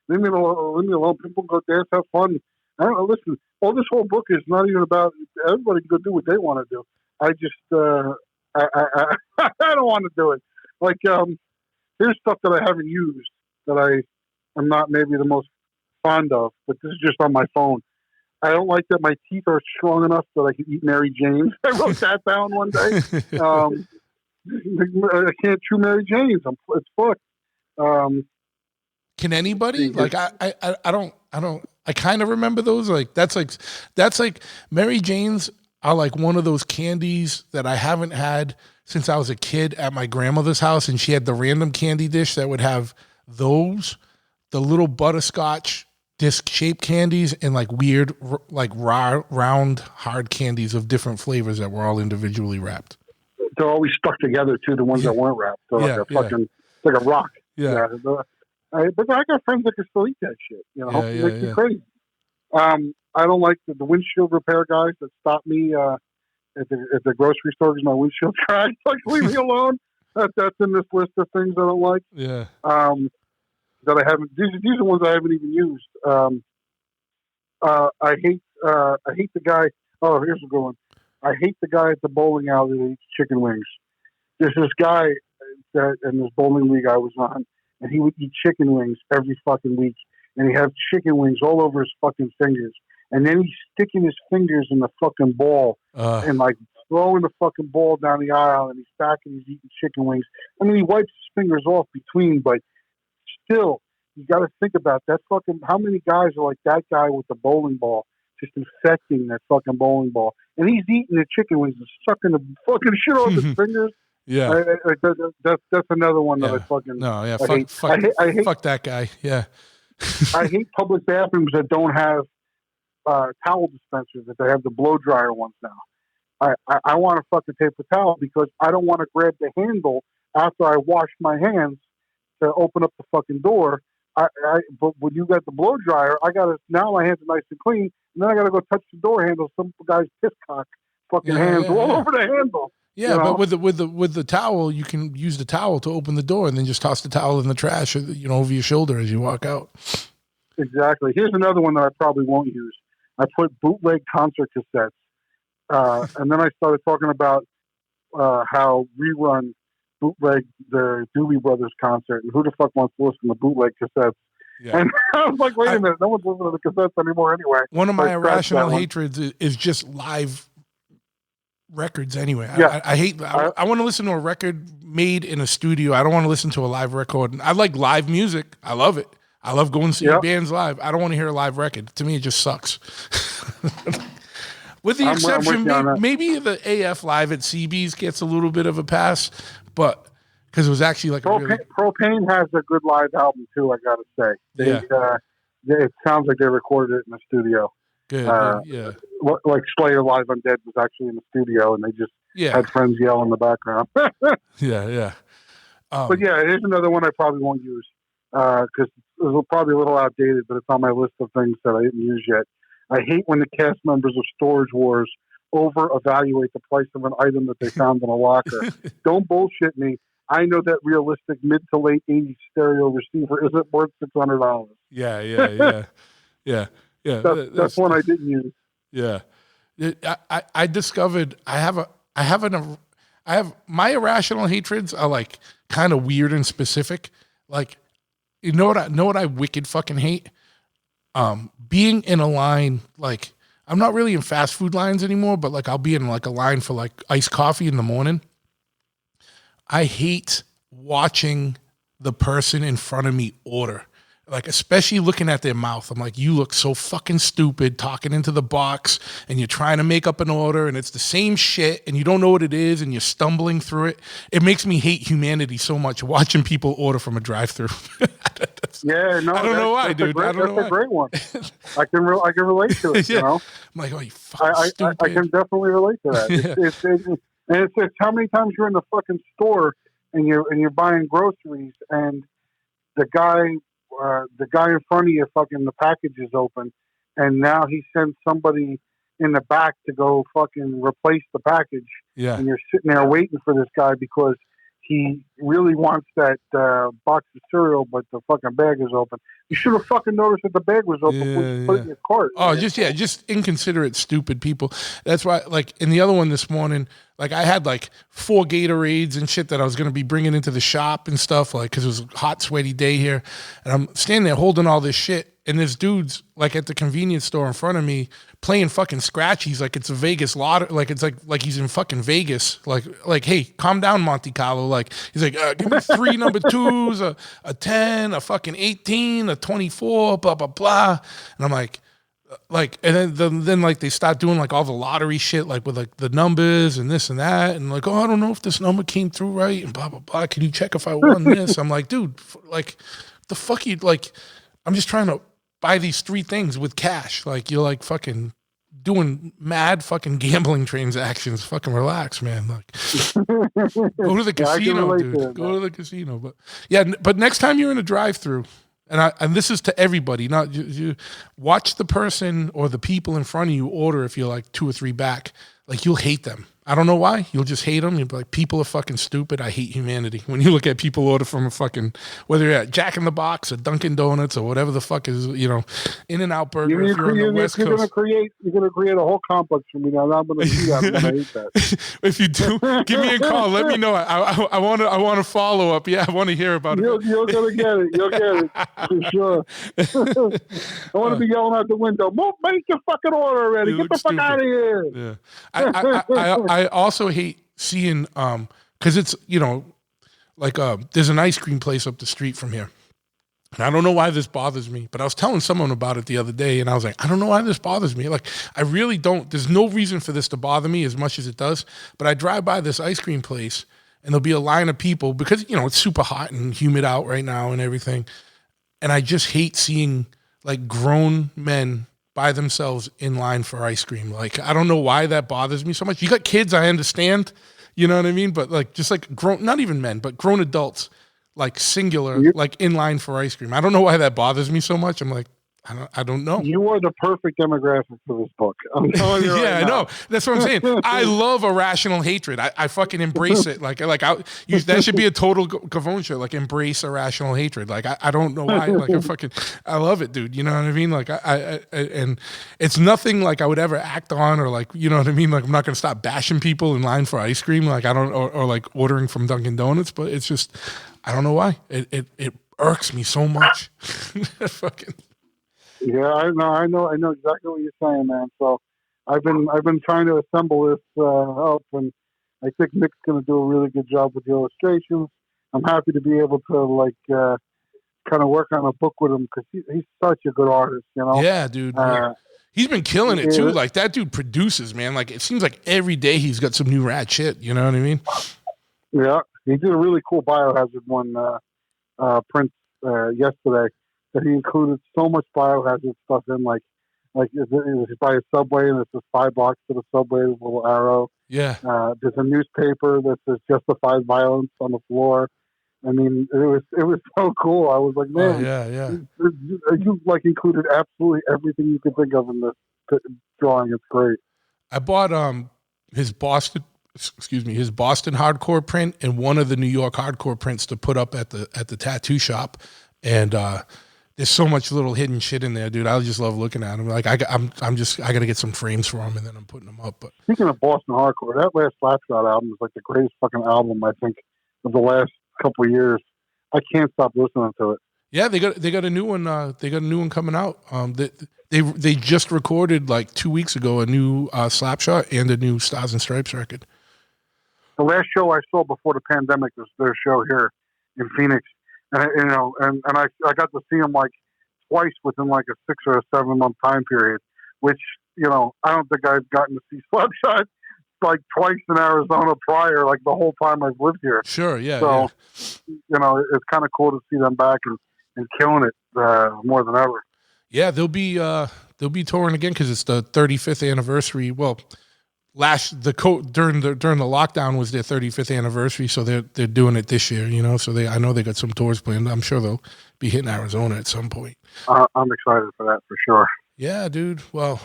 Leave me alone. People go dance, have fun. I don't know. Listen, this whole book is not even about everybody can go do what they want to do. I just I don't want to do it. Like, here's stuff that I haven't used that I'm not maybe the most fond of, but this is just on my phone. I don't like that my teeth are strong enough that I can eat Mary Jane's. I wrote that down one day. I can't chew Mary Jane's. It's fucked. Can anybody? Like, I don't. I kind of remember those. Like, that's like Mary Jane's are like one of those candies that I haven't had since I was a kid at my grandmother's house, and she had the random candy dish that would have those, the little butterscotch disc-shaped candies, and like weird, like round, hard candies of different flavors that were all individually wrapped. They're always stuck together too. The ones that weren't wrapped, they're like a fucking, like a rock. Yeah. But I got friends that can still eat that shit. You know, it makes me crazy. I don't like the windshield repair guys that stop me at the grocery store because my windshield cracked. Like, leave me alone. That's in this list of things I don't like. Yeah. That I haven't. These are ones I haven't even used. I hate the guy. Oh, here's a good one. I hate the guy at the bowling alley that eats chicken wings. There's this guy that in this bowling league I was on, and he would eat chicken wings every fucking week, and he'd have chicken wings all over his fucking fingers, and then he's sticking his fingers in the fucking ball and like throwing the fucking ball down the aisle, and he's back and he's eating chicken wings. I mean, he wipes his fingers off between, but still, you got to think about that fucking. How many guys are like that guy with the bowling ball, just infecting that fucking bowling ball, and he's eating the chicken wings and sucking the fucking shit off his fingers. Yeah, that's another one that I fucking. No, yeah, I hate fuck that guy. Yeah, I hate public bathrooms that don't have towel dispensers. That they have the blow dryer ones now. I want a fucking paper towel because I don't want to grab the handle after I wash my hands to open up the fucking door. But when you got the blow dryer, now my hands are nice and clean, and then I gotta go touch the door handle. Some guy's piss cock fucking hands all over the handle. Yeah, you know? but with the towel, you can use the towel to open the door and then just toss the towel in the trash, over your shoulder as you walk out. Exactly. Here's another one that I probably won't use. I put bootleg concert cassettes, and then I started talking about how Rerun bootleg the Doobie Brothers concert, and who the fuck wants to listen to bootleg cassettes? Yeah. And I was like, wait a minute, no one's listening to the cassettes anymore anyway. One of my irrational hatreds is just live records anyway. Yeah. I want to listen to a record made in a studio. I don't want to listen to a live record. I like live music. I love it. I love going to see bands live. I don't want to hear a live record. To me, it just sucks. With the exception, maybe the AF Live at CB's gets a little bit of a pass, but because it was actually like Propane has a good live album too. I gotta say, it sounds like they recorded it in the studio. Good, yeah. Like Slayer Live Undead was actually in the studio, and they just had friends yell in the background. yeah. But yeah, here's another one I probably won't use because it's probably a little outdated, but it's on my list of things that I didn't use yet. I hate when the cast members of Storage Wars over-evaluate the price of an item that they found in a locker. Don't bullshit me. I know that realistic mid to late 80s stereo receiver isn't worth $600. Yeah. That's one I didn't use. Yeah. I discovered I have my irrational hatreds are like kind of weird and specific. Like, you know what I wicked fucking hate? Being in a line, like, I'm not really in fast food lines anymore, but like I'll be in like a line for like iced coffee in the morning. I hate watching the person in front of me order. Like, especially looking at their mouth. I'm like, you look so fucking stupid talking into the box and you're trying to make up an order and it's the same shit and you don't know what it is and you're stumbling through it. It makes me hate humanity so much watching people order from a drive-thru. I don't know why, dude. That's a great one. I can relate to it, you know? I'm like, oh, you fucking stupid. I can definitely relate to that. It's how many times you're in the fucking store and you're buying groceries and the guy in front of you, fucking the package is open, and now he sends somebody in the back to go fucking replace the package. Yeah. And you're sitting there waiting for this guy because he really wants that box of cereal, but the fucking bag is open. You should have fucking noticed that the bag was open before you put it in your cart. Oh, just inconsiderate, stupid people. That's why, like, in the other one this morning, like, I had like 4 Gatorades and shit that I was going to be bringing into the shop and stuff, like, because it was a hot, sweaty day here. And I'm standing there holding all this shit. And this dude's like at the convenience store in front of me playing fucking scratchies like it's a Vegas lottery, like it's like he's in fucking Vegas. Like, hey, calm down, Monte Carlo. Like, he's like, give me 3 number 2s, a 10, a fucking 18, a 24, blah blah blah. And I'm like, and then like they start doing like all the lottery shit, like with like the numbers and this and that, and like, oh, I don't know if this number came through right, and blah blah blah. Can you check if I won this? I'm like, dude, like, the fuck you like? I'm just trying to buy these 3 things with cash. Like, you're like fucking doing mad fucking gambling transactions. Fucking relax, man. Like, go to the casino, dude. Go to the casino. But yeah, but next time you're in a drive-through, and this is to everybody, not you, watch the person or the people in front of you order if you're like 2 or 3 back. Like, you'll hate them. I don't know why. You'll just hate them. You'll be like, people are fucking stupid. I hate humanity. When you look at people order from a fucking, whether you're at Jack in the Box or Dunkin' Donuts or whatever the fuck is, In-N-Out Burger. You're going to create a whole complex for me now. I'm going to do that. I'm going to hate that. If you do, give me a call. Let me know. I want to follow up. Yeah, I want to hear about it. You're going to get it. You'll get it for sure. I want to be yelling out the window. Move, make your fucking order already. Get the fuck out of here. Yeah. I also hate seeing, because it's, there's an ice cream place up the street from here. And I don't know why this bothers me, but I was telling someone about it the other day, and I was like, I don't know why this bothers me. Like, I really don't. There's no reason for this to bother me as much as it does. But I drive by this ice cream place, and there'll be a line of people because, it's super hot and humid out right now and everything. And I just hate seeing, like, grown men by themselves in line for ice cream. Like, I don't know why that bothers me so much. You got kids, I understand, you know what I mean? But like, just like grown, not even men, but grown adults, like singular, like in line for ice cream. I don't know why that bothers me so much. I'm like, I don't know. You are the perfect demographic for this book. I'm telling you Yeah, right I know. now. That's what I'm saying. I love irrational hatred. I fucking embrace it. That should be a total Gavone show. Like, embrace irrational hatred. Like, I don't know why. Like, I love it, dude. You know what I mean? Like, and it's nothing like I would ever act on, or like, you know what I mean? Like, I'm not gonna stop bashing people in line for ice cream. Like, I don't, or like ordering from Dunkin' Donuts. But it's just, I don't know why. It irks me so much. Fucking. Yeah, I know exactly what you're saying, man. So I've been trying to assemble this up, and I think Nick's going to do a really good job with the illustrations. I'm happy to be able to kind of work on a book with him because he's such a good artist, you know. Yeah, dude. He's been killing it too. Like, that dude produces, man. Like, it seems like every day he's got some new rad shit. You know what I mean? Yeah, he did a really cool Biohazard one print yesterday. That he included so much biohazard stuff in, like it was by a subway, and it's just 5 blocks to the subway, there's a little arrow. Yeah. There's a newspaper that says justified violence on the floor. I mean, it was so cool. I was like, man, you like included absolutely everything you could think of in this drawing. It's great. I bought his Boston hardcore print and one of the New York hardcore prints to put up at the tattoo shop, and there's so much little hidden shit in there, dude. I just love looking at them. Like, I got to get some frames for them, and then I'm putting them up. But speaking of Boston hardcore, that last Slapshot album is like the greatest fucking album I think of the last couple of years. I can't stop listening to it. Yeah, they got a new one. They got a new one coming out. They just recorded like 2 weeks ago a new Slapshot and a new Stars and Stripes record. The last show I saw before the pandemic was their show here in Phoenix. And I got to see him like twice within like a 6 or a 7 month time period, which, you know, I don't think I've gotten to see Slapshot like twice in Arizona prior, like the whole time I've lived here. Sure, yeah. So, you know, it's kind of cool to see them back and killing it more than ever. Yeah, they'll be touring again because it's the 35th anniversary. Well, during the lockdown was their 35th anniversary, so they're doing it this year, you know. So I know they got some tours planned. I'm sure they'll be hitting Arizona at some point. I'm excited for that for sure. Yeah, dude. Well,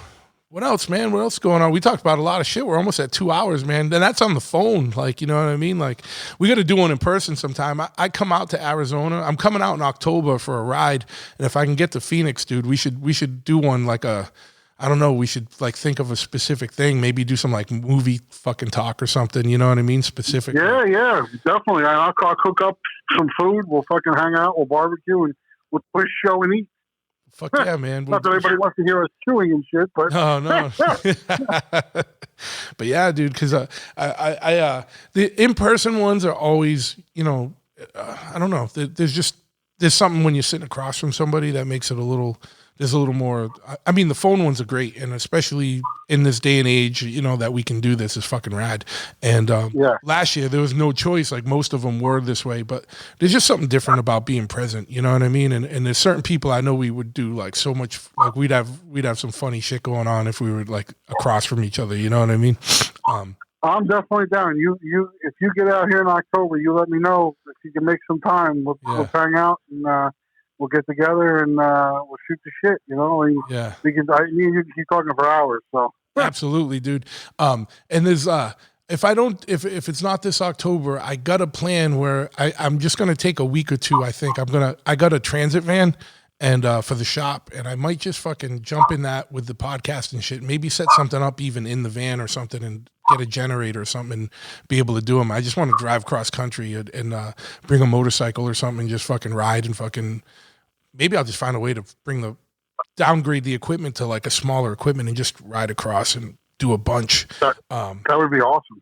what else, man? What else is going on? We talked about a lot of shit. We're almost at 2 hours, man. And that's on the phone, like, you know what I mean? Like, we got to do one in person sometime. I come out to Arizona. I'm coming out in October for a ride, and if I can get to Phoenix, dude, we should do one like I don't know, we should like think of a specific thing, maybe do some like movie fucking talk or something, you know what I mean? Specific. Yeah, definitely. I'll cook up some food. We'll fucking hang out. We'll barbecue and we'll push show and eat. Fuck yeah, man. Not that anybody wants to hear us chewing and shit, but. No. But yeah, dude, because the in-person ones are always, you know, I don't know. There's something when you're sitting across from somebody that makes it there's a little more. I mean, the phone ones are great, and especially in this day and age, you know, that we can do this is fucking rad. And last year there was no choice; like most of them were this way. But there's just something different about being present. You know what I mean? And there's certain people I know we would do like so much. Like we'd have some funny shit going on if we were like across from each other. You know what I mean? I'm definitely down. If you get out here in October, you let me know if you can make some time. Let's hang out and. We'll get together and we'll shoot the shit, you know. And me and you can keep talking for hours. So absolutely, dude. And there's if it's not this October, I got a plan where I'm just gonna take a week or two. I think I got a transit van and for the shop, and I might just fucking jump in that with the podcast and shit. Maybe set something up even in the van or something and get a generator or something and be able to do them. I just want to drive cross country and bring a motorcycle or something and just fucking ride and fucking. Maybe I'll just find a way to downgrade the equipment to like a smaller equipment and just ride across and do a bunch. That would be awesome.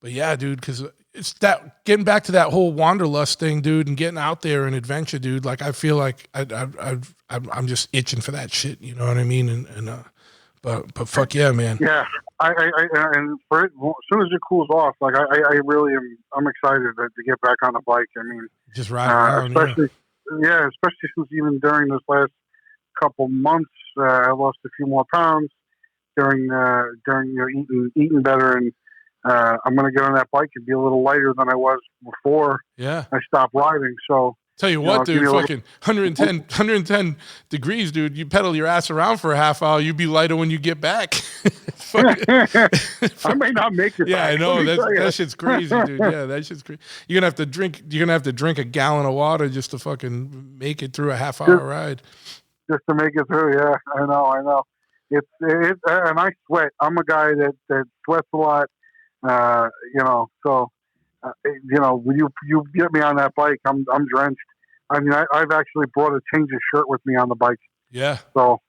But yeah, dude, because it's that getting back to that whole wanderlust thing, dude, and getting out there and adventure, dude. Like I feel like I'm just itching for that shit. You know what I mean? But fuck yeah, man. Yeah, and for it, as soon as it cools off, like I really am. I'm excited to get back on the bike. I mean, just ride around, especially since even during this last couple months, I lost a few more pounds during eating better, and I'm going to get on that bike and be a little lighter than I was before Yeah. I stopped riding. So Tell you what, give dude, me a fucking 110 degrees, dude. You pedal your ass around for a half hour, you'd be lighter when you get back. I may not make it. Yeah, back, I know. let me tell you. That shit's crazy, dude. Yeah, that shit's crazy. You're gonna have to drink a gallon of water just to fucking make it through a half hour ride. Just to make it through. Yeah, I know. It's and I sweat. I'm a guy that sweats a lot. So when you get me on that bike, I'm drenched. I mean, I've actually brought a change of shirt with me on the bike. Yeah. So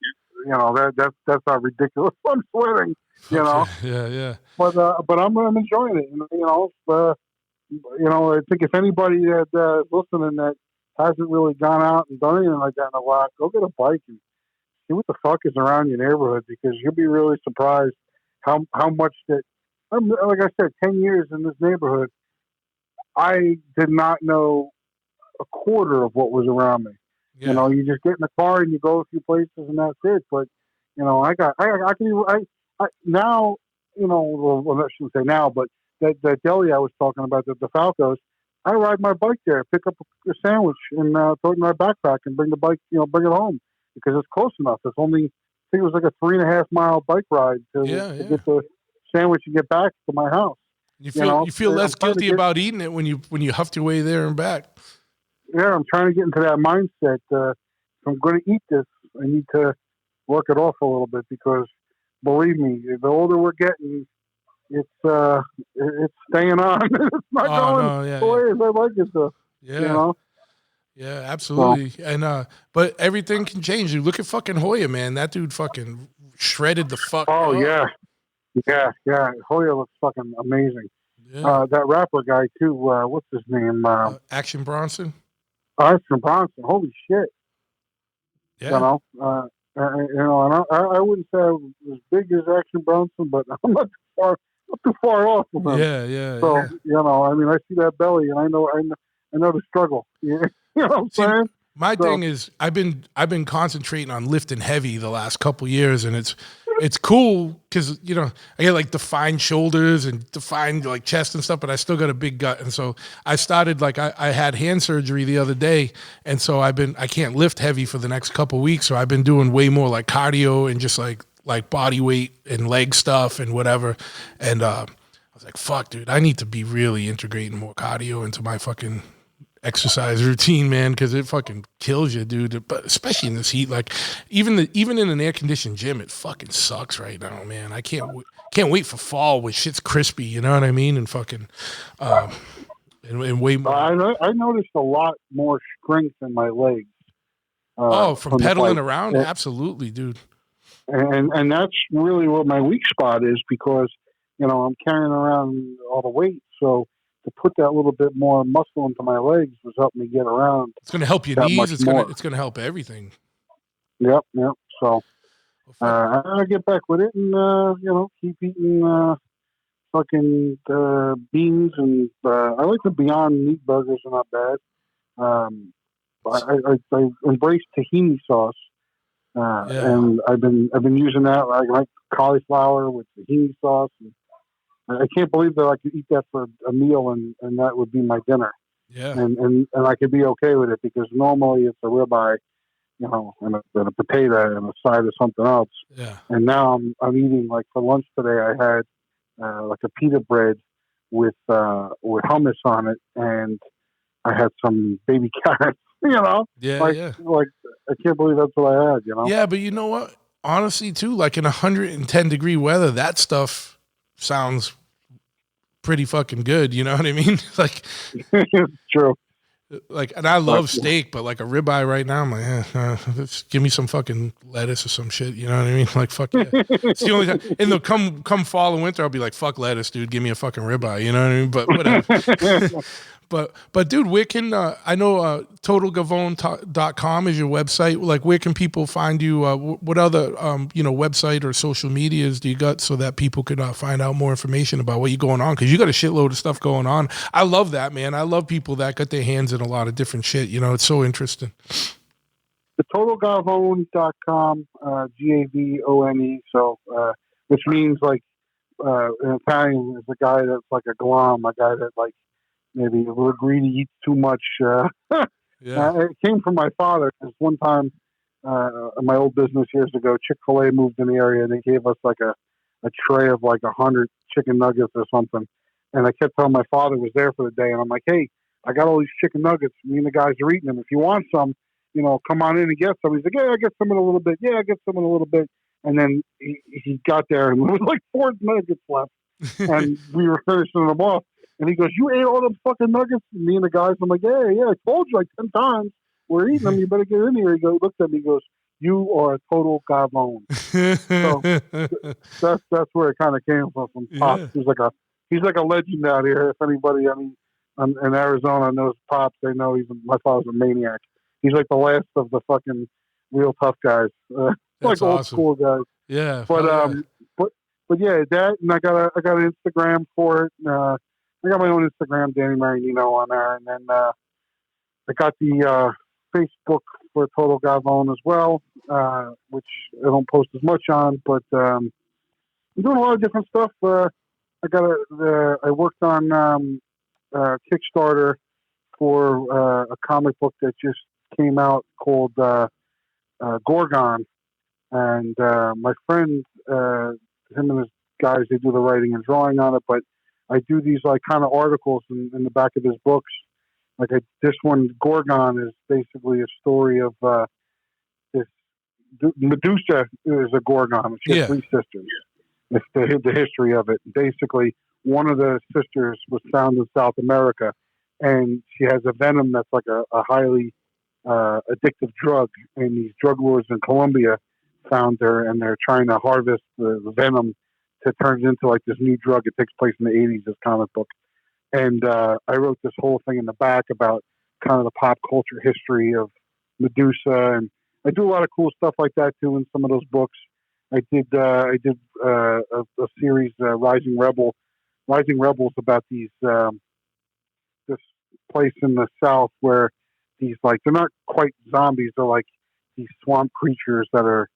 that's how ridiculous I'm sweating. Yeah. But I'm enjoying it. I think if anybody that listening that hasn't really gone out and done anything like that in a while, go get a bike and see what the fuck is around your neighborhood, because you'll be really surprised how much that. Like I said, 10 years in this neighborhood, I did not know a quarter of what was around me. Yeah. You just get in the car and you go a few places and that's it. But I now, well, I shouldn't say now, but that deli I was talking about, the Falcos, I ride my bike there, pick up a sandwich and throw it in my backpack and bring the bike, bring it home, because it's close enough. It's only, I think it was like a 3.5 mile bike ride to get the sandwich and get back to my house. You feel less guilty about eating it when you huffed your way there and back. Yeah, I'm trying to get into that mindset. If I'm going to eat this, I need to work it off a little bit, because believe me, the older we're getting, it's staying on. It's not going the way as I'd like it to. Yeah. Yeah, absolutely. And but everything can change. You look at fucking Hoya, man. That dude fucking shredded the fuck. Oh up. Yeah. Hoya looks fucking amazing. Yeah. That rapper guy too. What's his name? Action Bronson. Action Bronson. Holy shit. Yeah. And I wouldn't say I was as big as Action Bronson, but I'm not too far off from him. Yeah. So I mean, I see that belly, and I know the struggle. You know what I'm saying? My thing is, I've been concentrating on lifting heavy the last couple years, and it's cool because I get like defined shoulders and defined like chest and stuff, but I still got a big gut. And so I started I had hand surgery the other day, and so I can't lift heavy for the next couple weeks. So I've been doing way more like cardio and just like body weight and leg stuff and whatever. And I was like, fuck, dude, I need to be really integrating more cardio into my fucking exercise routine, man, because it fucking kills you, dude. But especially in this heat, like even in an air conditioned gym, it fucking sucks right now, man. I can't wait for fall when shit's crispy. You know what I mean? And fucking and way more. I noticed a lot more strength in my legs. From pedaling around, absolutely, dude. And that's really what my weak spot is, because I'm carrying around all the weight, so to put that little bit more muscle into my legs was helping me get around. It's going to help your knees. It's going to help everything. Yep. So I gotta get back with it and keep eating fucking beans, and I like the Beyond Meat burgers. Are not bad. I embraced tahini sauce, and I've been using that. I like cauliflower with tahini sauce. And I can't believe that I could eat that for a meal and that would be my dinner. Yeah. And I could be okay with it, because normally it's a ribeye, and a potato and a side of something else. Yeah. And now I'm eating, like for lunch today, I had like a pita bread with hummus on it, and I had some baby carrots. Yeah. Like I can't believe that's what I had. Yeah, but you know what? Honestly, too, like in 110 degree weather, that stuff sounds pretty fucking good. You know what I mean? Like, it's true. Like, and I love steak, but like a ribeye right now, I'm like, just give me some fucking lettuce or some shit. You know what I mean? Like, fuck yeah. It's the only time. And they'll come fall and winter, I'll be like, fuck lettuce, dude. Give me a fucking ribeye. You know what I mean? But whatever. But dude, where can I know totalgavone.com is your website. Like, where can people find you? What other website or social medias do you got so that people could find out more information about what you're going on? Because you got a shitload of stuff going on. I love that, man. I love people that got their hands in a lot of different shit. It's so interesting. the totalgavone.com, Gavone. So, which means like in Italian is a guy that's like a glom, a guy that like maybe a little greedy, eats too much. It came from my father because one time in my old business years ago, Chick-fil-A moved in the area and they gave us like a tray of like 100 chicken nuggets or something. And I kept telling my father was there for the day, and I'm like, hey, I got all these chicken nuggets. Me and the guys are eating them. If you want some, come on in and get some. He's like, yeah, I get some in a little bit. Yeah, I get some in a little bit. And then he got there, and there was like 4 nuggets left, and we were finishing them off. And he goes, you ate all them fucking nuggets? And me and the guys, I'm like, yeah, I told you like 10 times. We're eating them. You better get in here. He looked at me, he goes, you are a total gavone. So that's where it kind of came from Pops. Yeah. He's like a legend out here. If anybody in Arizona knows Pops, they know my father's a maniac. He's like the last of the fucking real tough guys, like old school guys. Yeah, but yeah, that, and I got an Instagram for it. I got my own Instagram, Danny Marianino, on there, and then I got the Facebook for Total Gavone as well, which I don't post as much on, but I'm doing a lot of different stuff. I worked on Kickstarter for a comic book that just came out called Gorgon, and my friend, him and his guys, they do the writing and drawing on it, but I do these like kind of articles in the back of his books. Like this one, Gorgon, is basically a story of this Medusa is a Gorgon. She has 3 sisters. It's the history of it. Basically, one of the sisters was found in South America, and she has a venom that's like a highly addictive drug. And these drug lords in Colombia found her, and they're trying to harvest the venom to turn it into like this new drug. It takes place in the 80s, this comic book. And I wrote this whole thing in the back about kind of the pop culture history of Medusa, and I do a lot of cool stuff like that too in some of those books. I did a series, Rising Rebels, about these this place in the South where these, like, they're not quite zombies, they're like these swamp creatures that are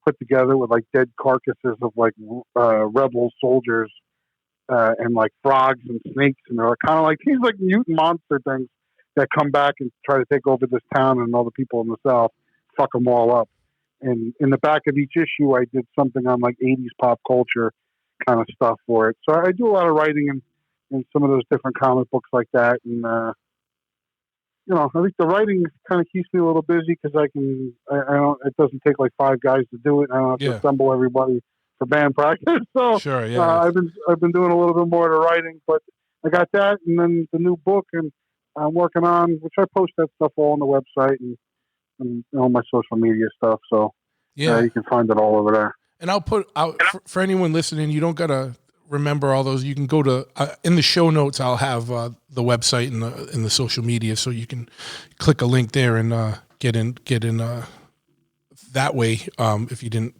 put together with like dead carcasses of like rebel soldiers. And like frogs and snakes, and they're kind of like these like mutant monster things that come back and try to take over this town, and all the people in the South fuck them all up. And in the back of each issue, I did something on like 80s pop culture kind of stuff for it. So I do a lot of writing in some of those different comic books like that. And, I think the writing kind of keeps me a little busy because I don't, it doesn't take like 5 guys to do it. I don't have to assemble everybody for band practice. So sure, yeah. I've been doing a little bit more of the writing, but I got that, and then the new book, and I'm working on, which I post that stuff all on the website and all my social media stuff. So you can find it all over there. And I'll put out for anyone listening, you don't gotta remember all those. You can go to in the show notes. I'll have the website and the social media, so you can click a link there and get in that way. If you didn't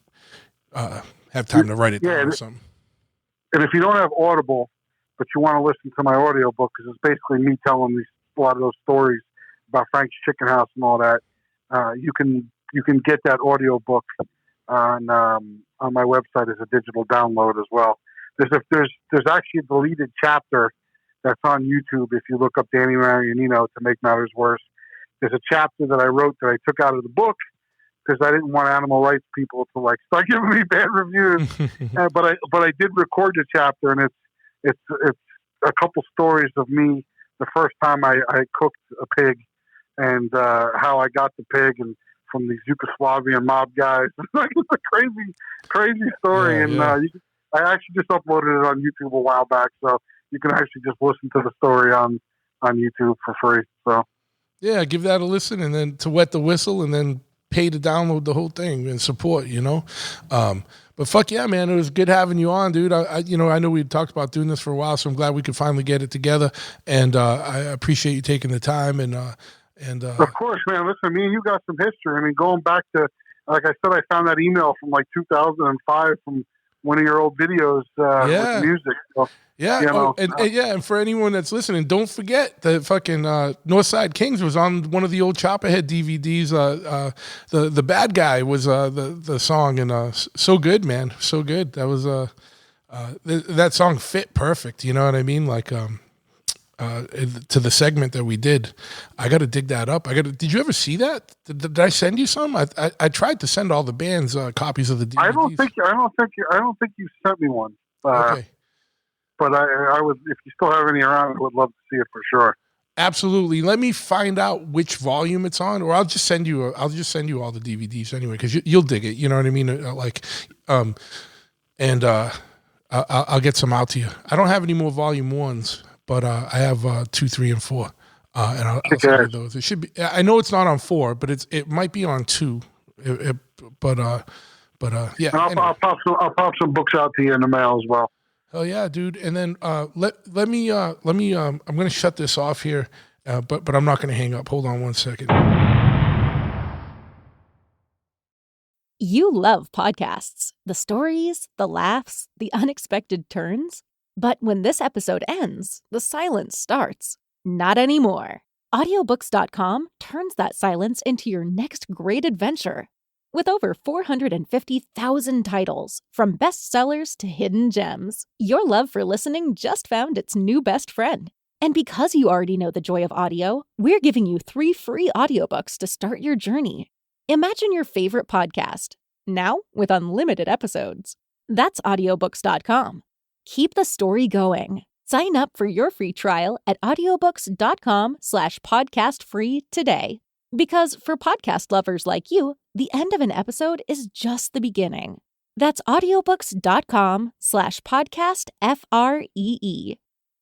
have time to write it down or something. And if you don't have Audible, but you want to listen to my audio book, because it's basically me telling a lot of those stories about Frank's Chicken House and all that, you can get that audio book on my website as a digital download as well. There's actually a deleted chapter that's on YouTube if you look up Danny Marianino. To make matters worse, there's a chapter that I wrote that I took out of the book because I didn't want animal rights people to like start giving me bad reviews. But I did record the chapter, and it's a couple stories of me the first time I cooked a pig, and how I got the pig, and from these Yugoslavian mob guys. It's a crazy story. I actually just uploaded it on YouTube a while back, so you can actually just listen to the story on YouTube for free. So yeah, give that a listen, and then to wet the whistle, and then pay to download the whole thing and support, But fuck yeah, man, it was good having you on, dude. I know we talked about doing this for a while, so I'm glad we could finally get it together. And I appreciate you taking the time. And of course, man. Listen, me and you got some history. I mean, going back to, like I said, I found that email from like 2005 from one of your old videos Yeah. with music. So, Yeah, you know, and for anyone that's listening, don't forget the fucking Northside Kings was on one of the old Chopperhead DVDs. The bad guy was the song, and so good, man, so good. That was that song fit perfect. You know what I mean? Like to the segment that we did. I got to dig that up. Did you ever see that? Did I send you some? I tried to send all the bands copies of the DVDs. I don't think you sent me one. Okay. But I would, if you still have any around, I would love to see it for sure. Absolutely. Let me find out which volume it's on, or I'll just send you all the DVDs anyway, because you'll dig it. You know what I mean? I'll get some out to you. I don't have any more volume ones, but I have 2, 3, and 4, and I'll send you those. It should be. I know it's not on 4, but it might be on 2. Yeah. And I'll pop some books out to you in the mail as well. Oh yeah, dude. And then let me I'm gonna shut this off here, but I'm not gonna hang up. Hold on one second. You love podcasts, the stories, the laughs, the unexpected turns. But when this episode ends, the silence starts. Not anymore. Audiobooks.com turns that silence into your next great adventure. With over 450,000 titles, from bestsellers to hidden gems, your love for listening just found its new best friend. And because you already know the joy of audio, we're giving you 3 free audiobooks to start your journey. Imagine your favorite podcast, now with unlimited episodes. That's audiobooks.com. Keep the story going. Sign up for your free trial at audiobooks.com/podcastfree today. Because for podcast lovers like you, the end of an episode is just the beginning. That's audiobooks.com/podcastfree.